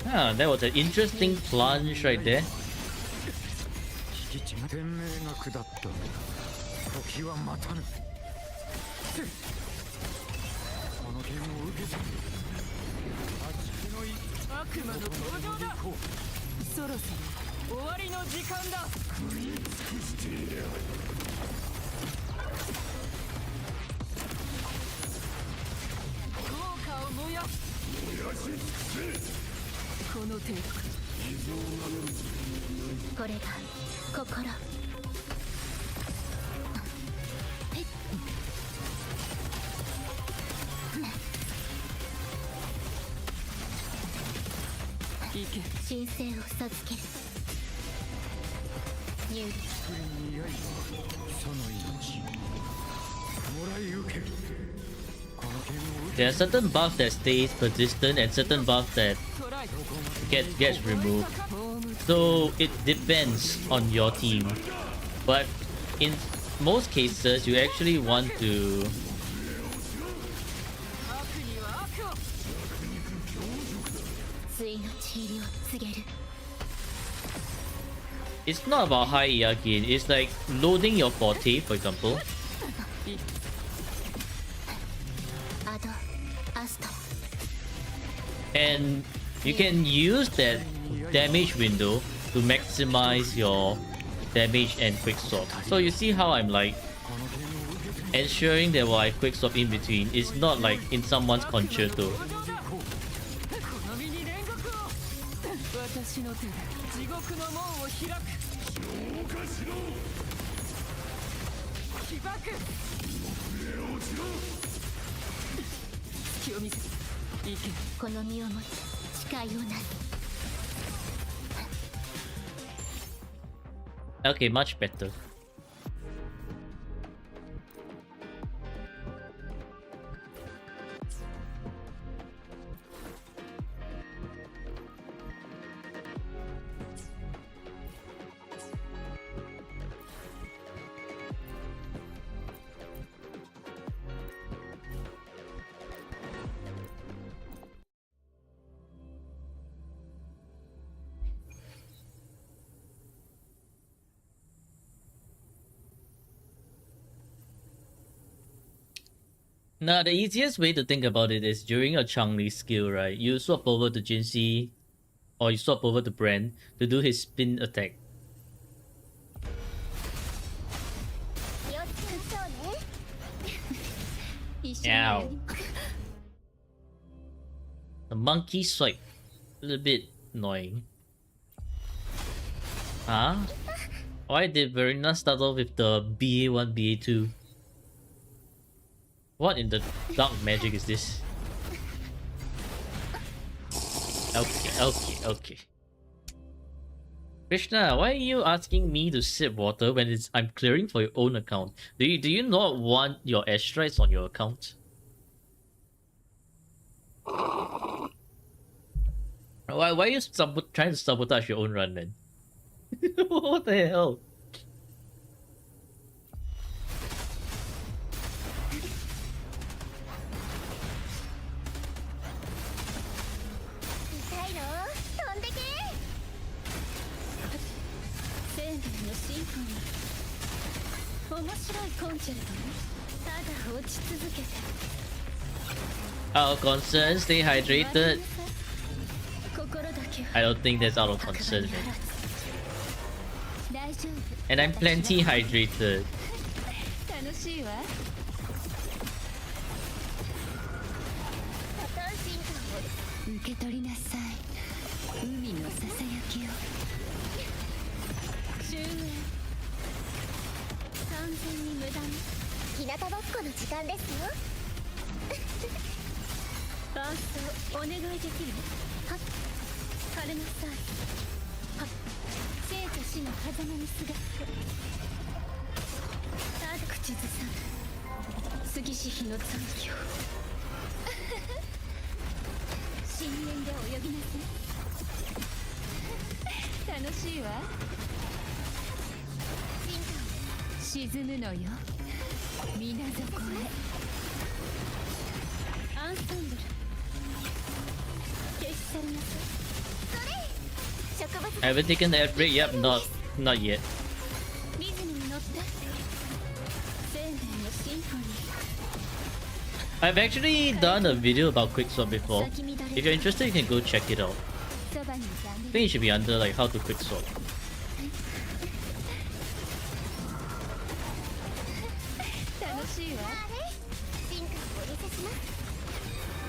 Ah, that was an interesting plunge right there. 敷地が天命が下った時は待たぬこの剣を受けて8の悪魔の登場だそろそろ終わりの時間だ食い尽くしてやる効果を燃やす燃やし尽くせこの程度これが心神聖を授ける有利その命もらい受ける There are certain buffs that stays persistent and certain buffs that gets removed. So it depends on your team. But in most cases, you actually want to it's not about high ER gain, it's like loading your forte, for example. And you can use that damage window to maximize your damage and quick swap. So you see how I'm like ensuring that while I quick swap in between, it's not like in someone's concerto. Okay, much better. Now, the easiest way to think about it is during a Changli skill, right? You swap over to Jinxi, or you swap over to Brand to do his spin attack. Ow. The monkey swipe. A little bit annoying. Huh? Why did Verena start off with the BA1, BA2? What in the dark magic is this? Okay. Krishna, why are you asking me to sip water when I'm clearing for your own account? Do you not want your airstrikes on your account? Why are you trying to sabotage your own run, man? What the hell? Out of concern, stay hydrated. I don't think that's out of concern, man. And I'm plenty hydrated. I haven't taken the air break. Yep, not yet. I've actually done a video about quick swap before. If you're interested, you can go check it out. I think it should be under like how to quick swap.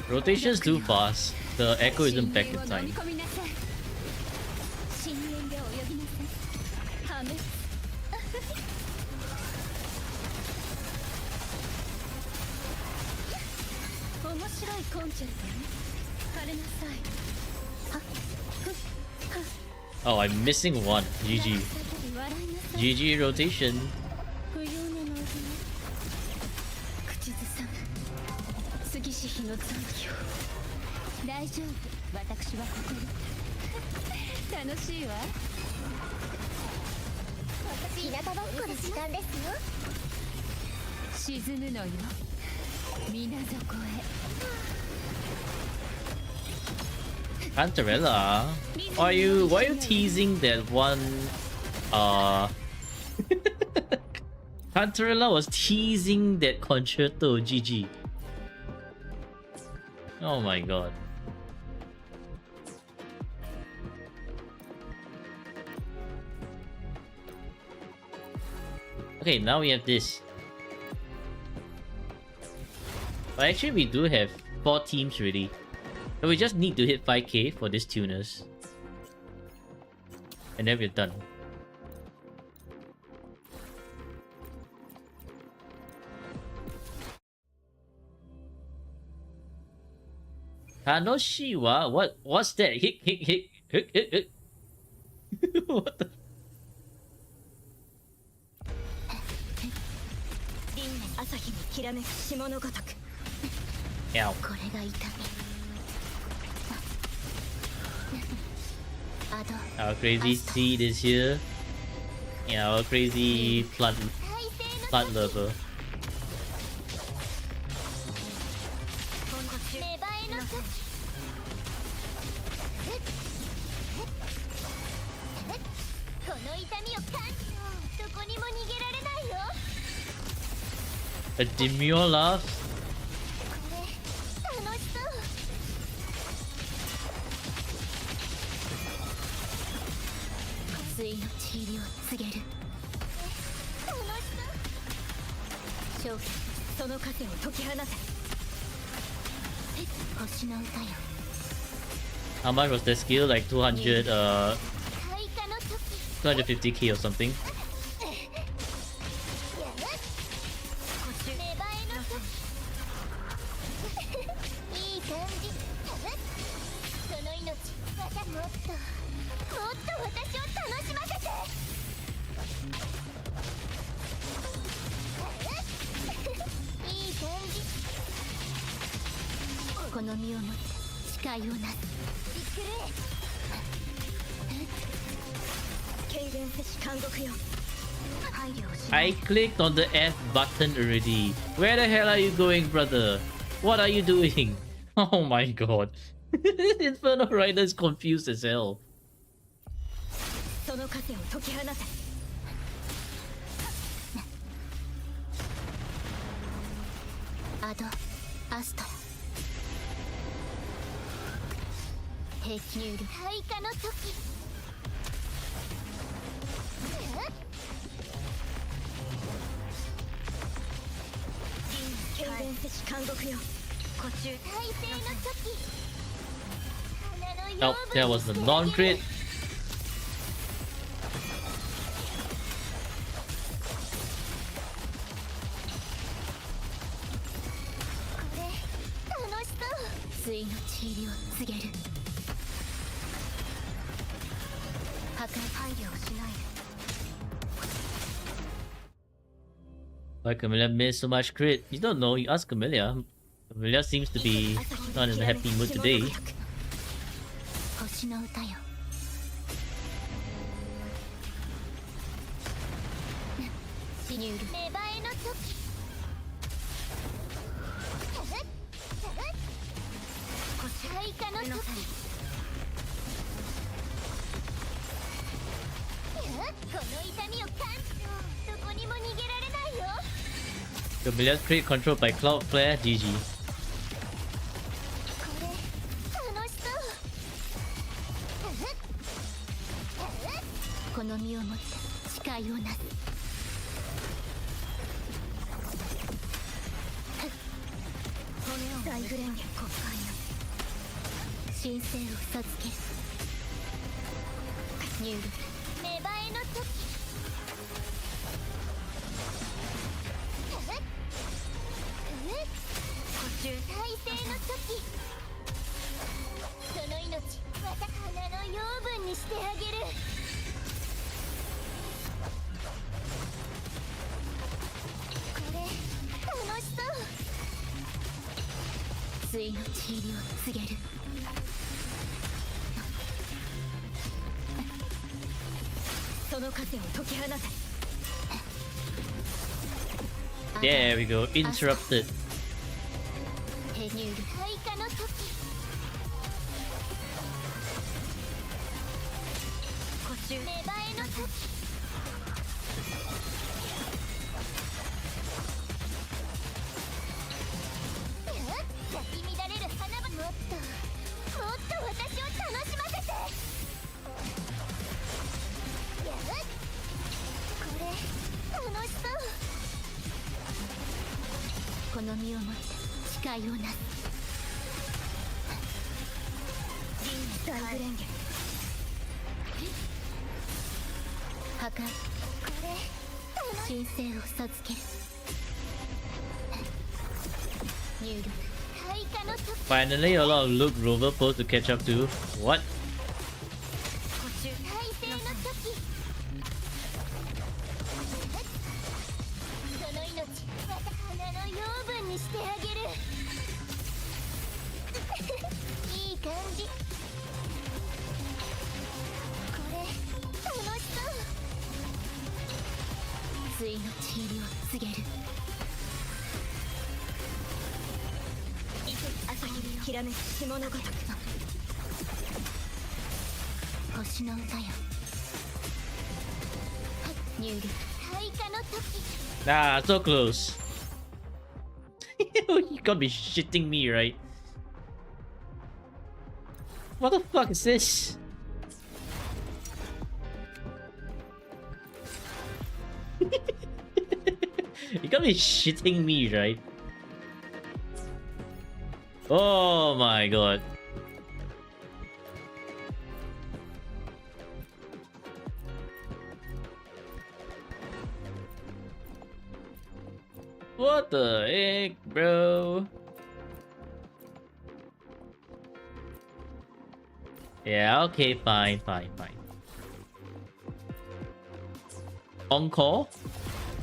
Rotation's too fast. The echo isn't back in time. Oh, I'm missing one. GG. GG rotation. Cantarella, why are you teasing that one? Cantarella was teasing that concerto. GG. Oh my god. Okay, now we have this. But actually, we do have 4 teams ready. So we just need to hit 5k for this tuners. And then we're done. Kanoshiwa? What's that? Hit. What the? Ow. Our crazy seed is here. Yeah, our crazy plant lover. A demure laugh? How much was the skill? Like 250k or something. I clicked on the F button already. Where the hell are you going, brother? What are you doing? Oh my god. Inferno Rider is confused as hell. Oh, that was the non-crit. Why Camellia missed so much crit? You don't know, you ask Camellia. Camellia seems to be not in a happy mood today. Camelia's crit controlled by Cloud Flare. GG. この身をもって誓いをなす。大フレンゲ国会の神聖を授ける。入力芽生えの時。再生の時。その命また花の養分にしてあげる。これ楽しそう。ついの地入りを告げる。その風を解き放て。 There we go. Interrupted. 手入る開花の時。呼吸芽生えの時。咲き乱れる花々。もっと私を楽しませて。これ楽しそう。この身をもって誓いをなす。大フレンゲ破壊。これ神聖を授ける。入力開花の時。 Finally, a lot of Luke Rover posts to catch up to. What? 再生の時。その命また花の養分にしてあげる。いい感じ。これ楽しそう。ついの地入りを告げる。朝日にきらめく霜のごとく。星の歌よ。入力開花の時。 Ah, so close. You gotta be shitting me, right? What the fuck is this? You gotta be shitting me, right? Oh my god. What the heck, bro? Yeah, okay, fine. Encore?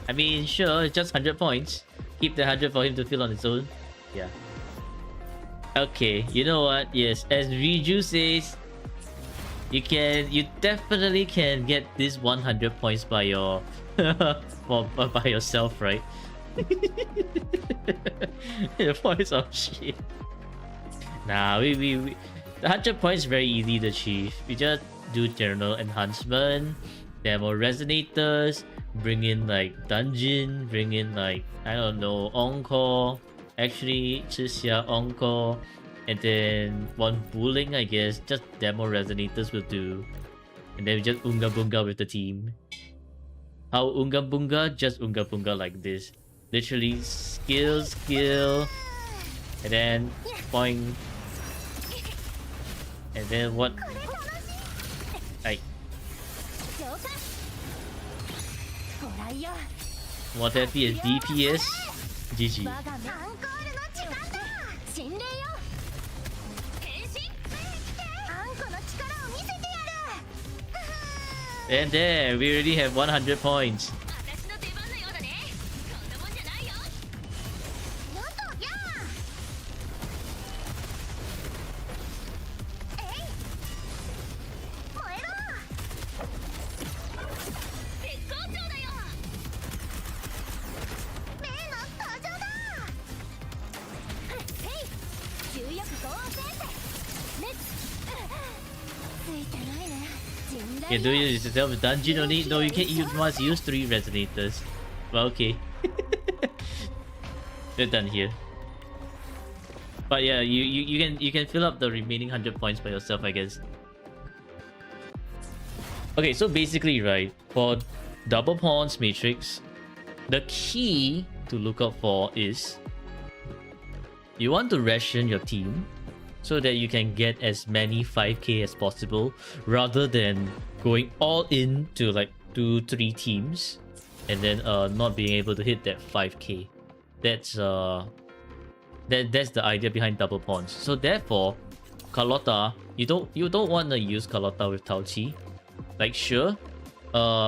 I mean, sure, it's just 100 points. Keep the 100 for him to fill on his own. Yeah. Okay, you know what? Yes, as Riju says, you definitely can get this 100 points by your by yourself, right? The points of shit. Nah, we the 100 points is very easy to achieve. We just do general enhancement, demo resonators, bring in like dungeon, bring in like, I don't know, encore, actually Chixia encore, and then one bullying, I guess. Just demo resonators will do, and then we just unga bunga with the team. How unga bunga? Just unga bunga like this. Literally skill, and then point, and then what? Like, what if he is DPS? GG. And there, we already have 100 points. Yeah, do it yourself with dungeon only? No, you can't. You must use 3 resonators. Well, okay. We're done here. But yeah, you can fill up the remaining 100 points by yourself, I guess. Okay, so basically, right, for double pawns matrix, the key to look out for is you want to ration your team so that you can get as many 5k as possible rather than going all in to like 2-3 teams and then not being able to hit that 5k. That's that's the idea behind double pawns. So therefore, Carlotta, you don't want to use Carlotta with Tao Chi. Like sure,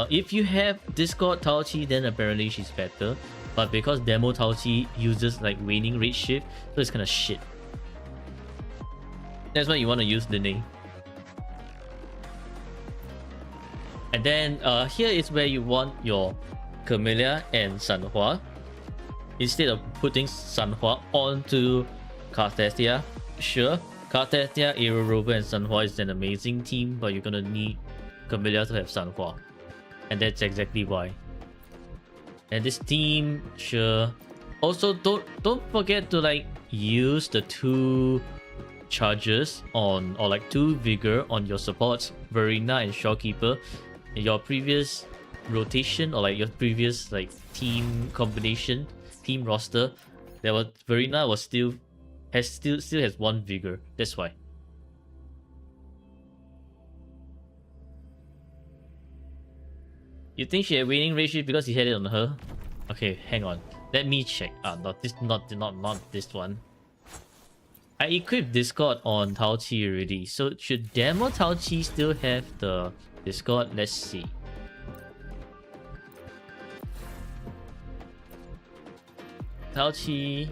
if you have Discord Tao Chi, then apparently she's better. But because demo Tao Chi uses like waning rate shift, so it's kind of shit. That's why you want to use Dene. And then here is where you want your Camellia and Sanhua. Instead of putting Sanhua onto Carthasia, sure, Carthasia, Aero Rover, and Sanhua is an amazing team, but you're gonna need Camellia to have Sanhua. And that's exactly why. And this team, sure. Also, don't forget to like use the 2 charges on, or like 2 vigor on your supports, Verena and Shawkeeper. In your previous rotation or like your previous like team combination, team roster, there was Verena was still has 1 vigor. That's why. You think she had winning ratio because he had it on her? Okay, hang on. Let me check. Not this one. I equipped Discord on Tao Chi already. So should demo Tao Chi still have the Discord? Let's see. Tao Chi.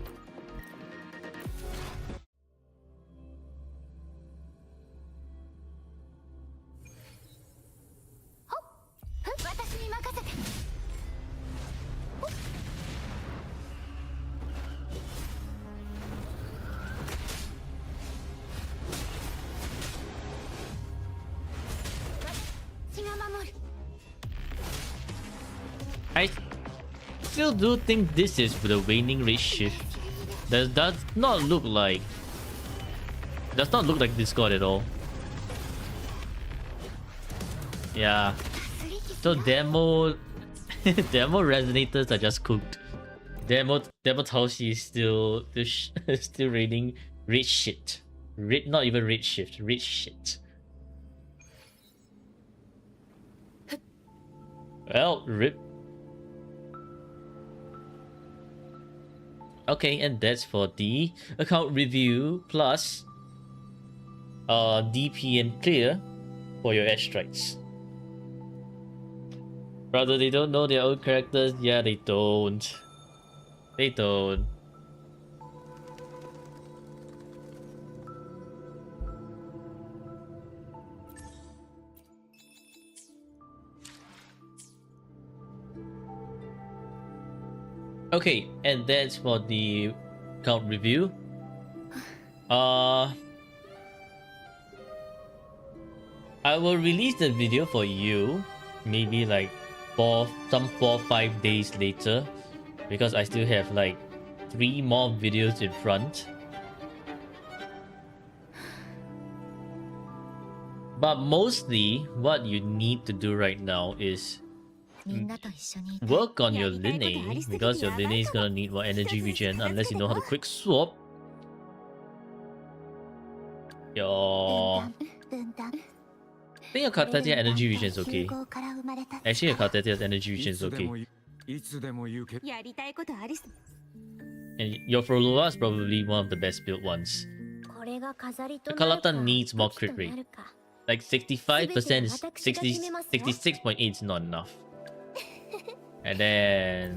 I still do think this is with a waning rate shift. Does not look like Discord at all. Yeah. So demo demo resonators are just cooked. Demo Tao Chi is still raining rate shit. Not even rate shift, rate shit. Well, rip. Okay, and that's for the account review plus DP and clear for your airstrikes. Brother, they don't know their own characters. Yeah, they don't. They don't. Okay, and that's for the count review. I will release the video for you maybe like 4-5 days later, because I still have like 3 more videos in front. But mostly what you need to do right now is work on your Linne, because your Linne is gonna need more energy regen unless you know how to quick swap. I think your Carthasia energy regen is okay. Actually, your Carthasia's energy regen is okay. And your Frolova is probably one of the best built ones. The Carlotta needs more crit rate. Like 65% is 66.8 is not enough. And then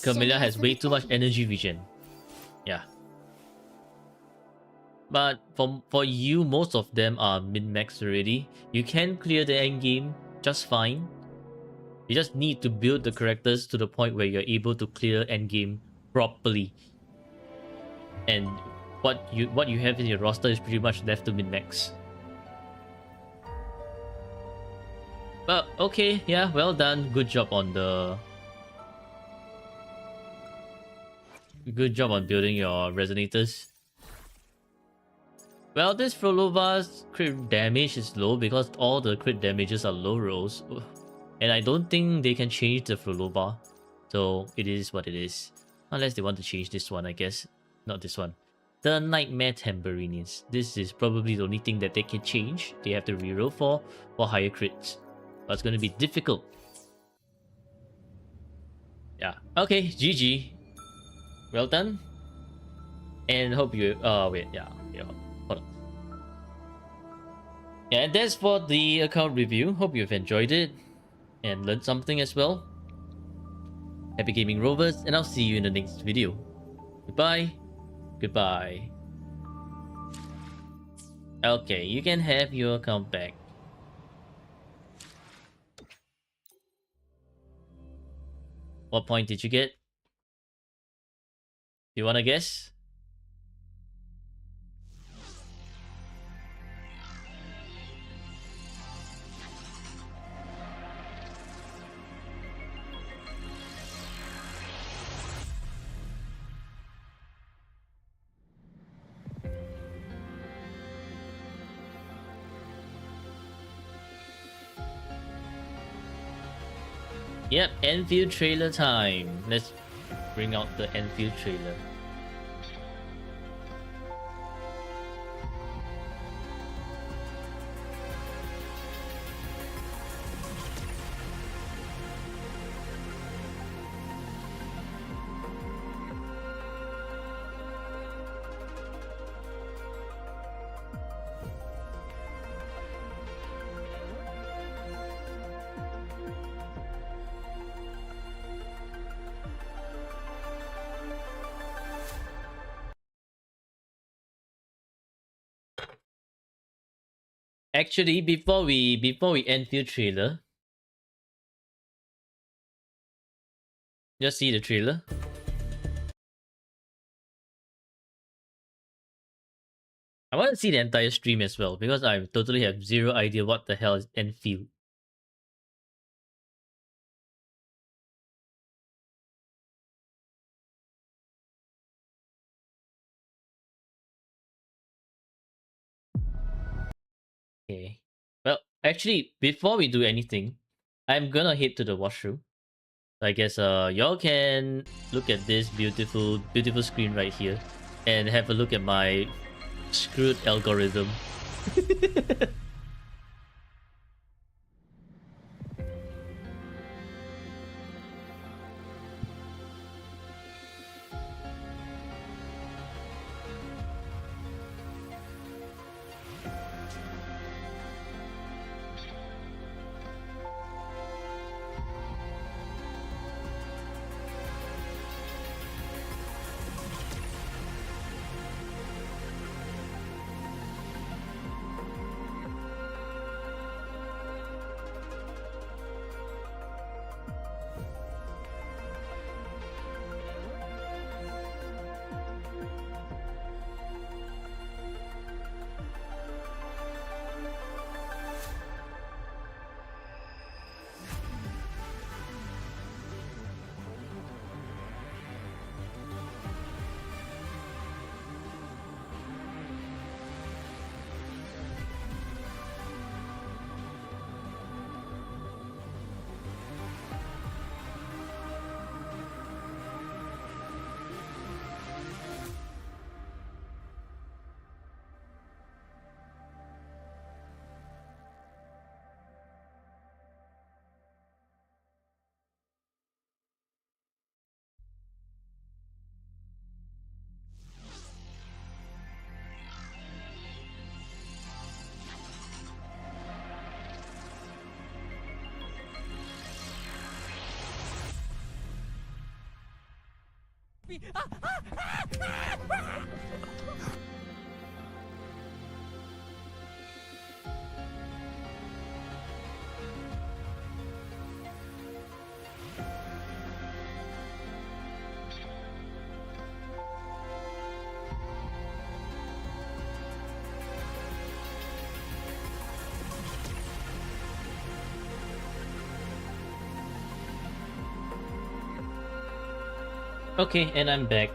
Camellia has way too much energy regen. Yeah. But for you, most of them are min-max already. You can clear the end game just fine. You just need to build the characters to the point where you're able to clear end game properly. And what you have in your roster is pretty much left to min-max. But okay, yeah, well done. Good job on building your resonators. Well, this Frolova's crit damage is low because all the crit damages are low rolls. And I don't think they can change the Frolova. So it is what it is. Unless they want to change this one, I guess. Not this one. The Nightmare Tambourines. This is probably the only thing that they can change. They have to reroll for higher crits. But it's going to be difficult. Yeah. Okay, GG. Well done. And hope you... wait, yeah. Hold on. Yeah, and that's for the account review. Hope you've enjoyed it. And learned something as well. Happy gaming, Rovers. And I'll see you in the next video. Goodbye. Goodbye. Okay, you can have your account back. What point did you get? Do you want to guess? Yep, Enfield trailer time. Let's bring out the Enfield trailer. Actually, before we Enfield trailer, just see the trailer. I want to see the entire stream as well because I totally have zero idea what the hell is Enfield. Okay. Well, actually, before we do anything, I'm gonna head to the washroom. I guess y'all can look at this beautiful screen right here and have a look at my screwed algorithm. Okay, and I'm back.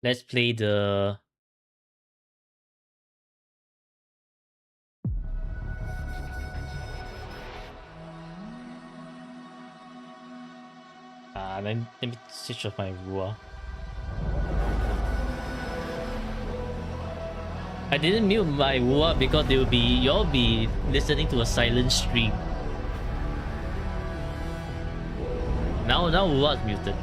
Let's play the Let me switch off my Rua. I didn't mute my Rua because you'll be listening to a silent stream. Now Rua is muted.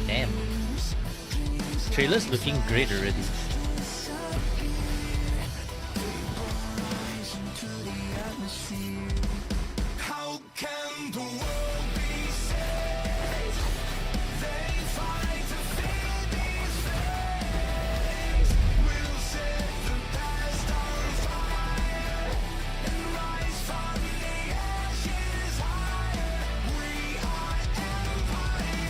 Damn. Trailer's looking great already. How can the world be saved? They fight to feed these flames. We'll set the past on fire and rise from the ashes higher. We are empire.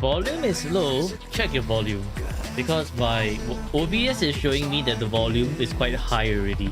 Volume is low. Check your volume. Because my OBS is showing me that the volume is quite high already.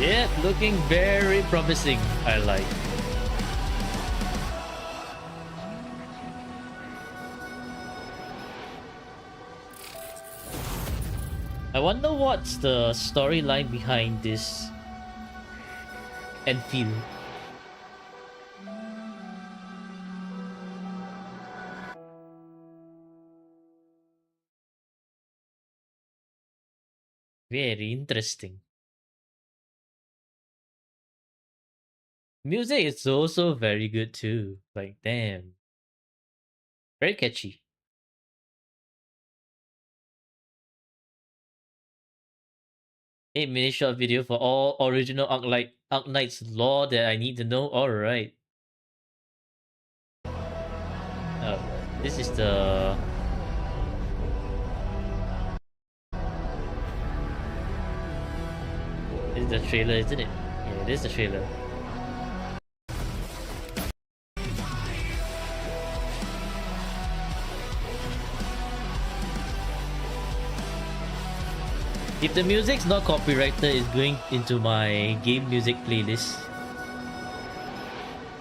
Yeah, looking very promising. I like. I wonder what's the storyline behind this Enfield. Very interesting. Music is also very good too. Like, damn. Very catchy. 8-minute short video for all original Arknight's lore that I need to know. Alright. Oh, this is the... This is the trailer, isn't it? Yeah, this is the trailer. If the music's not copyrighted, it's going into my game music playlist.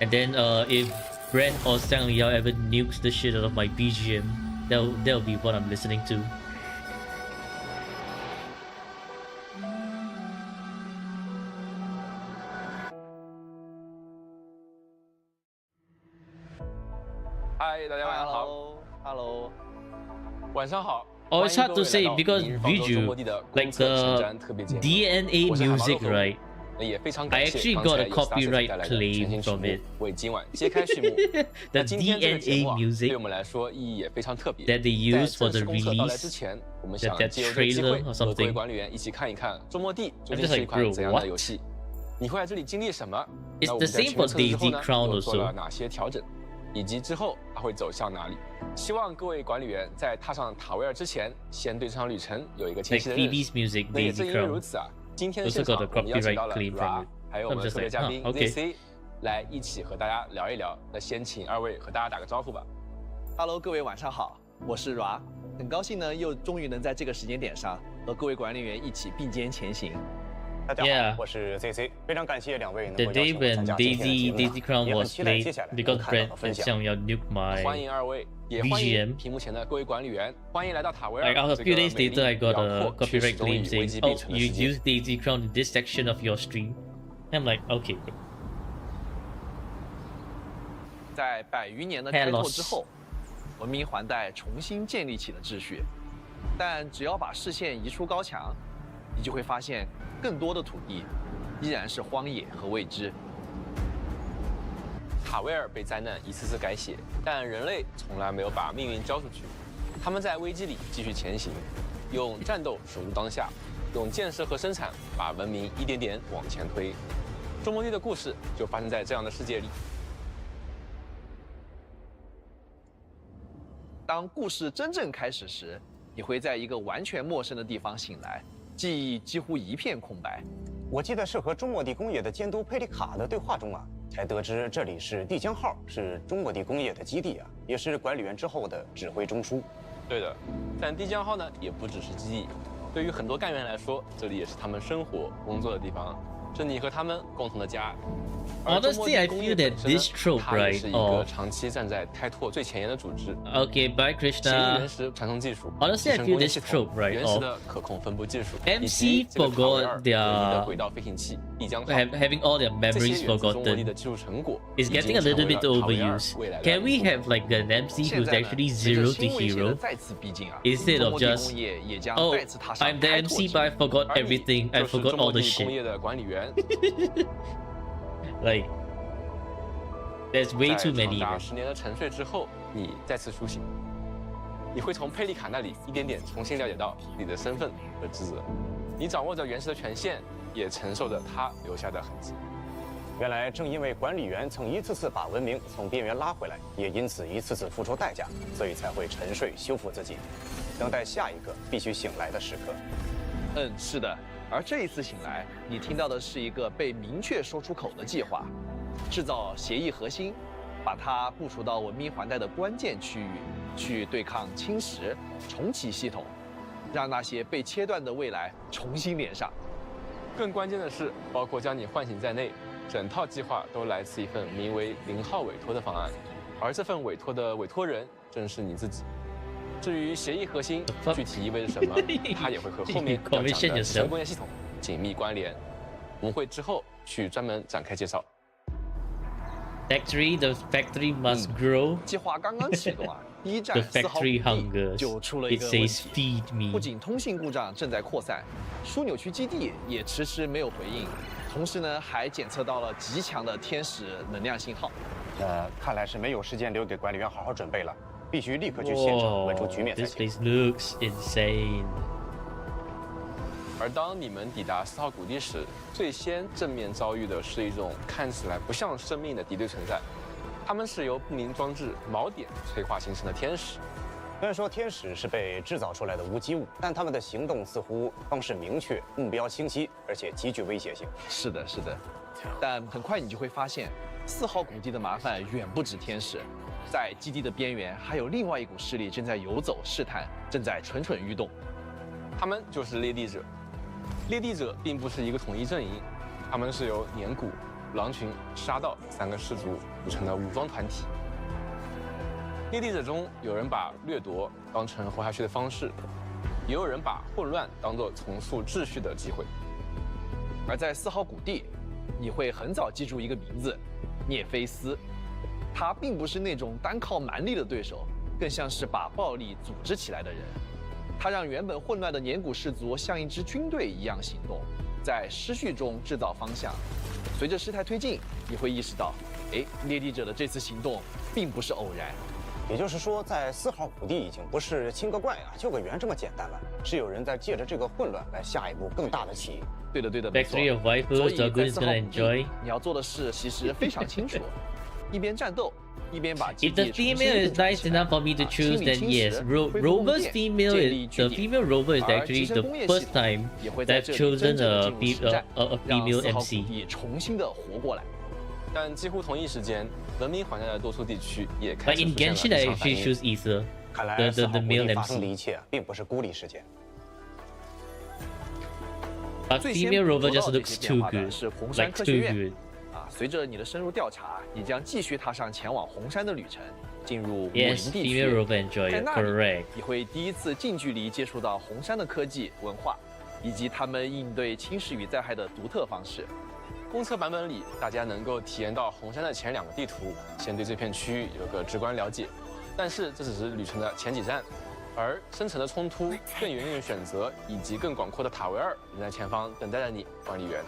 And then if Brent or Stanley Liao ever nukes the shit out of my BGM, that'll be what I'm listening to. Hi， 大家晚上好。Hello， 晚上好。 Oh, it's hard to say because Viju, like the DNA music, right? I actually got a copyright claim from it. 为今晚揭开序幕。 The 今天这个节 DNA 目 music 对我们来说意义也非常特别。 that they 在 use for 正 the 式公测到来之 release, 前，我们想 that 借由这个机 trailer 会 or 和各位 something. 管理员一起看一看周末地究 I'm 竟 just 是一 like, 款 bro, 怎样的 what? 游戏。你会在这里经历什么？ It's 那我 the 们在 same 全 for 面测试之后 Daisy 呢， Crown 又做了 also. 哪些调整？以及之后它会走向哪里？希望各位管理员在踏上塔维尔之前，先对这场旅程有一个清 Like 晰的认识。 Phoebe's music, 那也 Daisy 正因为 Crown. 如此啊，今天的 Also 现场 got a 我们邀请到 copyright 了 claim from Ra， it. 还有我们 I'm 的 just 特别 like, 嘉宾 huh, okay. ZC 来一起和大家聊一聊。那先请二位和大家打个招呼吧。 Hello， 各位晚上好，我是 Ra， 很高兴呢，又终于能在这个时间点上和各位管理员一起并肩前行。大家好 Yeah. 我是 ZC， 非常感谢两位能 The 够邀 day 请我 when 参加今天的节 Daisy 目 Crown 也很 was 期待 played 接下来能 because 看到 Brent 和分 and 享。 Xiang Yao nuked 欢 my. 迎二位，也欢 BGM 迎屏幕前的各位管理员，欢迎来到塔维尔。 Like after a 这 few 个 days 美丽 later, I got 辽 a 阔却始 copyright 终以 claim 危 saying, 机 "Oh, 并存的 you 世界。 used Daisy Crown in this section of your stream." I'm like, okay. 在100余年的开拓之后，文明环带重新建立起了秩序。但只要把视线移出高墙，你就会发现更多的土地依然是荒野和未知。塔维尔被灾难一次次改写，但人类从来没有把命运交出去。他们在危机里继续前行，用战斗守住当下，用建设和生产把文明一点点往前推。周末地的故事就发生在这样的世界里。当故事真正开始时，你会在一个完全陌生的地方醒来，记忆几乎一片空白。我记得是和中末地工业的监督佩里卡的对话中啊，才得知这里是帝江号，是中末地工业的基地啊，也是管理员之后的指挥中枢。对的，但帝江号呢，也不只是基地，对于很多干员来说，这里也是他们生活、工作的地方，是你和他们共同的家。 Honestly, I feel that this trope, 它也 right, 是一个 of 长期站在开拓最前沿的组织。 okay, by 协议 Krishna. 原始传送技术， Honestly, 集 I 成 feel 工业 this 系统 trope, right, 原始 of 的可控分布技术， MC 以及这个塔维尔 forgot 唯一 their 的轨道飞行器——帝江号。 having all their 这 memories 些源自中国地 forgotten 的技术成果 is 已经 getting a 成 little 为 bit 了塔维尔 overused. 未来的 Can we 一部分 have like an MC 现 who's 在呢， actually 随着 zero to 新威胁的 hero 再次逼近啊， instead 中 of 国地 just 工业也将 oh 再次踏上 I'm the 开拓 MC 之 but I 路。 forgot 而你 everything. I 就是 forgot 中 all 国 the 地工 shit. 业的管理员。 Like there's way 在 too many. 长达10年的沉睡之后，你再次苏醒，你会从佩里卡那里一点点重新了解到你的身份和职责。你掌握着原始的权限，也承受着他留下的痕迹。原来正因为管理员曾一次次把文明从边缘拉回来，也因此一次次付出代价，所以才会沉睡修复自己，等待下一个必须醒来的时刻。是的。而这一次醒来，你听到的是一个被明确说出口的计划：制造协议核心，把它部署到文明环带的关键区域，去对抗侵蚀，重启系统，让那些被切断的未来重新连上。更关键的是，包括将你唤醒在内，整套计划都来自一份名为0号委托的方案，而这份委托的委托人正是你自己。至于协议核心具体意味着什么，它也会和后面要讲的集成工业系统紧密关联。我们会之后去专门展开介绍。 Factory, the factory must grow. 计划刚刚启动啊，第一 The 站4号 factory 谷地 hungers. 就出了 It 一个问 says 题。 feed me. 不仅通信故障正在扩散，枢纽区基地也迟迟没有回应，同时呢，还检测到了极强的天使能量信号。看来是没有时间留给管理员好好准备了，必须立刻去现场稳住局 Whoa, 面才 this 行。 place looks insane. 而当你们抵达4号谷地时，最先正面遭遇的是一种看起来不像生命的敌对存在，他们是由不明装置锚点催化形成的天使。虽然说天使是被制造出来的无机物，但他们的行动似乎方式明确、目标清晰，而且极具威胁性。是的，是的。但很快你就会发现，4号谷地的麻烦远不止天使，在基地的边缘还有另外一股势力正在游走试探，正在蠢蠢欲动。他们就是猎地者。猎地者并不是一个统一阵营，他们是由年古、狼群、沙盗3个氏族组成的武装团体。猎地者中，有人把掠夺当成活下去的方式，也有人把混乱当作重塑秩序的机会。而在4号谷地，你会很早记住一个名字——涅菲斯。他并不是那种单靠蛮力的对手，更像是把暴力组织起来的人。他让原本混乱的年古氏族像一支军队一样行动，在失序中制造方向。随着事态推进，你会意识到，猎地者的这次行动并不是偶然。也就是说，在4号谷地已经不是清个怪啊、救个援这么简单了，是有人在借着这个混乱来下一步更大的棋。对的，没错。 Factory of Waifus, 所以在 Dogun is 4号 gonna 谷地 enjoy. 你要做的事其实非常清楚，一边战斗，一边把基 If 地 the 重新 female 运 is 转 nice 起来 enough for me to 啊 choose, 清理 then 侵 yes. 蚀恢复供 Rover's 电 female 建立 is 据 the 点 female rover is 而 actually 集成 the 工业系 first 统 time 也会 that 在 I've 这里 chosen 真正的 a 进入实战， female 让4号 MC. 谷地重新的活过来。但几乎同一时间，文明环带的多数地区也开 But 始 in 出现 Genshin, 了 I 异常反 actually 应。 choose Ether, 看来 the 4号谷 male 地发生的 MC. 一切并不是孤立事件。 But 最先 female 捕 rover 捉 just 到这 looks 些 too 变化的 good, 是红山 like 科学 too 院 good. 随着你的深入调查，你将继续踏上前往红山的旅程，进入武 Yes, 林地 female 区。 rover enjoy 在 it, 那里 correct. 你会第一次近距离接触到红山的科技文化，以及他们应对侵蚀与灾害的独特方式。公测版本里，大家能够体验到红山的前2个地图，先对这片区域有个直观了解。但是这只是旅程的前几站，而深层的冲突、更远的选择以及更广阔的塔维尔仍在前方等待着你，管理员。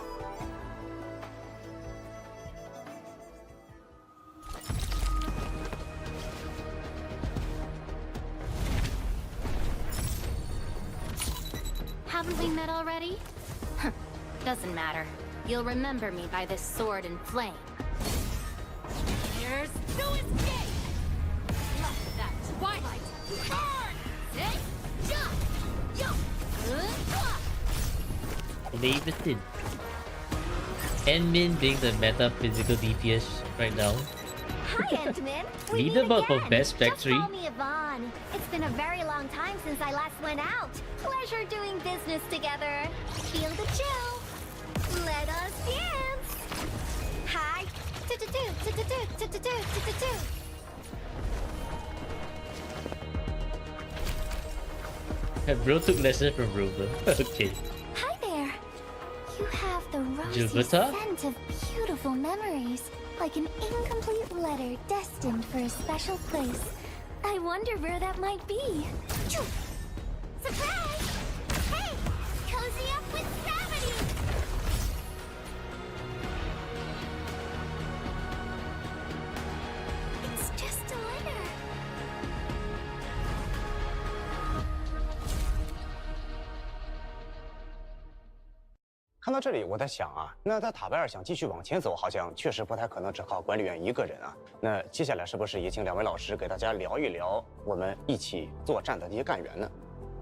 Haven't we met already? Doesn't matter. You'll remember me by this sword and flame. There's no escape! Let that twilight burn! Say, jump! Jump! Levitin. Enmin being the metaphysical DPS right now. Hi, Entman. We meet Leaderboard for again. best Just factory. call me Yvonne. It's been a very long time since I last went out. Pleasure doing business together. Feel the chill. Let us dance. Hi. Do-do-do. Bro took lessons from Rover. Okay. Hi there. You have the rosy Jupiter? scent of beautiful memories, like an incomplete letter destined for a special place. I wonder where that might be. Choo! Surprise! Hey! Cozy up with gravity! It's just a letter. 看到这里，我在想啊，那在塔贝尔想继续往前走，好像确实不太可能只靠管理员一个人啊。那接下来是不是也请2位老师给大家聊一聊我们一起作战的这些干员呢？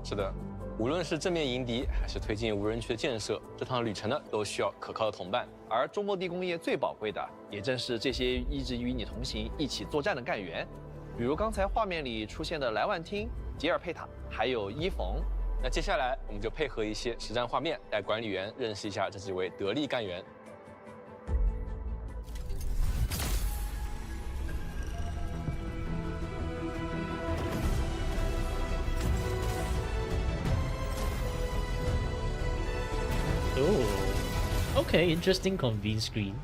是的，无论是正面迎敌，还是推进无人区的建设，这趟旅程呢都需要可靠的同伴。而中末地工业最宝贵的，也正是这些一直与你同行、一起作战的干员，比如刚才画面里出现的莱万汀、吉尔佩塔，还有伊冯。那接下来我们就配合一些实战画面，带管理员认识一下这几位得力干员。Oh. Okay, interesting convene screen.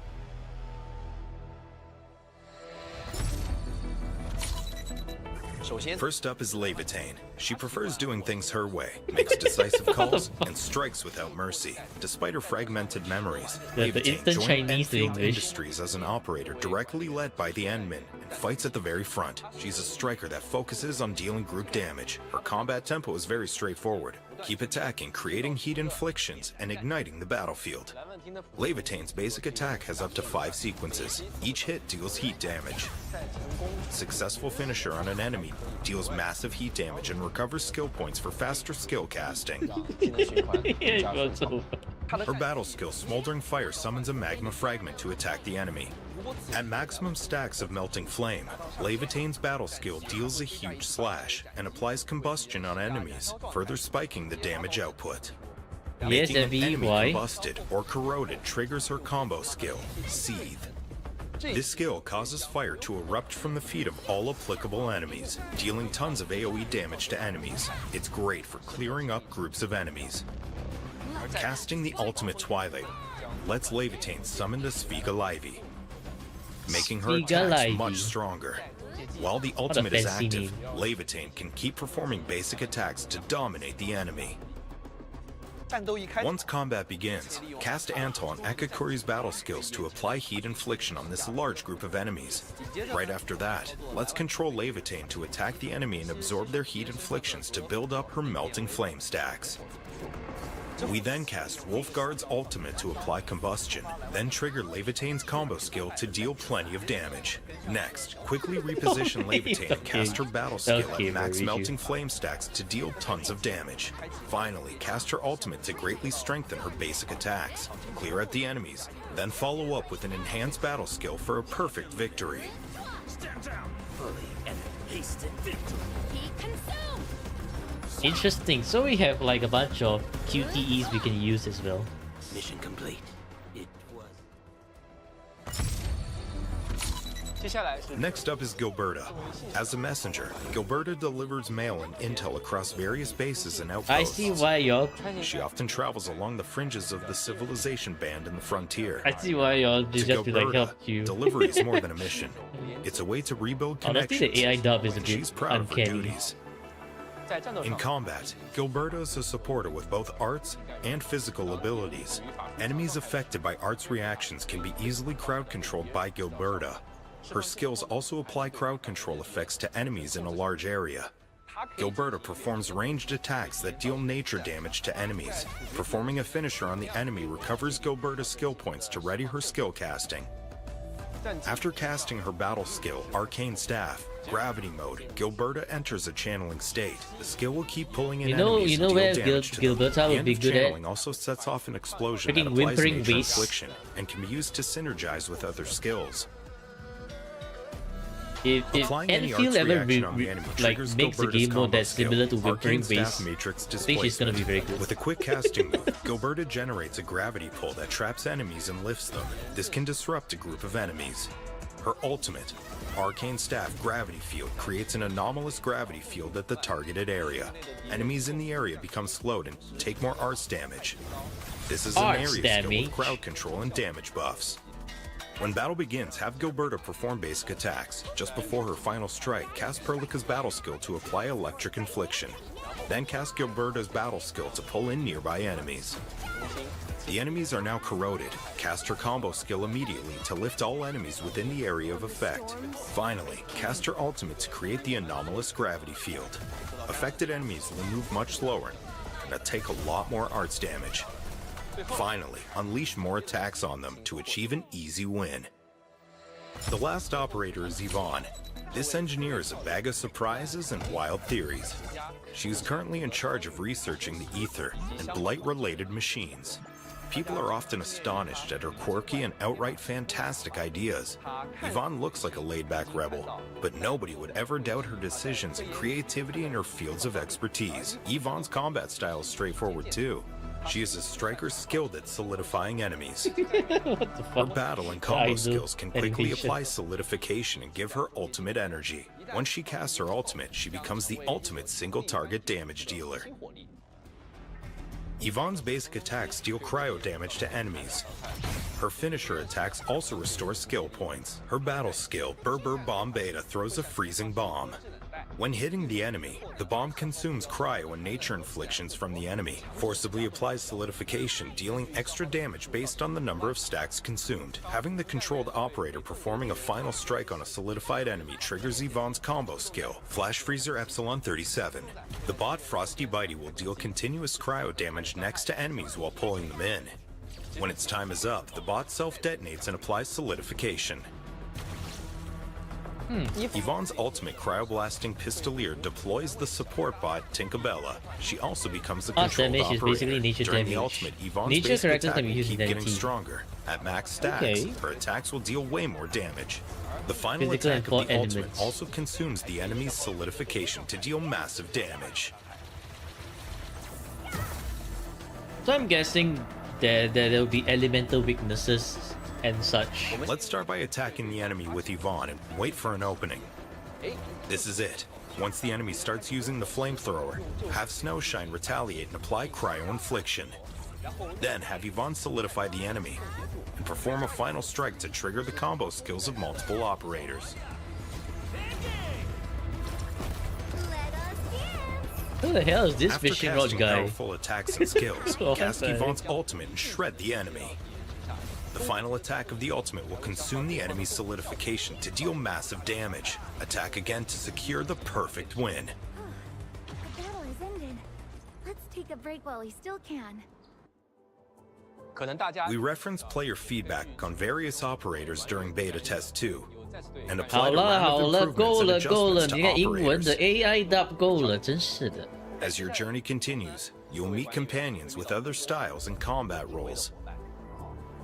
First up is Levitane. She prefers doing things her way, makes decisive calls, and strikes without mercy. Despite her fragmented memories, The Levitane instant joined Chinese to Enfield English. Industries as an operator directly led by the Enmin and fights at the very front. She's a striker that focuses on dealing group damage. Her combat tempo is very straightforward. Keep attacking, creating heat inflictions, and igniting the battlefield. Levitane's basic attack has up to 5 sequences. Each hit deals heat damage. Successful finisher on an enemy deals massive heat damage and recovers skill points for faster skill casting. Her battle skill, Smoldering Fire, summons a magma fragment to attack the enemy. At maximum stacks of Melting Flame, Levitane's battle skill deals a huge slash and applies combustion on enemies, further spiking the damage output. Yes, Making an Abby, enemy why? combusted or corroded triggers her combo skill, Seethe. This skill causes fire to erupt from the feet of all applicable enemies, dealing tons of AoE damage to enemies. It's great for clearing up groups of enemies. Casting the ultimate Twilight lets Levitane summon the Sviga Livy, making her Sviga attacks Livy. much stronger. While the ultimate is fancy active, name. Levitane can keep performing basic attacks to dominate the enemy. 战斗一开始， Once combat begins, cast Anton Akakuri's battle skills to apply heat infliction on this large group of enemies. Right after that, let's control Levitane to attack the enemy and absorb their heat inflictions to build up her melting flame stacks. We then cast Wolfguard's ultimate to apply combustion, then trigger Levitane's combo skill to deal plenty of damage. Next, quickly reposition Levitane and cast her battle skill Okay, at max Mauricio. melting flame stacks to deal tons of damage. Finally, cast her ultimate to greatly strengthen her basic attacks, clear out the enemies, then follow up with an enhanced battle skill for a perfect victory. Interesting. So we have like a bunch of QTEs we can use as well. Mission complete. It was. 接下来是 Next up is Gilberta. As a messenger, Gilberta delivers mail and intel across various bases and outposts. I see why y'all. She often travels along the fringes of the civilization band in the frontier. I see why y'all To just to like Gilberta, help you. delivery is more than a mission. It's a way to rebuild Honestly, connections. the AI dub is a and bit she's proud of her uncanny. duties. 在战斗 In 上， combat, Gilberta is a supporter with both arts and physical abilities. Enemies affected by arts reactions can be easily crowd controlled by Gilberta. Her skills also apply crowd control effects to enemies in a large area. Gilberta performs ranged attacks that deal nature damage to enemies. Performing a finisher on the enemy recovers Gilberta's skill points to ready her skill casting. After casting her battle skill, Arcane Staff, Gravity Mode, Gilberta enters a channeling state. The skill will keep pulling in enemies You know and where deal damage to them. Gilberta The will end be of good at? channeling also sets off an explosion that Freaking applies whimpering nature beasts. infliction and can be used to synergize with other skills. If Applying any Enfield arts ever reaction on the enemy like triggers makes a Gilberta's game mode combo that's similar to skill, Whimpering Arcane Staff Beast, Matrix I think she's gonna be Displacement. very good. With a quick casting move, Gilberta generates a gravity pull that traps enemies and lifts them. This can disrupt a group of enemies. Her ultimate, Arcane Staff Gravity Field, creates an anomalous gravity field at the targeted area. Enemies in the area become slowed and take more arts damage. This is an Arts area skill damage. with crowd control and damage buffs. When battle begins, have Gilberta perform basic attacks. Just before her final strike, cast Perlica's battle skill to apply electric infliction. Then cast Gilberta's battle skill to pull in nearby enemies. The enemies are now corroded. Cast her combo skill immediately to lift all enemies within the area of effect. Finally, cast her ultimate to create the anomalous gravity field. Affected enemies will move much slower and take a lot more arts damage. Finally, unleash more attacks on them to achieve an easy win. The last operator is Yvonne. This engineer is a bag of surprises and wild theories. She is currently in charge of researching the ether and blight-related machines. People are often astonished at her quirky and outright fantastic ideas. Yvonne looks like a laid-back rebel, but nobody would ever doubt her decisions and creativity in her fields of expertise. Yvonne's combat style is straightforward too. She is a striker skilled at solidifying enemies. What the Her fuck? battle and combo Idol skills can quickly animation. apply solidification and give her ultimate energy. Once she casts her ultimate, she becomes the ultimate single-target damage dealer. Yvonne's basic attacks deal cryo damage to enemies. Her finisher attacks also restore skill points. Her battle skill, Berber Bomb Beta, throws a freezing bomb. When hitting the enemy, the bomb consumes cryo and nature inflictions from the enemy, forcibly applies solidification, dealing extra damage based on the number of stacks consumed. Having the controlled operator performing a final strike on a solidified enemy triggers Yvonne's combo skill, Flash Freezer Epsilon 37. The bot Frosty Bitey will deal continuous cryo damage next to enemies while pulling them in. When its time is up, the bot self-detonates and applies solidification. Yvonne's ultimate cryoblasting pistolier deploys the support bot Tinkerbella. She also becomes the Arts controlled damage is operator. basically nature During the damage. ultimate, Yvonne's Nature basic characters attack can be will used keep in getting NT. stronger. At max stacks, Okay. her attacks will deal way more damage. The final Physical and attack core of the ultimate elements. also consumes the enemy's solidification to deal massive damage. So I'm guessing there'll be elemental weaknesses and such. Let's start by attacking the enemy with Yvonne and wait for an opening. This is it. Once the enemy starts using the flamethrower, have Snowshine retaliate and apply cryo infliction. Then have Yvonne solidify the enemy and perform a final strike to trigger the combo skills of multiple operators. Who the hell is this After fishing rod casting guy? powerful attacks and skills, Oh, cast sorry. Yvonne's ultimate and shred the enemy. The final attack of the ultimate will consume the enemy's solidification to deal massive damage. Attack again to secure the perfect win. The battle is ended. Let's take a break while we still can. 可能大家 We reference player feedback on various operators during beta test 2, and 好 applied a 了 round 好 of 了， improvements 够 and 了够了， adjustments 你 to 看英文的 operators. AI dub 够了，真是的。 As your journey continues, you'll meet companions with other styles and combat roles.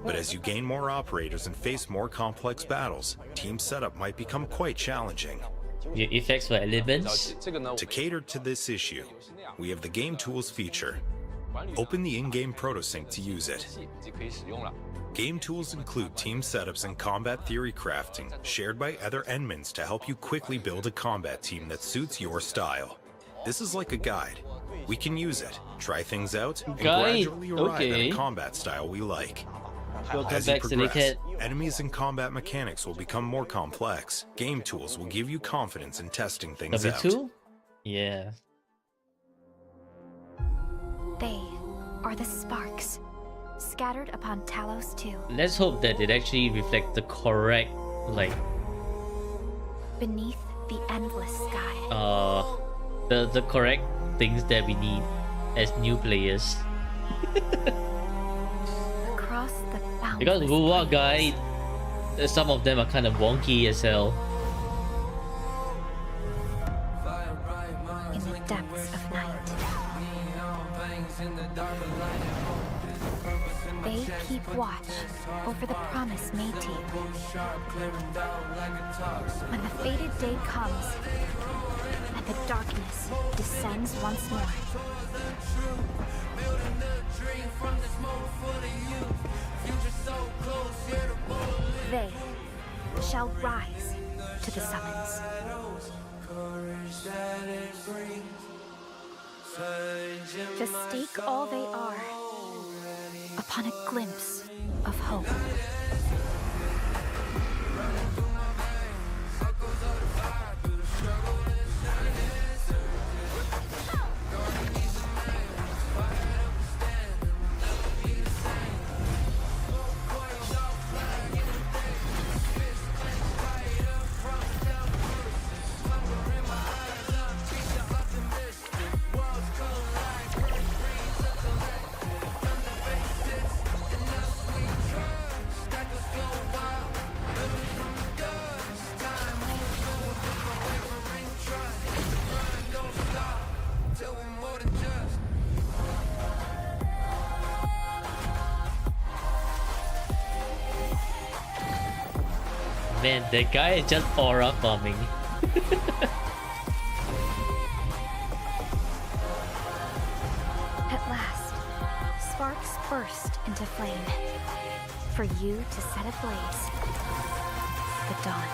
But as you gain more operators and face more complex battles, team setup might become quite challenging. Your effects for 了 elements. 解这个呢， To cater to this issue, we have the Game Tools feature. Open the in-game protosync to use it. 已经可以使用了。 Game tools include team setups and combat theory crafting, shared by other admins to help you quickly build a combat team that suits your style. This is like a guide. We can use it, try things out, and Guide, gradually arrive at okay. a combat style we like. Welcome As you back, progress, Silicate. enemies and combat mechanics will become more complex. Game tools will give you confidence in testing things out. W2? Yeah. They are the sparks scattered upon Talos 2. Let's hope that it actually reflects the correct, like, Beneath the endless sky. the correct things that we need as new players. Across the boundless Because Wuwa plains. guy, some of them are kind of wonky as hell. In the depths of night. They keep watch over the promise made to you. When the fated day comes and the darkness descends once more, they shall rise to the summons. To stake all they are upon a glimpse of hope. Man, that guy is just aura farming. At last, sparks burst into flame, for you to set ablaze the dawn.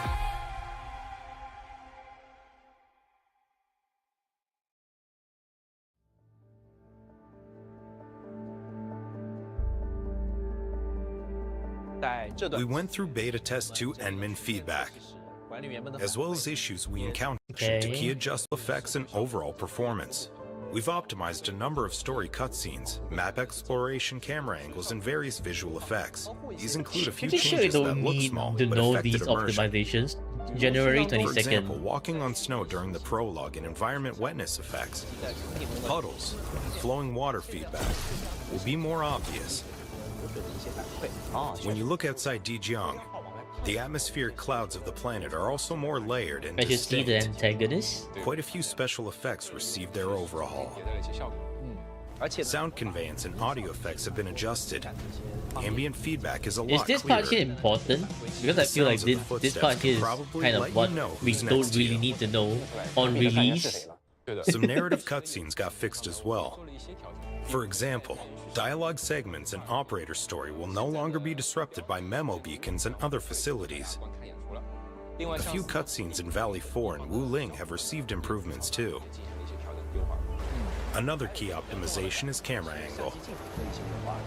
We went through beta test 2 admin feedback, as well as issues we encountered to Okay. key adjust effects and overall performance. We've optimized a number of story cutscenes, map exploration camera angles, and various visual effects. These include a few Pretty sure you changes that don't look need small to but know affected these immersion. optimizations. January For example, 22nd. walking on snow during the prologue and environment wetness effects, puddles, and flowing water feedback will be more obvious. When you look outside Dijiang, the atmospheric clouds of the planet are also more layered and I should see the distinct. antagonist. Quite a few special effects received their overhaul. 给了一些效果。 Sound conveyance and audio effects have been adjusted. Ambient feedback is a Is lot this part here clearer. important? Because I feel like Sounds of the this part footsteps here is probably kind let of you what know we who's don't next to really you. need to know on release. 对的， Some narrative cutscenes got fixed as well. For example, dialogue segments and operator story will no longer be disrupted by memo beacons and other facilities. A few cutscenes in Valley 4 and Wu Ling have received improvements too. Another key optimization is camera angle.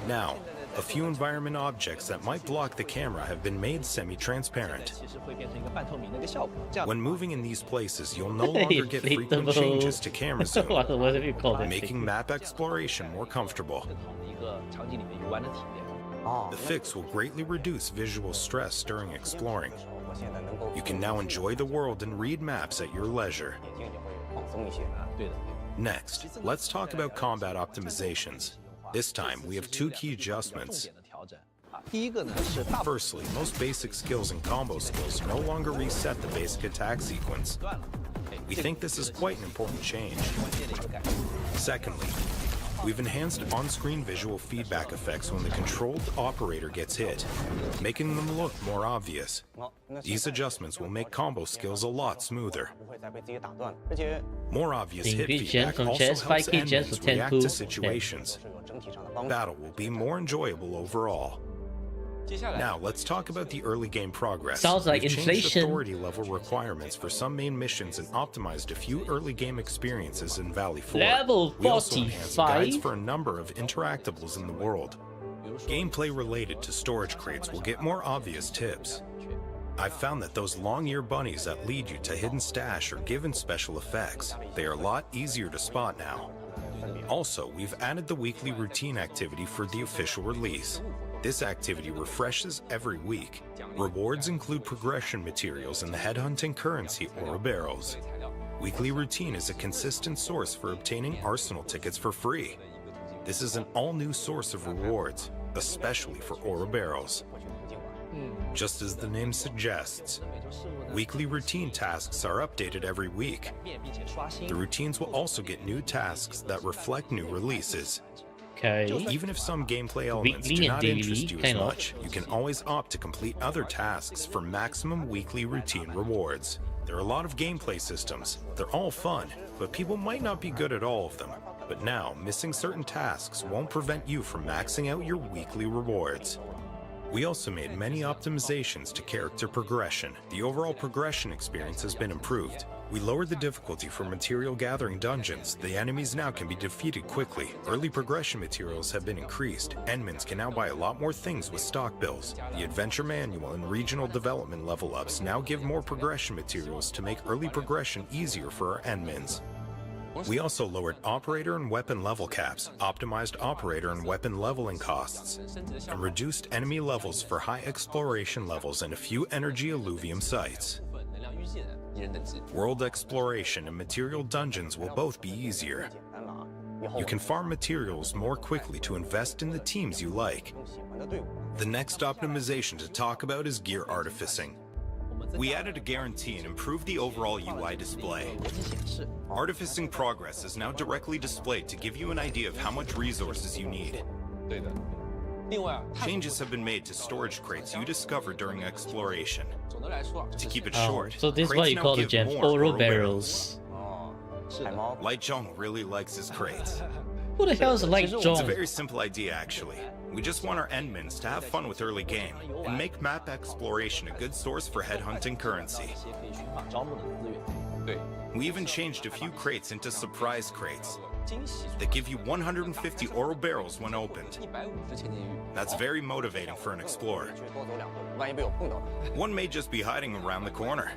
Now, a few environment objects that might block the camera have been made semi-transparent. When moving in these places, you'll no longer get frequent changes to camera zoom, Whatever you call it. making map exploration more comfortable. The fix will greatly reduce visual stress during exploring. You can now enjoy the world and read maps at your leisure. Next, let's talk about combat optimizations. This time, we have two key adjustments. Firstly, most basic skills and combo skills no longer reset the basic attack sequence. We think this is quite an important change. Secondly, we've enhanced on-screen visual feedback effects when the controlled operator gets hit, making them look more obvious. These adjustments will make combo skills a lot smoother. More obvious hit feedback also helps enemies react to situations. Battle will be more enjoyable overall. Now, let's talk about the early game progress. Sounds like We've inflation. changed authority level requirements for some main missions and optimized a few early game experiences in Valley 4. Level We also enhanced 45? guides for a number of interactables in the world. Gameplay related to storage crates will get more obvious tips. I've found that those long-eared bunnies that lead you to hidden stash are given special effects. They are a lot easier to spot now. Also, we've added the weekly routine activity for the official release. This activity refreshes every week. Rewards include progression materials and the headhunting currency Aura Barrels. Weekly routine is a consistent source for obtaining arsenal tickets for free. This is an all-new source of rewards, especially for Aura Barrels. Just as the name suggests, weekly routine tasks are updated every week. The routines will also get new tasks that reflect new releases. Okay. Even if some gameplay elements Weekly do and not daily, interest you as kind of. much, you can always opt to complete other tasks for maximum weekly routine rewards. There are a lot of gameplay systems. They're all fun, but people might not be good at all of them. But now, missing certain tasks won't prevent you from maxing out your weekly rewards. We also made many optimizations to character progression. The overall progression experience has been improved. We lowered the difficulty for material gathering dungeons. The enemies now can be defeated quickly. Early progression materials have been increased. Endmins can now buy a lot more things with stock bills. The adventure manual and regional development level ups now give more progression materials to make early progression easier for our endmins. We also lowered operator and weapon level caps, optimized operator and weapon leveling costs, and reduced enemy levels for high exploration levels and a few energy alluvium sites. World exploration and material dungeons will both be easier. You can farm materials more quickly to invest in the teams you like. The next optimization to talk about is gear artificing. We added a guarantee and improved the overall UI display. Artificing progress is now directly displayed to give you an idea of how much resources you need. Changes have been made to storage crates you discover during exploration. To keep it short, So this is crates what you now call the give gems. more Oro Oro barrels. Light Zhong really likes his crates. Who the hell is Light It's a Zhong? very simple idea, actually. We just want our endmins to have fun with early game and make map exploration a good source for headhunting currency. We even changed a few crates into surprise crates that give you 150 Oro barrels when opened. That's very motivating for an explorer. One may just be hiding around the corner.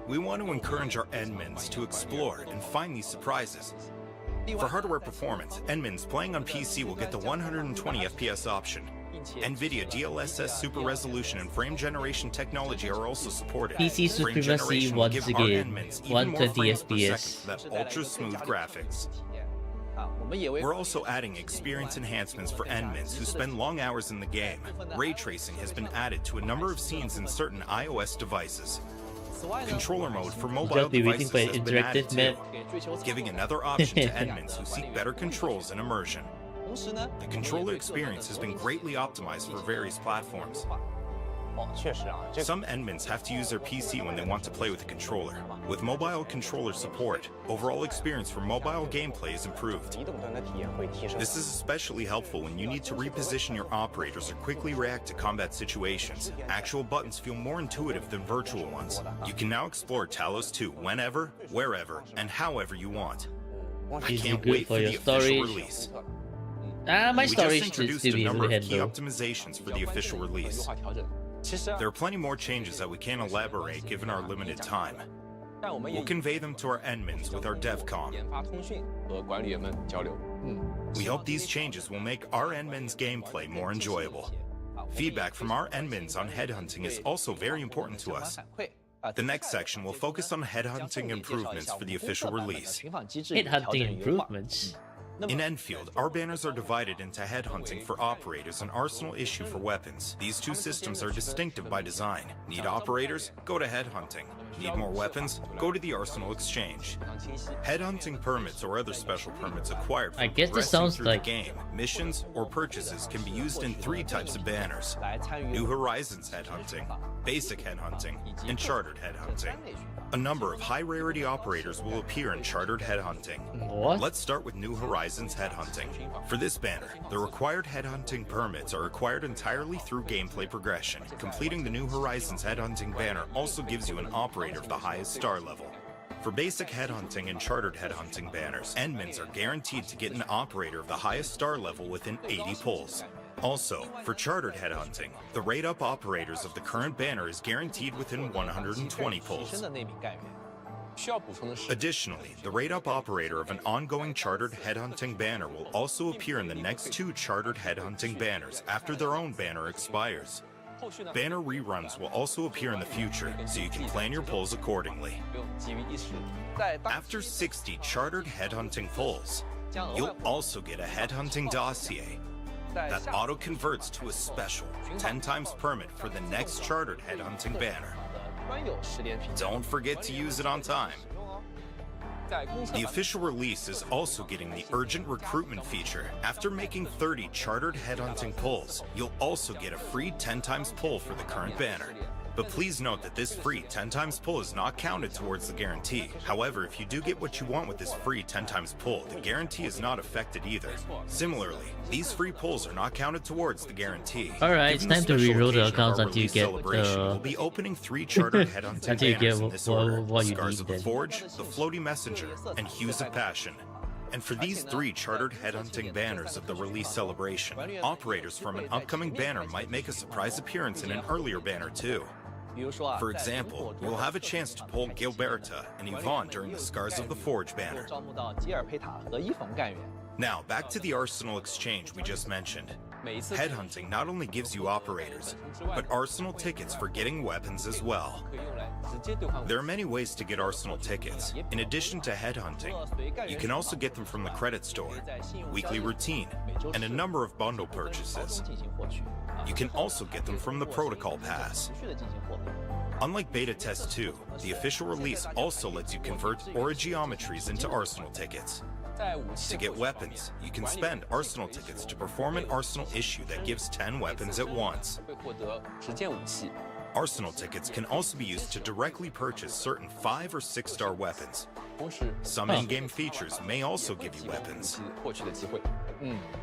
We want to encourage our endmins to explore and find these surprises. For hardware performance, endmins playing on PC will get the 120 FPS option. NVIDIA DLSS Super Resolution and frame generation technology are also supported. PC Frame supremacy generation will once give our again. endmins even more 120 frames per FPS. second for that ultra-smooth graphics. We're also adding experience enhancements for endmins who spend long hours in the game. Ray tracing has been added to a number of scenes in certain iOS devices. Controller mode for mobile Just be waiting devices for an has been added interactive too, map. giving another option to endmins who seek better controls and immersion. The controller experience has been greatly optimized for various platforms. 确实啊，这 Some Endmins have to use their PC when they want to play with a controller. With mobile controller support, overall experience for mobile gameplay is improved. 移动端的体验会提升。 This is especially helpful when you need to reposition your operators or quickly react to combat situations. Actual buttons feel more intuitive than virtual ones. You can now explore Talos 2 whenever, wherever, and however you want. I Is it can't good wait for for your the official storage? release. My We just storage should introduced still a be number able to of key handle. optimizations for the official release. 其实啊 There are plenty more changes that we can't elaborate given our limited time. 但我们 We'll 也 convey them to our Endmins with our DevCom. 研发通讯和管理员们交流。 We hope these changes will make our Endmins gameplay more enjoyable. Feedback from our Endmins on headhunting is also very important to us. The next section will focus on headhunting improvements for the official release. Headhunting improvements. In Enfield, our banners are divided into headhunting for operators and arsenal issue for weapons. These two systems are distinctive by design. Need operators? Go to headhunting. Need more weapons? Go to the arsenal exchange. Headhunting permits or other special permits acquired I from guess this progressing sounds through like- the game, missions, or purchases can be used in 3 types of banners: New Horizons headhunting, basic headhunting, and chartered headhunting. A number of high-rarity operators will appear in chartered headhunting. What? Let's start with New Horizons headhunting. For this banner, the required headhunting permits are acquired entirely through gameplay progression. Completing the New Horizons headhunting banner also gives you an operator of the highest star level. For basic headhunting and chartered headhunting banners, Endmins are guaranteed to get an operator of the highest star level within 80 pulls. Also, for chartered headhunting, the rate-up operators of the current banner is guaranteed within 120 pulls. 需要补充的是， Additionally, the rate-up operator of an ongoing chartered headhunting banner will also appear in the next 2 chartered headhunting banners after their own banner expires. 后续呢 Banner reruns will also appear in the future, so you can plan your pulls accordingly. 不用急于一时。 After 60 chartered headhunting pulls, you'll also get a headhunting dossier that auto-converts to a special 10 times permit for the next chartered headhunting banner. 专有10连评 Don't forget to use it on time. 在公测 The 版 official release is also getting the urgent recruitment feature. After making 30 chartered headhunting pulls, you'll also get a free 10 times pull for the current banner. But please note that this free 10 times pull is not counted towards the guarantee. However, if you do get what you want with this free 10 times pull, the guarantee is not affected either. Similarly, these free pulls are not counted towards the guarantee. Alright, it's Given the time to special reroll the occasion of accounts our until you release get celebration, the- we'll be opening 3 chartered headhunting Until you get banners in this what- order: what you Scars need of the then. Forge, the Floaty Messenger, and Hues of Passion. And for these 3 chartered headhunting banners of the release celebration, operators from an upcoming banner might make a surprise appearance in an earlier banner too. 比如说啊， For example, you'll have a chance to pull Gilberta and Yvonne during the Scars of the Forge banner. 招募到吉尔佩塔和伊冯干员。 Now, back to the Arsenal exchange we just mentioned. 每一次 Headhunting not only gives you operators, but Arsenal tickets for getting weapons as well. 可以用来直接兑换。 There are many ways to get Arsenal tickets. In addition to headhunting, you can also get them from the credit store, weekly routine, and a number of bundle 高 purchases. 中进行获取。 You can also get them from the protocol pass. 持续的进行获得。 Unlike Beta Test 2, the official release also lets you convert Origeometries into Arsenal tickets. 在武器 To get weapons, you can spend Arsenal tickets to perform an Arsenal issue that gives 10 weapons at once. 会获得10件武器。 Arsenal tickets can also be used to directly purchase certain 5 or 6-star weapons. 同时， Some in-game features may also give you weapons. 获取的机会。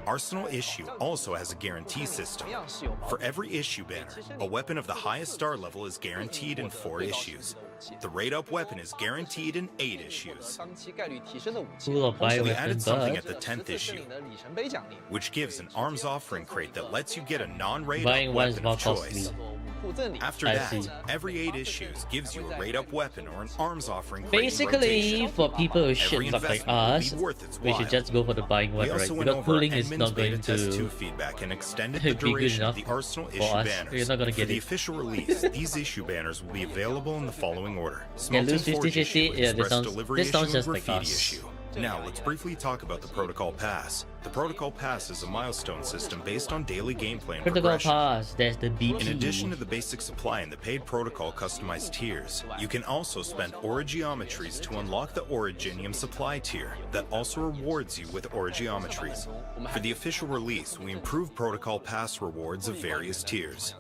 Arsenal issue also has a guarantee system. 同样是有保 For every issue banner, a weapon of the highest star level is guaranteed in 4 issues. The rate-up weapon is guaranteed in 8 issues. 当期概率提升的武器。 Full of 同时 We bioweapon, added something but at the 10th 这 issue, 领的里程碑奖励， which gives an arms offering crate that lets you get a buying non-rate-up one is weapon more of costly. choice. 叫做武库赠礼。 After I that, see. every 8 issues gives you a rate-up weapon or an arms offering crate in Basically, rotation. for people who shit Every stuff like investment will us, be worth its we should while. just go for the buying one, We right? also went Because over pooling is Edmund's not Beta going Test 2 to feedback and extended be the good duration of enough the Arsenal for issue us. banners. We're not gonna For get the it. official release, these issue banners will be available in the following order: Yeah, Smelting lose 50-50. Forge issue, Yeah, this Express sounds- Delivery this sounds issue, and just like Graffiti us. issue. Now, let's briefly talk about the Protocol Pass. The Protocol Pass is a milestone system based on daily gameplay and Protocol progression. Pass. There's the BP. In addition to the basic supply and the paid protocol customized tiers, you can also spend Origeometries to unlock the Originium supply tier that also rewards you with Origeometries. For the official release, we improved Protocol Pass rewards of various tiers.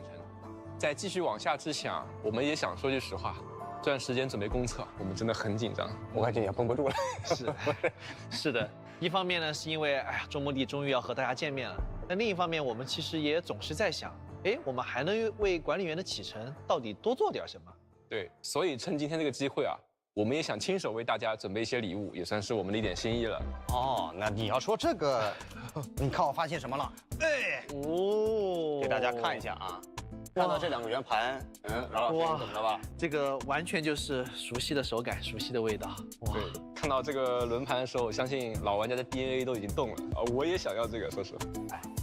在继续往下之前啊，我们也想说句实话，这段时间准备公测，我们真的很紧张。我感觉也绷不住了。是的，一方面呢，是因为周末地终于要和大家见面了；那另一方面，我们其实也总是在想，我们还能为管理员的启程到底多做点什么？对，所以趁今天这个机会啊，我们也想亲手为大家准备一些礼物，也算是我们的一点心意了。哦，那你要说这个，你看我发现什么了？给大家看一下啊。看到这2个圆盘，饶老师怎么了吧？这个完全就是熟悉的手感，熟悉的味道。哇，对，看到这个轮盘的时候，我相信老玩家的 DNA 都已经动了啊！我也想要这个，说实话。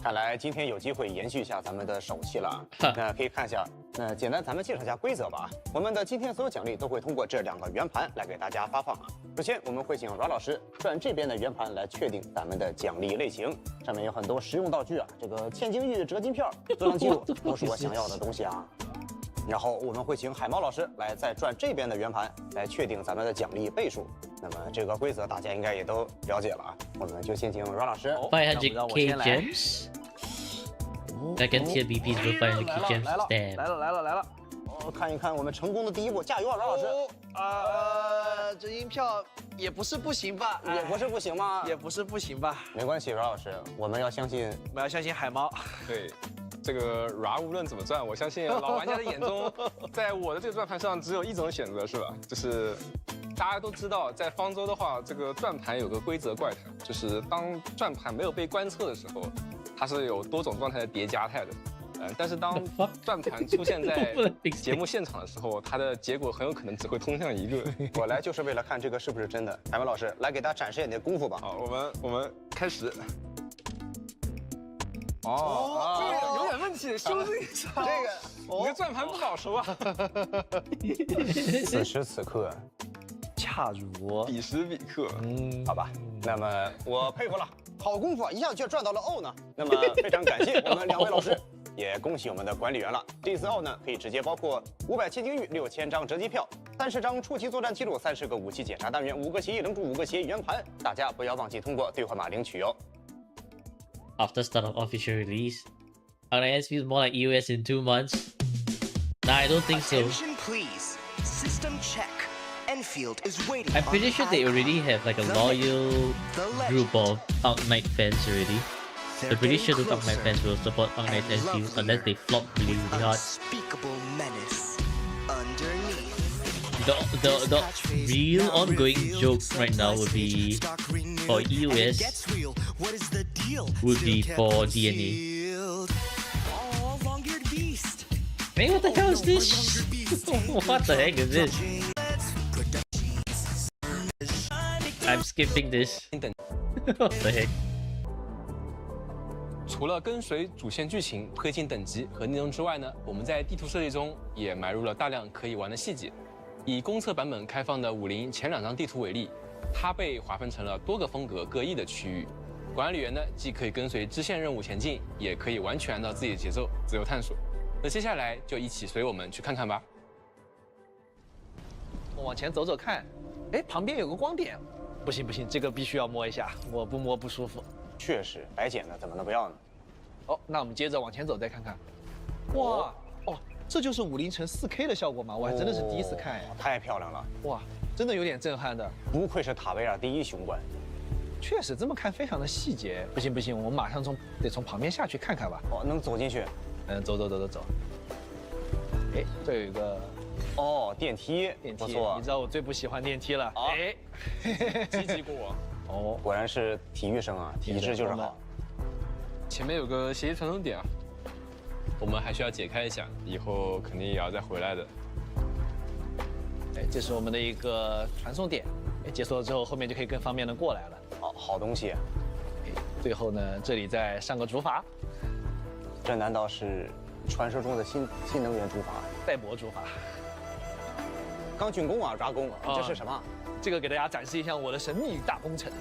看来今天有机会延续一下咱们的手气了。那可以看一下，那简单咱们介绍一下规则吧。我们的今天所有奖励都会通过这2个圆盘来给大家发放啊。首先我们会请饶老师转这边的圆盘来确定咱们的奖励类型，上面有很多实用道具啊，这个千金玉、折金票、做量记录都是我想要的东西啊。然后我们会请海猫老师来再转这边的圆盘来确定咱们的奖励倍数。那么这个规则大家应该也都了解了啊，我们就先请阮老师。500k gems. Second tier BPs with 500k gems. Damn. 来了！看一看我们成功的第一步，加油啊，阮老师！这音票也不是不行吧？也不是不行吗？也不是不行吧？没关系，阮老师，我们要相信海猫。对。这个 RA 无论怎么转，我相信老玩家的眼中，在我的这个转盘上只有一种选择，是吧？就是大家都知道，在方舟的话，这个转盘有个规则怪谈，就是当转盘没有被观测的时候，它是有多种状态的叠加态的。但是当转盘出现在节目现场的时候，它的结果很有可能只会通向一个。我来就是为了看这个是不是真的。海文老师，来给大家展示一下你的功夫吧。好，我们开始。这个有点问题，修正一下。这个你的转盘不早熟啊！此时此刻，恰如彼时彼刻。好吧，那么我佩服了，好功夫啊，一下就赚到了欧呢。那么非常感谢我们2位老师，也恭喜我们的管理员了。这次欧呢可以直接包括500千金玉、6000张折机票、30张初级作战记录、30个武器检查单元、5个协议棱柱、5个协议圆盘。大家不要忘记通过兑换码领取哦。After start of official release, RIS feels more like EOS in 2 months. Nah, I don't think so. Attention, please. System check. Enfield is waiting. I'm pretty sure they already have like a loyal group of Arc Knight fans already. I'm pretty sure those Arc Knight fans will support Arc Knight Enfield unless they flop really, really hard. Unspeakable menace underneath. The real ongoing joke right now would be for EOS would be for DNA. Man, what the hell is this? What the heck is this? I'm skipping this. What the heck? 除了跟随主线剧情推进等级和内容之外呢，我们在地图设计中也埋入了大量可以玩的细节。以公测版本开放的50前2张地图为例，它被划分成了多个风格各异的区域。管理员呢，既可以跟随支线任务前进，也可以完全按照自己的节奏自由探索。那接下来就一起随我们去看看吧。往前走走看，旁边有个光点，不行，这个必须要摸一下，我不摸不舒服。确实，白捡的怎么能不要呢？那我们接着往前走再看看。哇，这就是50乘4K 的效果吗？我还真的是第一次看。太漂亮了！哇，真的有点震撼的。不愧是塔维尔第1雄关。确实，这么看非常的细节。不行，我们马上得从旁边下去看看吧。能走进去？走。这有一个电梯，不错。你知道我最不喜欢电梯了。积极过往。果然是体育生啊，体质就是好。前面有个协议传送点啊，我们还需要解开一下，以后肯定也要再回来的。这是我们的一个传送点，解锁了之后，后面就可以更方便的过来了。好东西。最后呢，这里再上个主法。这难道是传说中的新能源主法？带博主法。刚竣工啊，抓工，这是什么？这个给大家展示一下我的神秘大工程。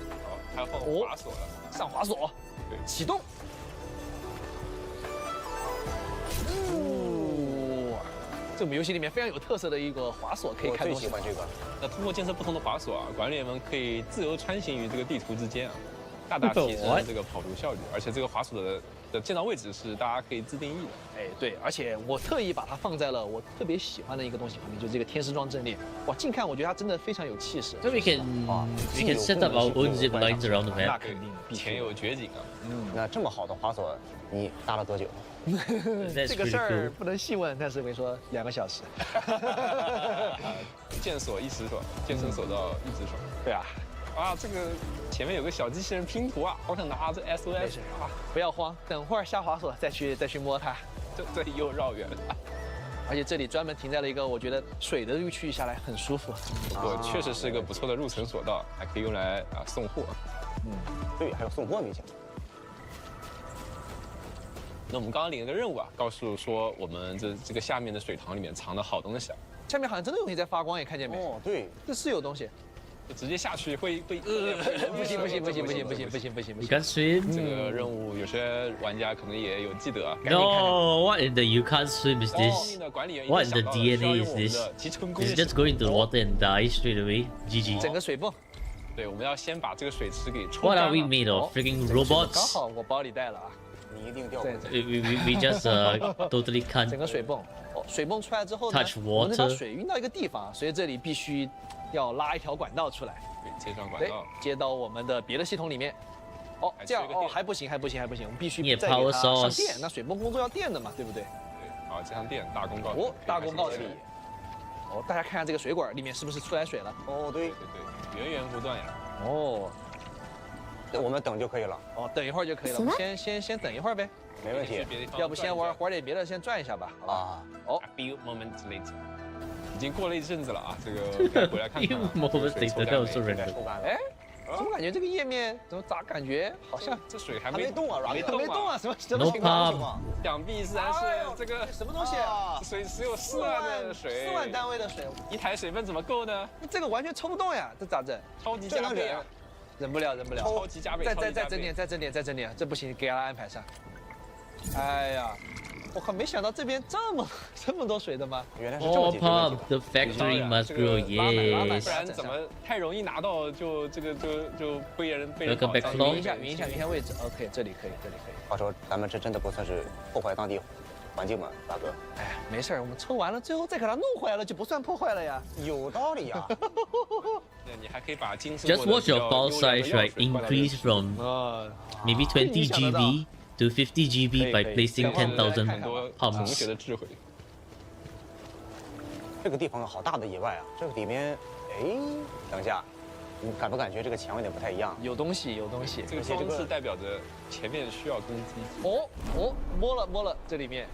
还要放滑索了，上滑索，对，启动。这我们游戏里面非常有特色的一个滑索，可以看东西。我最喜欢这个。那通过建设不同的滑索啊，管理员们可以自由穿行于这个地图之间啊，大大提升了这个跑图效率。而且这个滑索的的建造位置是大家可以自定义的。哎，对，而且我特意把它放在了我特别喜欢的一个东西旁边，就是这个天使装阵列。哇，近看我觉得它真的非常有气势。 So we can set up our own zip lines around the 那 map. 肯定的，前有绝景啊，那这么好的滑索，你搭了多久？ That's 这个 pretty 事儿 cool. 不能细问，但是我跟你说2个小时。剑锁一时爽，剑身锁到一直爽。对啊，啊，这个前面有个小机器人拼图啊，好想拿这 SOS 啊，不要慌，等会儿下滑索再去摸它。这又绕远了。而且这里专门停在了一个我觉得水的这个区域下来很舒服。不过确实是个不错的入城索道，还可以用来送货。对，还有送货没讲。 那我们刚刚领了个任务啊，告诉说我们这个下面的水塘里面藏了好东西啊，下面好像真的有东西在发光，也看见没？哦，对，这是有东西。就直接下去会不行不行不行不行不行不行不行不 You 行！ can't swim? 这个任务有些玩家可能也有记得啊。 No, what in the you can't swim is 后面 this? 的管理员 What in the 一定想到了 DNA 需要用我们 is 的 this? 集成工 Is 业 it just go into the water and die straight away? 整 GG. 个水泵。对，我们要先把这个水池给抽 What 干 are we 了。 made of? Freaking 刚 robots? 好我包里带了啊。你一定掉过去。 We just totally 整 can't. 个水泵，水泵出来之后呢， Touch 我们把 water 水运到一个地方，所以这里必须要拉一条管道出来，对，接上管对道。，接到我们的别的系统里面。哦，这样哦还不行，我们必须你也再给 power 它上 source 电。那水泵工作要电的嘛，对不对？对，好，接上电，大功告成。哦，大功告成对。哦，大家看看这个水管里面是不是出来水了？哦，对，对，源源不断呀。哦，我们等就可以了，哦，等一会儿就可以了。我们先等一会儿呗，没问题。要不先玩点别的，先转一下吧。好吧。啊，哦， A few moments later，已经过了一阵子了啊，这个该回来看看了。 Few moments 水抽 later, 干 that 没 was so 应该 random. 抽干了。哎，怎么感觉这个页面咋感觉好像这水还还没动啊，没软没动啊？什么 No 情况？ pub. 想必自然是这个什么东西啊？这水只有4万的水4万单位的水，一台水泵怎么够呢？这个完全抽不动呀，这咋整？超级加倍啊！忍不了。超级加倍，再超级加倍整点，这不行，给他安排上。哎呀，我靠，没想到这边这么多水的吗？原来是这么 Oh, 解决问 pub, 题 the 的。 factory must 这 grow. 个拉满， Yes. 不然怎么太容易拿到就被人 Welcome back, 跑 Flo 匀一下位置。OK，这里可以。话说咱们这真的不算是破坏当地环境吗，大哥？哎呀，没事儿，我们抽完了，最后再给它弄回来了，就不算破坏了呀。有道理呀。那你还可以把金丝 Just watch your file size, right? Increase from 啊， maybe 20 GB to 50 GB by placing 10,000很多同学 pumps. 的智慧。这个地方好大的野外啊，这个里面，哎，等一下，你感不感觉这个墙有点不太一样？有东西。这个装置代表着前面需要攻击。哦，摸了，这里面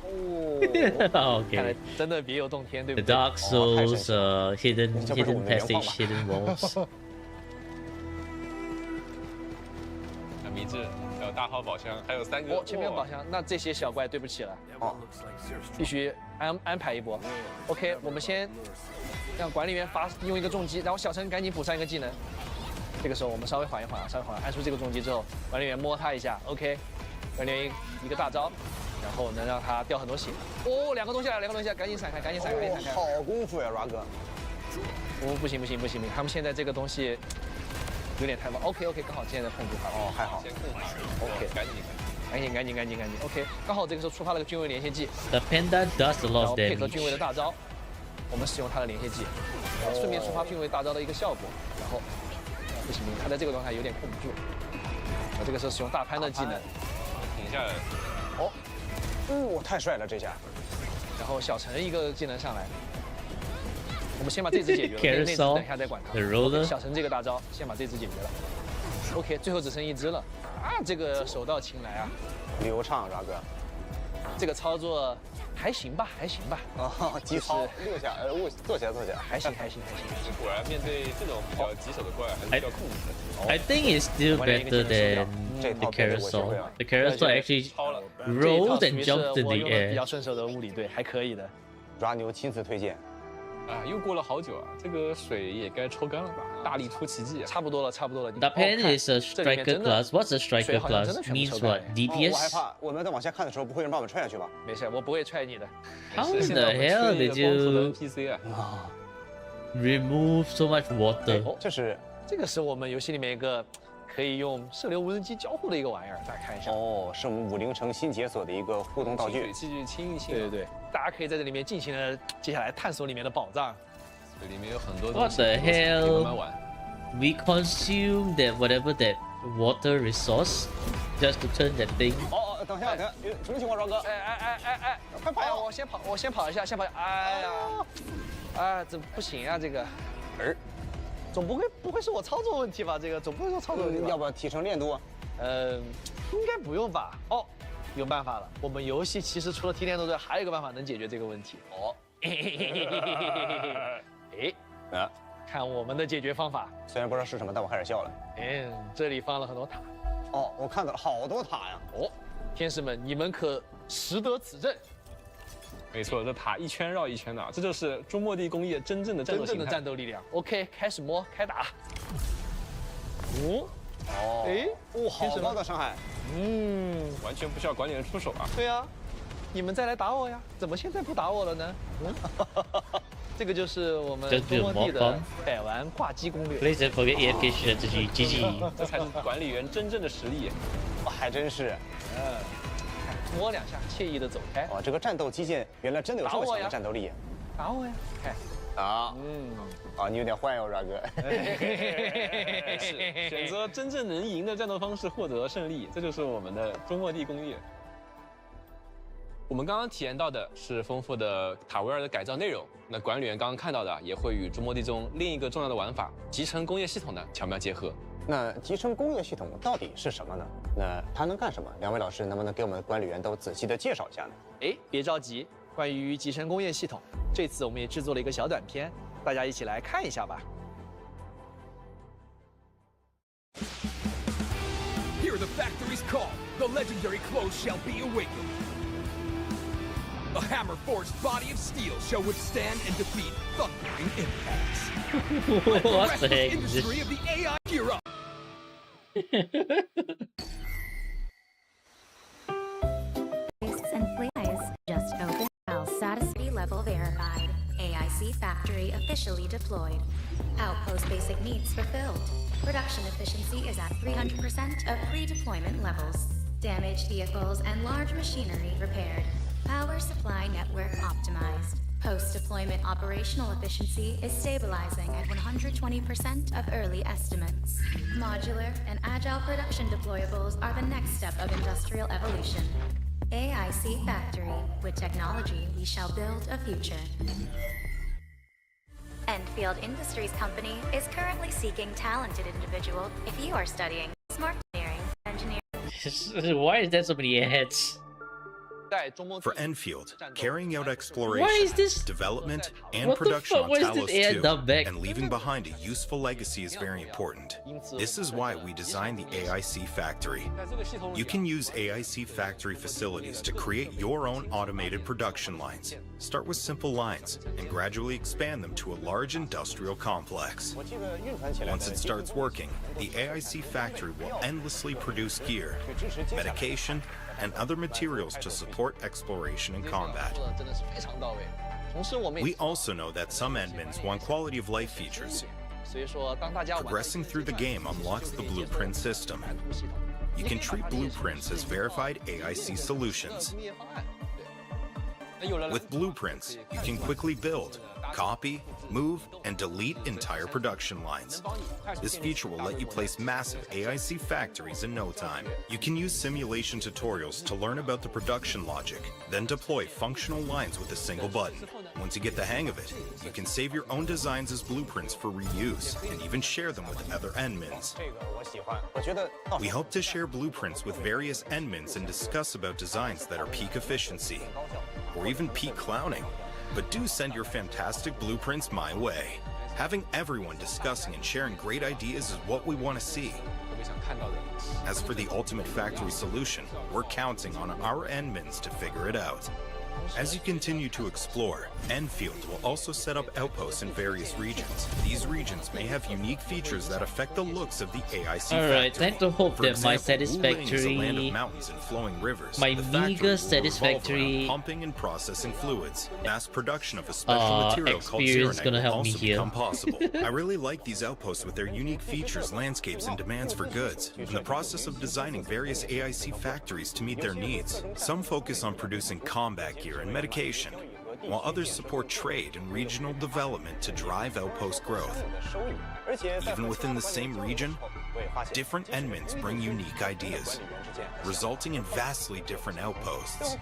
看来 Okay. 真的别有洞天，对 The 不对？ Dark Souls, hidden 这不是我们原创 passage, 吧 hidden walls. 很明智，还有大号宝箱，还有3个。哦，前面有宝箱，那这些小怪对不起了，哦，必须安排一波。OK，我们先让管理员用一个重击，然后小陈赶紧补上一个技能。这个时候我们稍微缓一缓，按出这个重击之后，管理员摸他一下 ，OK， 管理员一个大招，然后能让他掉很多血。哦，2个东西来，赶紧闪开。好功夫呀，软哥。哦，不行，他们现在这个东西有点太慢。OK， 刚好现在控制好。哦，还好。先控好。 OK 赶紧。OK， 刚好这个时候触发了个军卫连线技， The panda does a 然 lot 后 of 配合军卫的 damage. 大招，我们使用他的连线技，然后顺便触发军卫大招的一个效果，然后不行，他在这个状态有点控不住，我这个时候使用大潘的技能，停下来。太帅了这下。然后小陈一个技能上来，我们先把这只解决了， Carousel 那只等一下再管他。 The roller 小陈这个大招先把这只解决了。OK， 最后只剩一只了啊！这个手到擒来啊！流畅，软哥。这个操作还行吧。哦，急操6下，坐起来。还行。果然面对这种比较棘手的怪，还是需要控制的。 I think it's still better than 这 the 套别的我学会 carousel. 了。 The carousel actually 超了。 rolled 这 and 一套属 jumped 于 in 是我 the 用的比较 air. 顺手的物理，对，还可以的。软牛亲自推荐。啊，又过了好久啊，这个水也该抽干了吧？大力出奇迹啊！差不多了。 The pen is a 这里面 striker 真的 class. What's a 水 striker 好像真 class? 的全部 Means 抽干 what? 了我害 DPS? 怕我们在往下看的时候，不会有人把我们踹下去吧？没事，我不会踹你的。 How in 现 the 在我们 hell 缺一 did 个光速的 you NPC 啊？ remove so much water? 哦，这是这个是我们游戏里面一个可可以用射流无人机交互的一个玩意儿，大家看一下。哦，是我们50城新解锁的一个互动道具。水器具轻易性。对对对，大家可以在这里面尽情的接下来探索里面的宝藏。对，里面有很多东 What 西， the 可以 hell? 慢慢玩。 We consume that whatever that water resource just to turn that thing. 哦，等一下，什么情况，庄哥？哎，快跑！我先跑一下，哎呀，啊，这不行啊，这个，总不会是我操作问题吧？这个总不会是操作问题吧？要不要提升练度？应该不用吧？哦，有办法了。我们游戏其实除了提炼度之外，还有一个办法能解决这个问题。哦，哎，看我们的解决方法。虽然不知道是什么，但我开始笑了。这里放了很多塔。哦，我看到了好多塔呀。哦，天使们，你们可识得此阵？没错，这塔一圈绕一圈的，这就是中末地工业真正的战斗力量。OK， 开始摸，开打。好高的伤害。完全不需要管理员出手啊。对啊，你们再来打我呀？怎么现在不打我了呢？这个就是我们中末地的百玩挂机攻略。 Please don't forget AFK strategy. GG. 这才是管理员真正的实力。还真是。摸两下，惬意的走开。哇，这个战斗机械原来真的有这么强的战斗力。打我呀！看。你有点坏哦，软哥。是选择真正能赢的战斗方式，获得胜利，这就是我们的中末地工业。我们刚刚体验到的是丰富的塔维尔的改造内容，那管理员刚刚看到的也会与中末地中另一个重要的玩法集成工业系统的巧妙结合。那集成工业系统到底是什么呢？那它能干什么？两位老师能不能给我们管理员都仔细的介绍一下呢？别着急，关于集成工业系统，这次我们也制作了一个小短片，大家一起来看一下吧。 Hear the factory's call. The legendary clothes shall be awakened. A hammer-forged body of steel shall withstand and defeat thundering impacts. Let the What the restless heck is industry of the AI gear up. And flies just open. Satisfy level verified. AIC factory officially deployed. Outpost basic needs fulfilled. Production efficiency is at 300% of pre-deployment levels. Damaged vehicles and large machinery repaired. Power supply network optimized. Post-deployment operational efficiency is stabilizing at 120% of early estimates. Modular and agile production deployables are the next step of industrial evolution. AIC Factory. With technology, we shall build a future. Enfield Industries Company is currently seeking talented individuals. If you are studying smart engineering, Why is there so many ads? For Enfield, carrying out exploration, Why is this? development, and What the production fuck? on Why is this Talos ad 2, dubbed back? and leaving behind a useful legacy is very important. This is why we designed the AIC Factory. You can use AIC Factory facilities to create your own automated production lines. Start with simple lines, and gradually expand them to a large industrial complex. Once it starts working, the AIC Factory will endlessly produce gear, medication, and other materials to support exploration and combat. We also know that some admins want quality of life features. Progressing through the game unlocks the blueprint system. You can treat blueprints as verified AIC solutions. With blueprints, you can quickly build, copy, move, and delete entire production lines. This feature will let you place massive AIC factories in no time. You can use simulation tutorials to learn about the production logic, then deploy functional lines with a single button. Once you get the hang of it, you can save your own designs as blueprints for reuse, and even share them with other admins. We hope to share blueprints with various admins and discuss about designs that are peak efficiency, or even peak clowning. But do send your fantastic blueprints my way. Having everyone discussing and sharing great ideas is what we want to see. As for the ultimate factory solution, we're counting on our admins to figure it out. As you continue to explore, Enfield will also set up outposts in various regions. These regions may have unique features that affect the looks of the AIC Alright, factory. time to hope For that my example, Wuling is a land of satisfactory, mountains and flowing rivers. my The factory meager will revolve satisfactory around pumping and processing fluids. Mass production of a special material called experience Zeronite gonna will help me also here. become possible. I really like these outposts with their unique features, landscapes, and demands for goods. In the process of designing various AIC factories to meet their needs, some focus on producing combat gear and medication, while others support trade and regional development to drive outpost growth. Even within the same region, different Enmins bring unique ideas, resulting in vastly different outposts.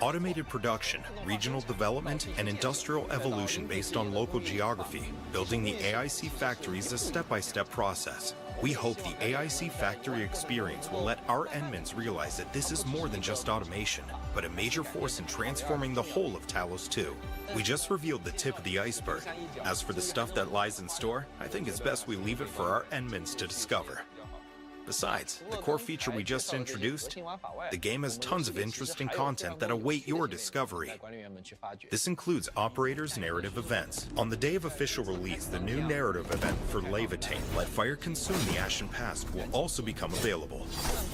Automated production, regional development, and industrial evolution based on local geography. Building the AIC factory is a step-by-step process. We hope the AIC factory experience will let our Enmins realize that this is more than just automation, but a major force in transforming the whole of Talos 2. We just revealed the tip of the iceberg. As for the stuff that lies in store, I think it's best we leave it for our Enmins to discover. Besides, the core feature we just introduced, the game has tons of interesting content that await your discovery. This includes Operator's narrative events. On the day of official release, the new narrative event for Levitain, Let Fire Consume the Ashen Past, will also become available.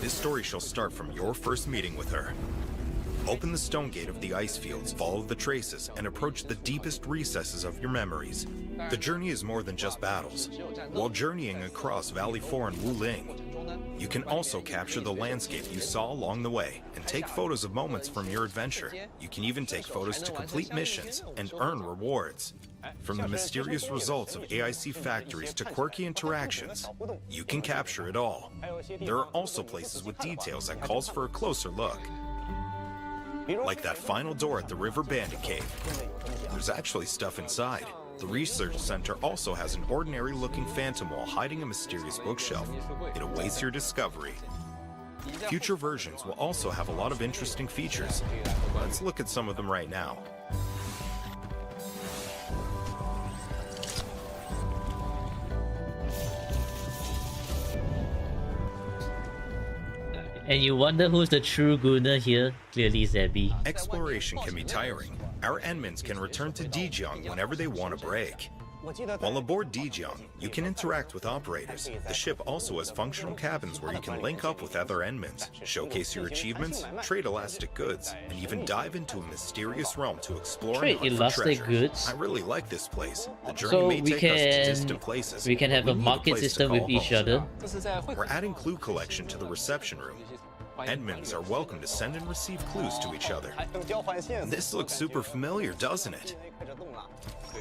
This story shall start from your first meeting with her. Open the stone gate of the ice fields, follow the traces, and approach the deepest recesses of your memories. The journey is more than just battles. While journeying across Valley 4 and Wuling, you can also capture the landscape you saw along the way and take photos of moments from your adventure. You can even take photos to complete missions and earn rewards. From the mysterious results of AIC factories to quirky interactions, you can capture it all. There are also places with details that calls for a closer look. Like that final door at the River Bandit Cave. There's actually stuff inside. The research center also has an ordinary-looking phantom wall hiding a mysterious bookshelf. It awaits your discovery. Future versions will also have a lot of interesting features. Let's look at some of them right now. And you wonder who's the true Guna here? Clearly Zebby. Exploration can be tiring. Our Enmins can return to Dijiang whenever they want a break. While aboard Dijiang, you can interact with operators. The ship also has functional cabins where you can link up with other Enmins, showcase your achievements, trade elastic goods, and even dive into a mysterious realm to explore Trade and hunt for elastic treasure. goods? I really like this place. The journey So may we take us to can distant places. we can have but a need market place to system with call each home. other. We're adding clue collection to the reception room. Enmins are welcome to send and receive clues to each other. This looks super familiar, doesn't it?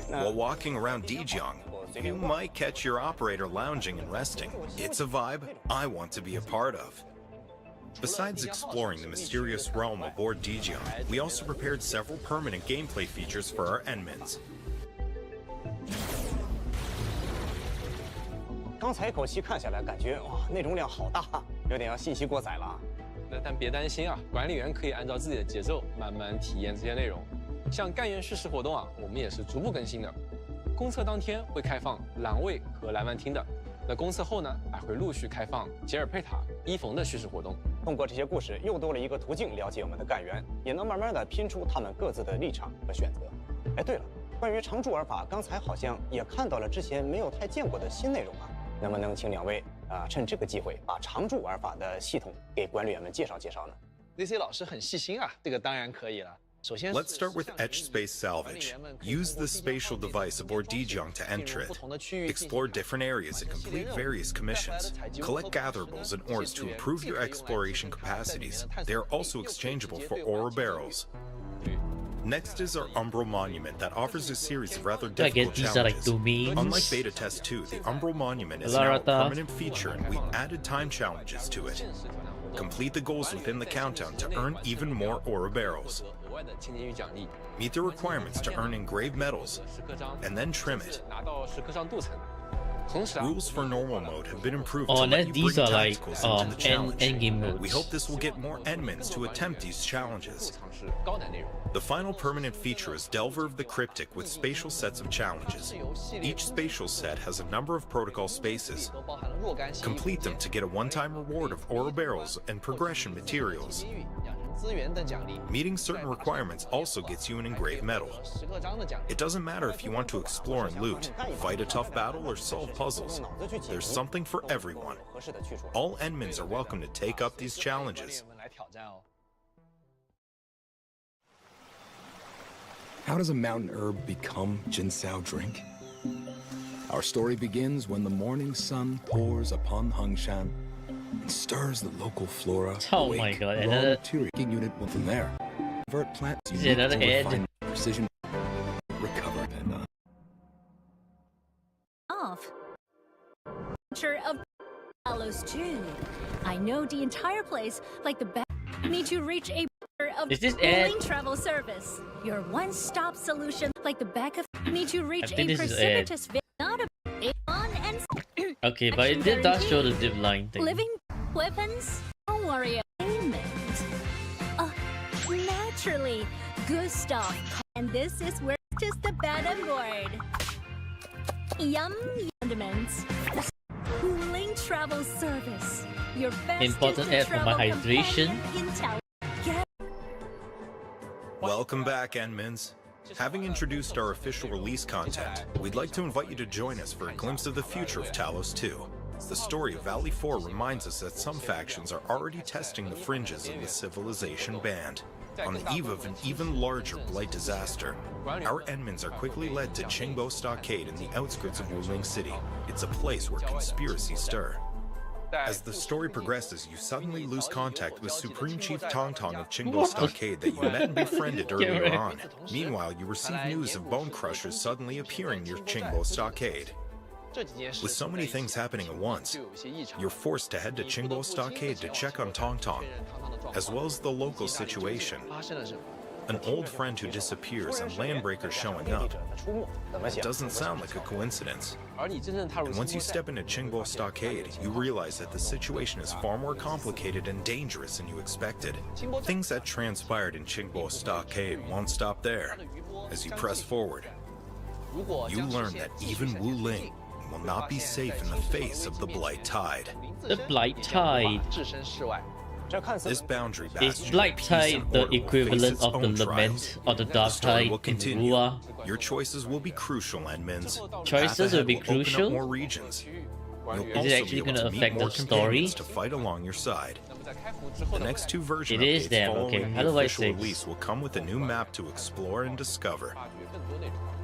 While walking around Dijiang, you might catch your operator lounging and resting. It's a vibe I want to be a part of. Besides exploring the mysterious realm aboard Dijiang, we also prepared several permanent gameplay features for our Enmins. 刚才一口气看下来，感觉哇，内容量好大，有点要信息过载了。但别担心啊，管理员可以按照自己的节奏慢慢体验这些内容。像干员叙事活动啊，我们也是逐步更新的。公测当天会开放蓝卫和蓝丸厅的，那公测后呢，还会陆续开放杰尔佩塔、伊冯的叙事活动。通过这些故事，又多了一个途径了解我们的干员，也能慢慢的拼出他们各自的立场和选择。哎，对了，关于常驻玩法，刚才好像也看到了之前没有太见过的新内容啊。能不能请两位趁这个机会把常驻玩法的系统给管理员们介绍介绍呢 ？DC 老师很细心啊，这个当然可以了。 Let's start with Etch Space Salvage. Use the spatial device aboard Dijiang to enter it. Explore different areas and complete various commissions. Collect gatherables and ores to improve your exploration capacities. They are also exchangeable for ore barrels. Next is our Umbral Monument that offers a series of rather difficult these are like challenges. domains. Unlike Beta Test 2, the Umbral Monument is now a permanent feature and we added time challenges to it. Complete the goals within the countdown to earn even more ore barrels. Meet the requirements to earn engraved metals, and then trim it. Rules for normal mode have been improved to let you these bring are like tacticals into the challenge. endgame modes. We hope this will get more Enmins to attempt these challenges. The final permanent feature is Delver of the Cryptic with spatial sets of challenges. Each spatial set has a number of protocol spaces. Complete them to get a one-time reward of ore barrels and progression materials. 资源等奖励。 Meeting certain requirements also gets you an engraved medal. 10个章的奖励。 It doesn't matter if you want to explore and loot, fight a tough battle, or solve puzzles. There's something for everyone. All Enmins are welcome to take up these challenges. 来挑战哦。 How does a mountain herb become Jinsao drink? Our story begins when the morning sun pours upon Hengshan and stirs the local flora. Oh my awake. God, The raw another- material unit went from there. Convert plants Is it another to ad? refine precision. Recover Panda. Off. Picture of Talos 2. I know the entire place like the back. Need to reach a of Is this ad? rolling travel service. Your one-stop solution like the back of need to reach think a this is ad. precipitous not a on and Okay, but it does show the zip line thing. living weapons. Don't worry, payment. Naturally, good stuff. And this is where just the bed and board. Yum condiments. Cooling travel service. Your best Important ad for my hydration. Welcome back, Enmins. Having introduced our official release content, we'd like to invite you to join us for a glimpse of the future of Talos 2. The story of Valley 4 reminds us that some factions are already testing the fringes of the civilization band. On the eve of an even larger blight disaster, our Enmins are quickly led to Qingbo Stockade in the outskirts of Wuling City. It's a place where conspiracies stir. As the story progresses, you suddenly lose contact with Supreme Chief Tong Tong of Qingbo Stockade that you met and befriended earlier on. Meanwhile, you receive news of bone crushers suddenly appearing near Qingbo Stockade. With so many things happening at once, you're forced to head to Qingbo Stockade to check on Tong Tong, as well as the local situation. An old friend who disappears and landbreakers showing up. Doesn't sound like a coincidence. And once you step into Qingbo Stockade, you realize that the situation is far more complicated and dangerous than you expected. Things that transpired in Qingbo Stockade won't stop there. As you press forward, you learn that even Wuling will not be safe in the face of the Blight Tide. The Blight Tide. This boundary Is bastion Blight of peace Tide and the order will equivalent face its of the own Lament trials. or the Dark story Tide will in continue. Rua? Your choices will be crucial, Enmins. Choices will be Open up crucial? more regions. You'll Is it also actually be able gonna to meet affect more the story? companions to fight along your side. The next two version It is updates them, following okay. the Otherwise official six. release will come with a new map to explore and discover.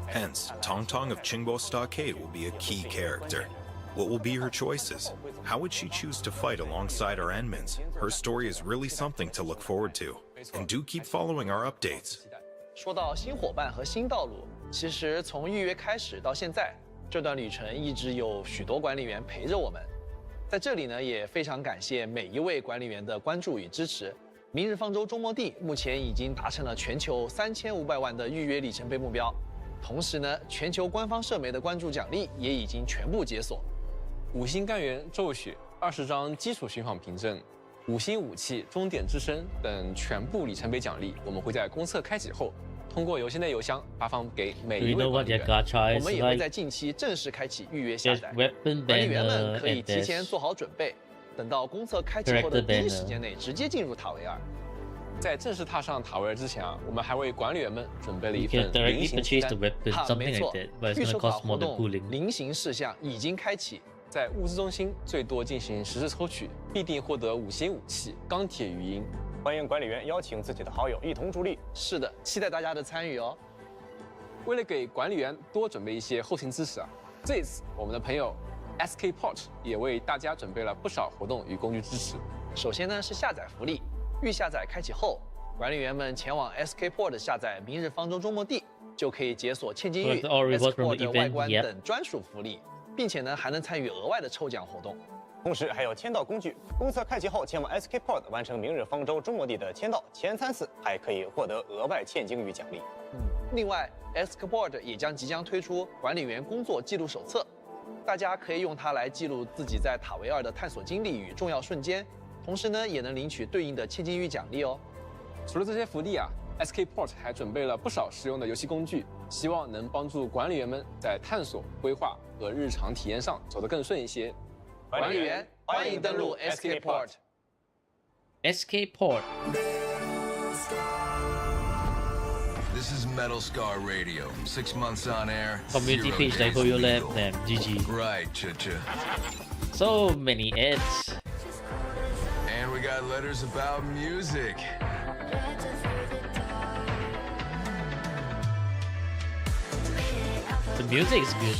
Hence, Tong Tong of Qingbo Stockade will be a key character. What will be her choices? How would she choose to fight alongside our Enmins? Her story is really something to look forward to. And do keep following our updates. 说到新伙伴和新道路，其实从预约开始到现在，这段旅程一直有许多管理员陪着我们。在这里呢，也非常感谢每一位管理员的关注与支持。明日方舟周末地目前已经达成了全球3500万的预约里程碑目标，同时呢，全球官方社媒的关注奖励也已经全部解锁。 5星干员骤雪、20张基础巡访凭证、5星武器、终点之声等全部里程碑奖励，我们会在公测开启后，通过邮件内邮箱发放给每 Do 一 you 位 know 管 what 理 their 员。 gacha 我 is 们也会 like? 在近期正式开启预约下 There's 载， weapon 管理员们 banner 可以 and 提前 there's 做好准备，等到公测开启后的 Character 第一 banner 时间内直接进入塔维尔。 在正式踏上塔维尔之前啊，我们还为管理员们准备了一 You 份 can 零 directly 行清 purchase the 单。 weapon, 哈， something 没 like 错 that, but，it's 预 gonna 售卡 cost 活 more than 动 cooling. 零行事项已经开启。 在物资中心最多进行10次抽取，必定获得5星武器钢铁语音。欢迎管理员邀请自己的好友一同助力。是的，期待大家的参与哦。为了给管理员多准备一些后勤支持啊，这次我们的朋友 SK Port 也为大家准备了不少活动与工具支持。首先呢是下载福利，预下载开启后，管理员们前往 SK Port 下载《明日方舟周末地》，就可以解锁千金玉、 Collect all rewards SK from the Port 外 event, 观 yep. 等专属福利，并且呢还能参与额外的抽奖活动。 同时还有签到工具，公测开启后前往 SK Port 完成明日方舟周末地的签到，前3次还可以获得额外现金与奖励。另外 SK Port 也将即将推出管理员工作记录手册，大家可以用它来记录自己在塔维尔的探索经历与重要瞬间，同时呢也能领取对应的千金玉奖励哦。除了这些福利啊，SK Port 还准备了不少实用的游戏工具，希望能帮助管理员们在探索、规划和日常体验上走得更顺一些。 管理员，欢迎登录 SK Port。 SK Port. This is Metal Scar Radio. 6 months on air. Community 0 page like days you legal. left them. GG. Right, cha-cha. So many ads. And we got letters about music. The music is good.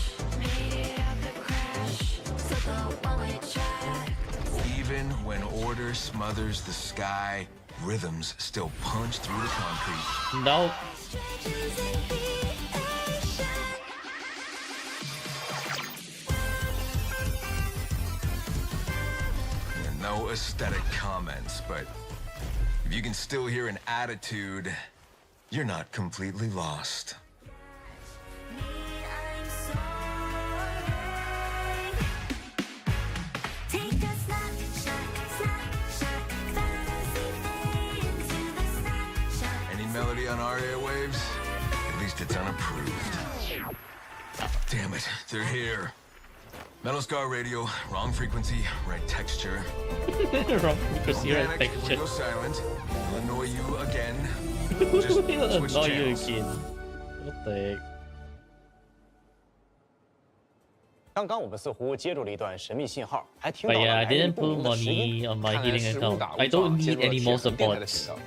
Even when order smothers the sky, rhythms still punch through the concrete. No. Yeah, no aesthetic comments, but if you can still hear an attitude, you're not completely lost. Any melody on our airwaves? At least it's unapproved. Damn it, they're here. Metal Scar Radio, wrong frequency, right texture. Wrong because you're a Panic, we texture. go silent. We'll annoy you again. Just It'll switch annoy you channels. again. What the heck? 刚刚我们似乎接入了一段神秘信号，还听到 But 了 yeah, I 来历 didn't 不 put 明的声音。 money on my 看来 healing 是误 account. 打误 I 撞 don't 接 need 入了 any 铁 more 盒电台的 supports. 频道。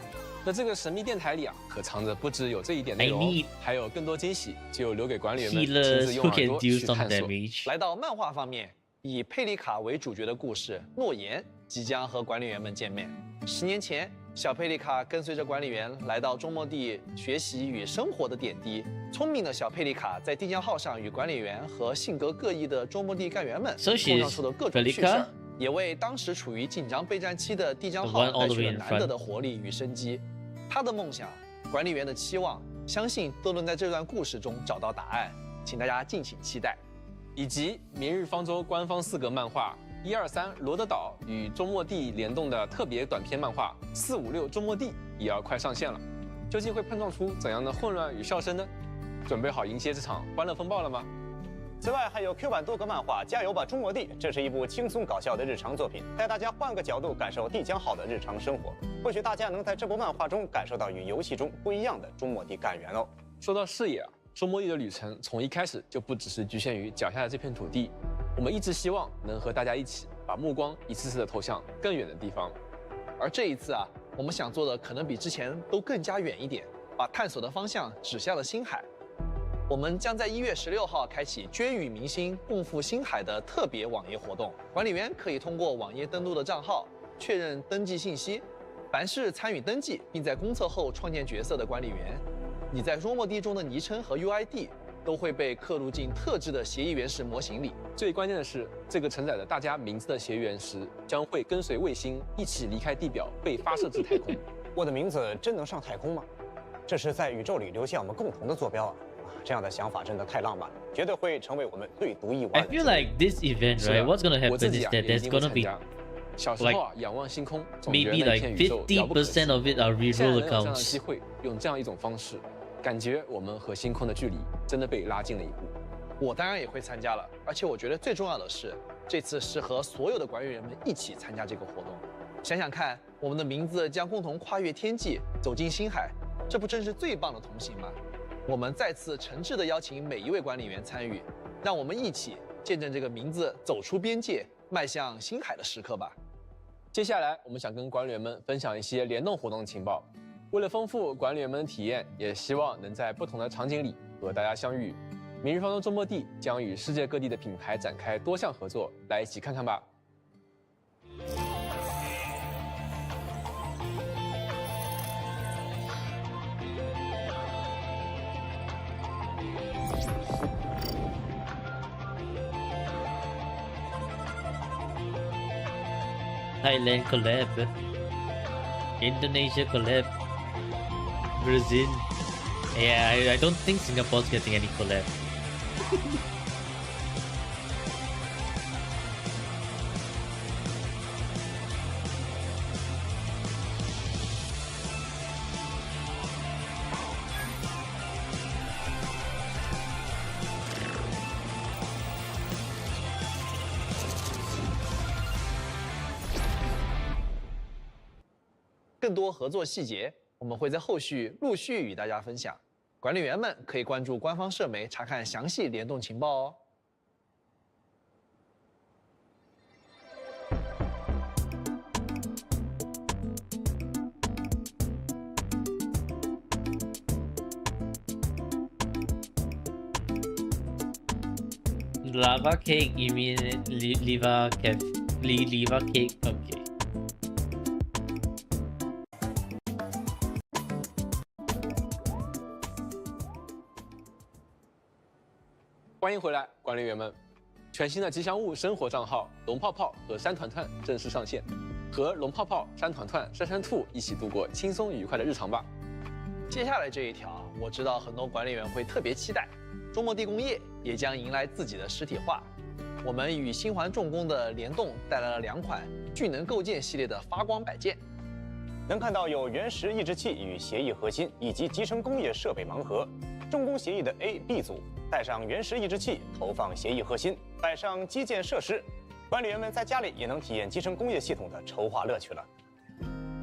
那这个神秘电台里啊，可藏着不只有这一点内 I 容 need，还有更多惊喜，就留给管理员们亲 Healers 自 who 用耳 can 朵 do 去 some 探索。 damage. 来到漫画方面，以佩里卡为主角的故事《诺言》即将和管理员们见面。10年前，小佩里卡跟随着管理员来到中末地学习与生活的点滴。聪明的小佩里卡在地江号上与管理员和性格各异的中末地干员们 So 碰 she's 撞出的各种趣事 Pelika? 儿，也为当时处于紧张备战期的地江 The 号 one all 带 the 去 way 了 in 难得 front. 的活力与生机。他的梦想，管理员的期望，相信都能在这段故事中找到答案。请大家敬请期待。以及《明日方舟》官方4格漫画123罗德岛与周末地联动的特别短篇漫画456周末地也要快上线了，究竟会碰撞出怎样的混乱与笑声呢？准备好迎接这场欢乐风暴了吗？此外，还有 Q 版多格漫画《加油吧，中国地》，这是一部轻松搞笑的日常作品，带大家换个角度感受地江号的日常生活。或许大家能在这部漫画中感受到与游戏中不一样的中末地干员哦。说到视野啊，周末地的旅程从一开始就不只是局限于脚下的这片土地，我们一直希望能和大家一起把目光一次次的投向更远的地方。而这一次啊，我们想做的可能比之前都更加远一点，把探索的方向指向了星海。我们将在1月16号开启捐与明星共赴星海的特别网页活动，管理员可以通过网页登录的账号确认登记信息。凡是参与登记并在公测后创建角色的管理员，你在中末地中的昵称和 UID 都会被刻录进特制的协议原石模型里。最关键的是，这个承载着大家名字的协议原石将会跟随卫星一起离开地表，被发射至太空。我的名字真能上太空吗？这是在宇宙里留下我们共同的坐标啊！这样的想法真的太浪漫了，绝对会成为我们最独一无 I 二的。 feel like this event, 是 right? 啊 What's gonna 我自 happen 己 is 啊 that 也 there's 一定会 gonna 参 be 加。小时候啊，仰望星空，总觉得 maybe 那 like 片宇宙遥不可及。 50% of it are 现在 reroll 能有这样的 accounts. 机会，用这样一种方式，感觉我们和星空的距离真的被拉近了一步。我当然也会参加了，而且我觉得最重要的是，这次是和所有的管理员们一起参加这个活动。想想看，我们的名字将共同跨越天际，走进星海，这不正是最棒的同行吗？我们再次诚挚地邀请每一位管理员参与，让我们一起见证这个名字走出边界，迈向星海的时刻吧。接下来，我们想跟管理员们分享一些联动活动情报。为了丰富管理员们的体验，也希望能在不同的场景里和大家相遇。明日方舟周末地将与世界各地的品牌展开多项合作，来一起看看吧。Thailand collab, Indonesia collab, Brazil. Yeah, I don't think Singapore's getting any collab. 更多合作细节，我们会在后续陆续与大家分享。管理员们可以关注官方社媒查看详细联动情报哦。Lava cake, you mean lava cake? Okay. 欢迎回来，管理员们！全新的吉祥物生活账号龙泡泡和山团团正式上线，和龙泡泡、山团团、山山兔一起度过轻松愉快的日常吧。接下来这一条，我知道很多管理员会特别期待，周末地工业也将迎来自己的实体化。我们与新环重工的联动，带来了2款聚能构件系列的发光摆件。能看到有原石抑制器与协议核心，以及集成工业设备盲盒。重工协议的 A、B 组带上原石抑制器，投放协议核心，摆上基建设施，管理员们在家里也能体验集成工业系统的筹划乐趣了。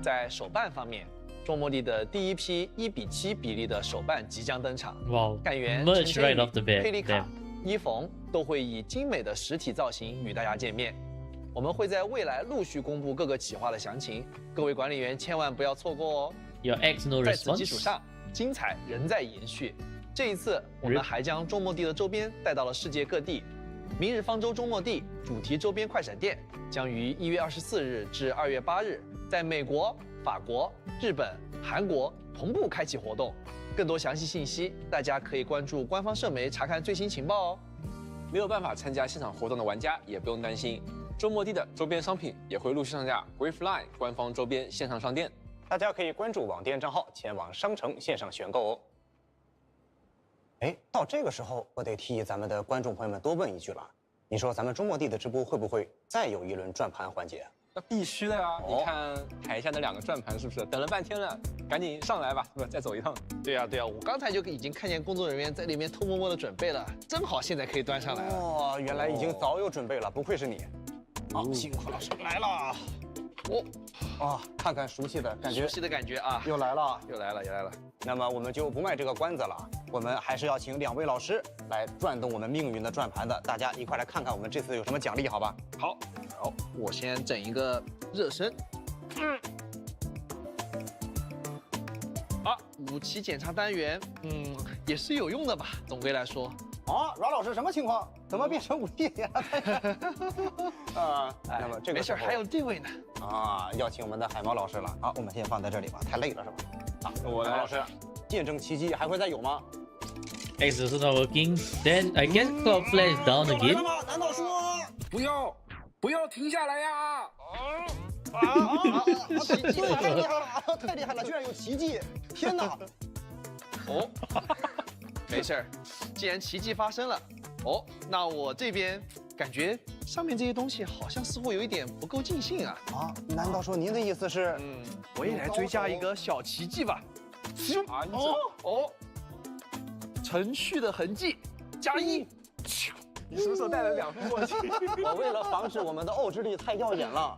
在手办方面，众末地的第一批1:7比例的手办即将登场。Wow. 干员、 Merch right off the bat. 佩丽卡、伊冯都会以精美的实体造型与大家见面。我们会在未来陆续公布各个企划的详情，各位管理员千万不要错过哦。Your X no 在此基 response. 础上，精彩仍在延续。这一次，我们还将周末地的周边带到了世界各地。明日方舟周末地主题周边快闪店将于1月24日至2月8日，在美国、法国、日本、韩国同步开启活动。更多详细信息，大家可以关注官方社媒查看最新情报哦。没有办法参加现场活动的玩家也不用担心，周末地的周边商品也会陆续上架 Griffline 官方周边线上商店，大家可以关注网店账号前往商城线上选购哦。哎，到这个时候，我得替咱们的观众朋友们多问一句了。你说咱们周末地的直播会不会再有一轮转盘环节？那必须的呀！你看台下那2个转盘是不是等了半天了？赶紧上来吧，是吧？再走一趟。对呀，我刚才就已经看见工作人员在里面偷摸摸的准备了，正好现在可以端上来了。哦，原来已经早有准备了，不愧是你。好，辛苦老师来了。看看熟悉的感觉，熟悉的感觉啊，又来了。那么我们就不卖这个关子了，我们还是要请2位老师来转动我们命运的转盘的，大家一块来看看我们这次有什么奖励，好吧？好，我先整一个热身。武器检查单元，也是有用的吧？总归来说。阮老师什么情况？怎么变成武器检查单元？那么这个没事，还有这位呢。要请我们的海毛老师了。好，我们先放在这里吧，太累了是吧？我来。老师，见证奇迹还会再有吗 X is not working. Then I guess Cloud Flare is down again. 难道说不要停下来呀！奇迹太厉害了，太厉害了，居然有奇迹！天哪！没事儿，既然奇迹发生了，那我这边感觉上面这些东西好像似乎有一点不够尽兴啊！难道说您的意思是？我也来追加一个小奇迹吧！程序的痕迹+1。你是不是带了2副默契？我为了防止我们的奥之力太耀眼了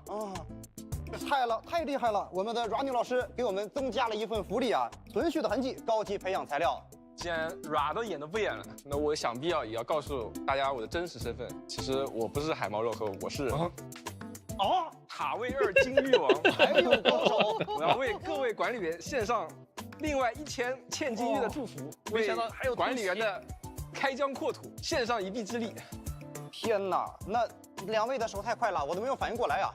太厉害了！我们的 Running 老师给我们增加了一份福利啊，存续的痕迹高级培养材料。既然 Ra 都演都不演了，那我想必也要告诉大家我的真实身份。其实我不是海毛肉盒，我是塔位2金玉王，还有高手。我要为各位管理员献上另外1000千金玉的祝福，没想到还有管理员的开疆扩土献上一臂之力。天哪，那2位的手太快了，我都没有反应过来啊！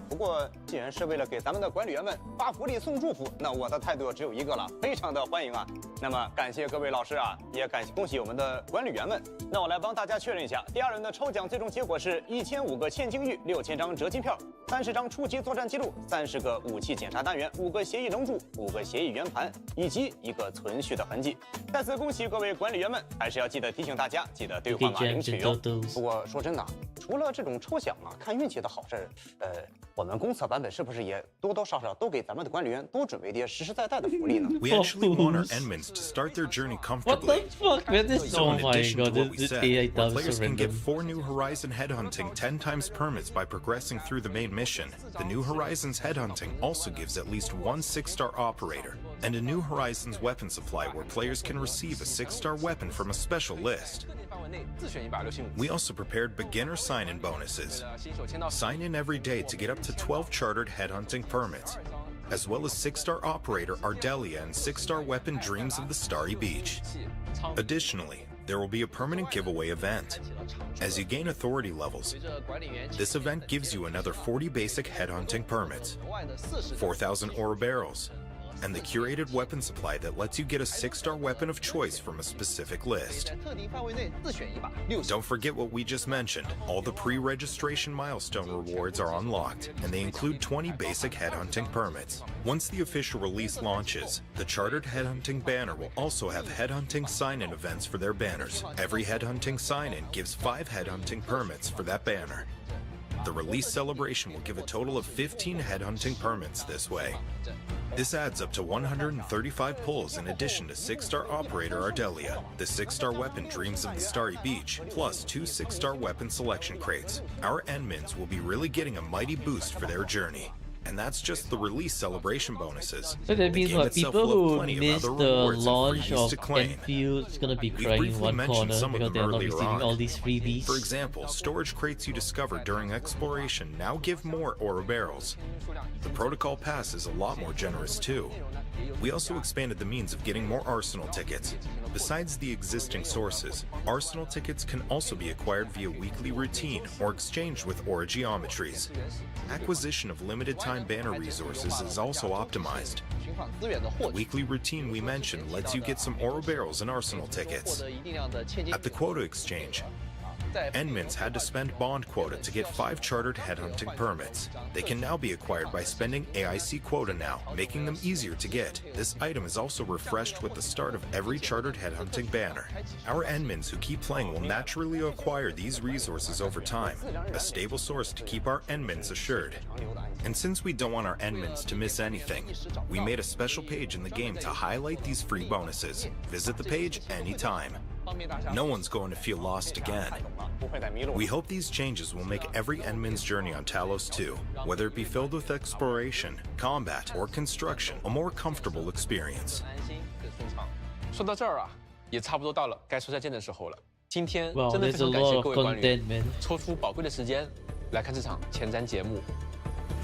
不过既然是为了给咱们的管理员们发福利送祝福，那我的态度只有一个了，非常的欢迎啊！那么感谢各位老师啊，也恭喜我们的管理员们。那我来帮大家确认一下，第2轮的抽奖最终结果是1005个千金玉、6000张折金票、30张初级作战记录、30个武器检查单元、5个协议龙柱、5个协议圆盘，以及1个存续的痕迹。再次恭喜各位管理员们，还是要记得提醒大家，记得兑换码领取哟。不过说真的，除了这种抽奖看运气的好事我们公测版本是不是也多多少少都给咱们的管理员多准备点实实在在的福利呢？ We actually want our Endmen Horizons to start their journey What comfortably. the fuck, man? This So in oh my addition god, to what we this said, AI where dub is players so can get random. 4 new Horizon headhunting 10 times permits by progressing through the main mission, the new Horizons headhunting also gives at least 1 6-star operator, and a new Horizons weapon supply where players can receive a 6-star weapon from a special list. We also prepared beginner sign-in bonuses. Sign in every day to get up to 12 chartered headhunting permits, as well as 6-star operator Ardelia and 6-star weapon Dreams of the Starry Beach. Additionally, there will be a permanent giveaway event. As you gain authority levels, this event gives you another 40 basic headhunting permits, 4,000 ore barrels, and the curated weapon supply that lets you get a 6-star weapon of choice from a specific list. Don't forget what we just mentioned. All the pre-registration milestone rewards are unlocked, and they include 20 basic headhunting permits. Once the official release launches, the chartered headhunting banner will also have headhunting sign-in events for their banners. Every headhunting sign-in gives 5 headhunting permits for that banner. The release celebration will give a total of 15 headhunting permits this way. This adds up to 135 pulls in addition to 6-star operator Ardelia, the 6-star weapon Dreams of the Starry Beach, plus 2 6-star weapon selection crates. Our Enmins will be really getting a mighty boost for their journey. And that's just the release celebration bonuses. So that means game what, itself people will have who plenty of missed other the rewards and launch freebies of to claim. Enfield is gonna be We crying in briefly one mentioned corner some of because them they're not earlier receiving on. all these freebies. For example, storage crates you discover during exploration now give more ore barrels. The protocol pass is a lot more generous too. We also expanded the means of getting more arsenal tickets. Besides the existing sources, arsenal tickets can also be acquired via weekly routine or exchanged with aura geometries. Acquisition of limited time banner resources is also optimized. The weekly routine we mentioned lets you get some aura barrels and arsenal tickets. At the quota exchange, Enmins had to spend bond quota to get 5 chartered headhunting permits. They can now be acquired by spending AIC quota now, making them easier to get. This item is also refreshed with the start of every chartered headhunting banner. Our Enmins who keep playing will naturally acquire these resources over time, a stable source to keep our Enmins assured. And since we don't want our Enmins to miss anything, we made a special page in the game to highlight these free bonuses. Visit the page anytime. No one's going to feel lost again. We hope these changes will make every Enmin's journey on Talos 2, whether it be filled with exploration, combat, or construction, a more comfortable experience. 说到这儿啊，也差不多到了该说再见的时候了。今天 Wow, 真的 there's 非 a 常感 lot 谢 of 各位官员 content, man. 抽出宝贵的时间来看这场前瞻节目。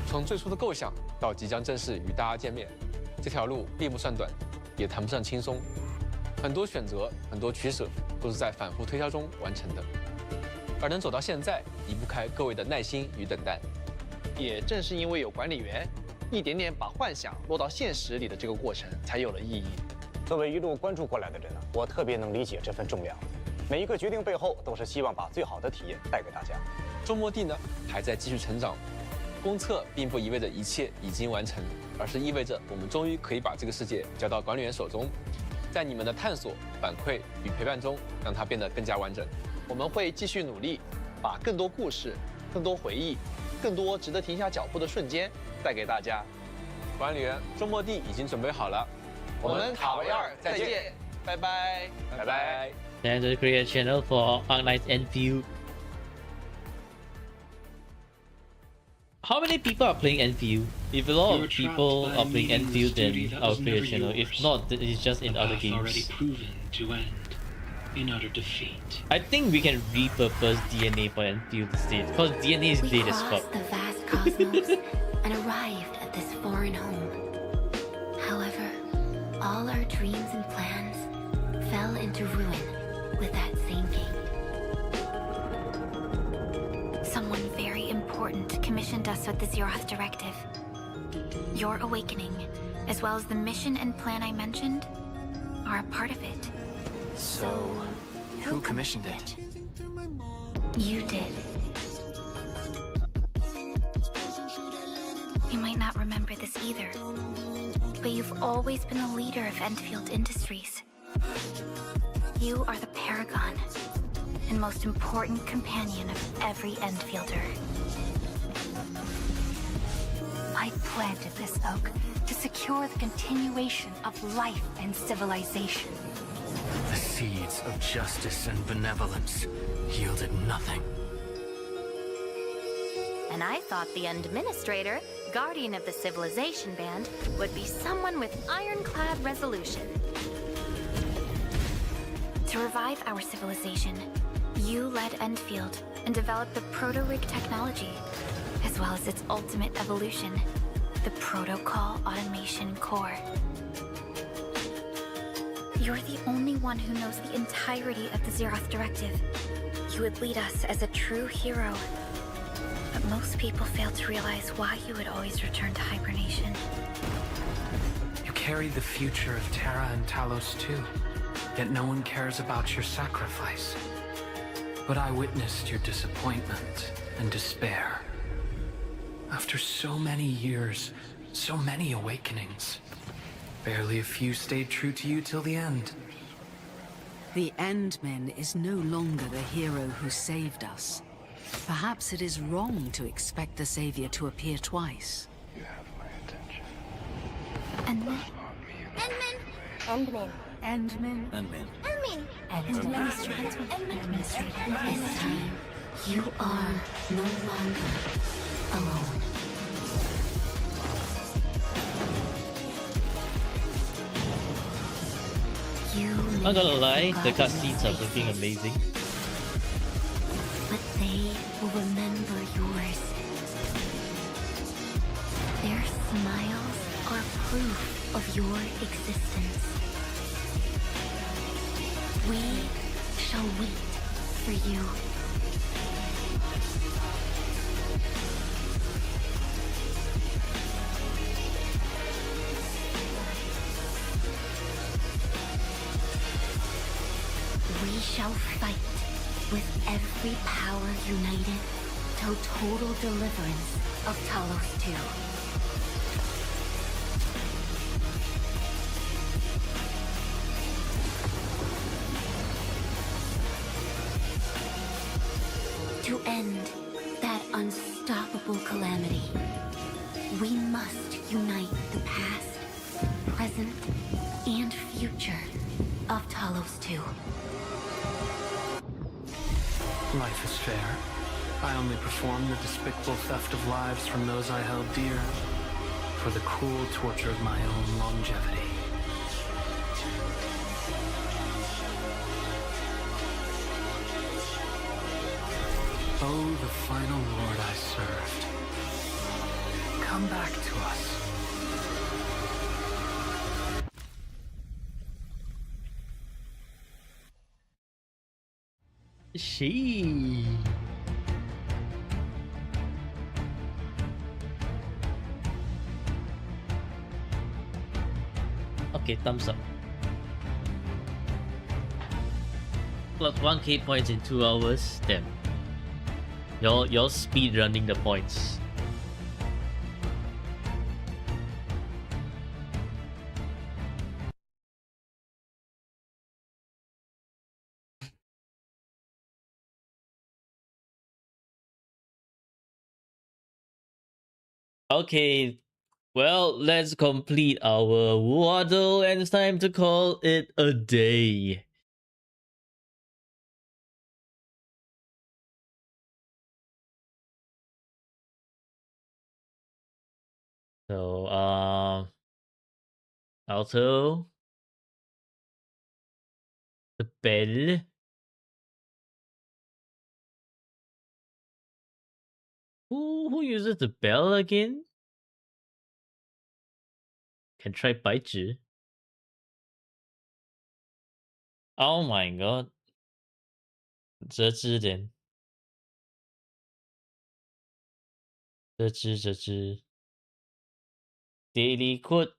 从最初的构想到即将正式与大家见面，这条路并不算短，也谈不上轻松。很多选择，很多取舍，都是在反复推敲中完成的。而能走到现在，离不开各位的耐心与等待。也正是因为有管理员，一点点把幻想落到现实里的这个过程，才有了意义。作为一路关注过来的人呢，我特别能理解这份重量。每一个决定背后，都是希望把最好的体验带给大家。周末地呢，还在继续成长。公测并不意味着一切已经完成，而是意味着我们终于可以把这个世界交到管理员手中。在你们的探索、反馈与陪伴中，让它变得更加完整。我们会继续努力，把更多故事、更多回忆、更多值得停下脚步的瞬间带给大家。管理员，周末地已经准备好了，我们塔维尔再见，拜拜，拜拜。And to create a channel for Arknights Enfield. How many people are playing Enfield? If a lot of people are playing Enfield, then I'll create a channel. If not, then it's just in other games. In utter defeat. I think we can repurpose DNA for Enfield instead, because DNA is dead as fuck. We crossed the vast cosmos and arrived at this foreign home. However, all our dreams and plans fell into ruin with that same game. Someone very important commissioned us with the Zeroth Directive. Your awakening, as well as the mission and plan I mentioned, are a part of it. So, who commissioned it? You did. You might not remember this either, but you've always been the leader of Enfield Industries. You are the paragon and most important companion of every Enfielder. I planted this oak to secure the continuation of life and civilization. The seeds of justice and benevolence yielded nothing. And I thought the administrator, guardian of the civilization band, would be someone with ironclad resolution. To revive our civilization, you led Enfield and developed the proto-rig technology, as well as its ultimate evolution, the Protocol Automation Core. You're the only one who knows the entirety of the Zeroth Directive. You would lead us as a true hero. But most people fail to realize why you would always return to hibernation. You carry the future of Terra and Talos too, yet no one cares about your sacrifice. But I witnessed your disappointment and despair. After so many years, so many awakenings, barely a few stayed true to you till the end. The Endman is no longer the hero who saved us. Perhaps it is wrong to expect the Savior to appear twice. You have my attention. Endman. Endman. Endman. Endman. Administrator. This time, you are no longer alone. Not gonna lie, the cutscenes are looking amazing. But they will remember yours. Their smiles are proof of your existence. We shall wait for you. We shall fight with every power united till total deliverance of Talos 2. To end that unstoppable calamity, we must unite the past, present, and future of Talos 2. Life is fair. I only performed the despicable theft of lives from those I held dear, for the cruel torture of my own longevity. Oh, the final lord I served. Come back to us. She. Okay, thumbs up. Plus 1k points in 2 hours. Damn. Y'all speed running the points. Okay, well, let's complete our waddle and it's time to call it a day. So, Alto, the bell. Who uses the bell again? Can try 白纸. Oh my god. 折枝then. 折枝. Daily quote.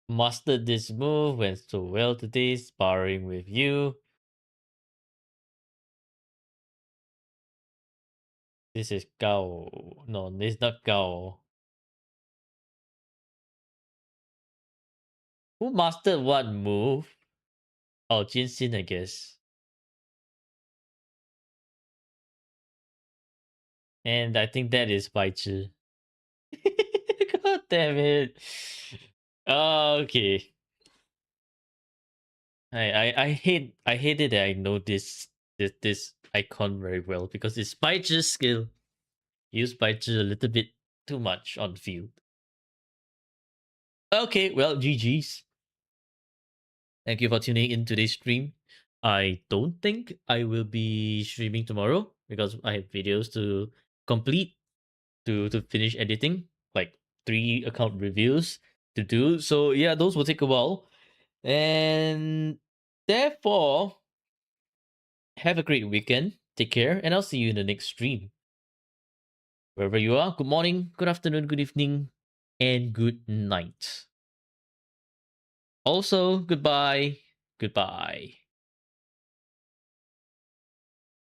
Mastered this move, went so well today, sparring with you. This is Gao. No, this is not Gao. Who mastered what move? Oh, Jinxin, I guess. And I think that is Bai Zhi. God damn it. Okay. I hate it that I know this icon very well because it's Bai Zhi's skill. Use Bai Zhi a little bit too much on field. Okay, well, GG's. Thank you for tuning in today's stream. I don't think I will be streaming tomorrow because I have videos to complete to finish editing, like 3 account reviews to do. So yeah, those will take a while. And therefore, have a great weekend. Take care, and I'll see you in the next stream. Wherever you are, good morning, good afternoon, good evening, and good night. Also, goodbye. Goodbye.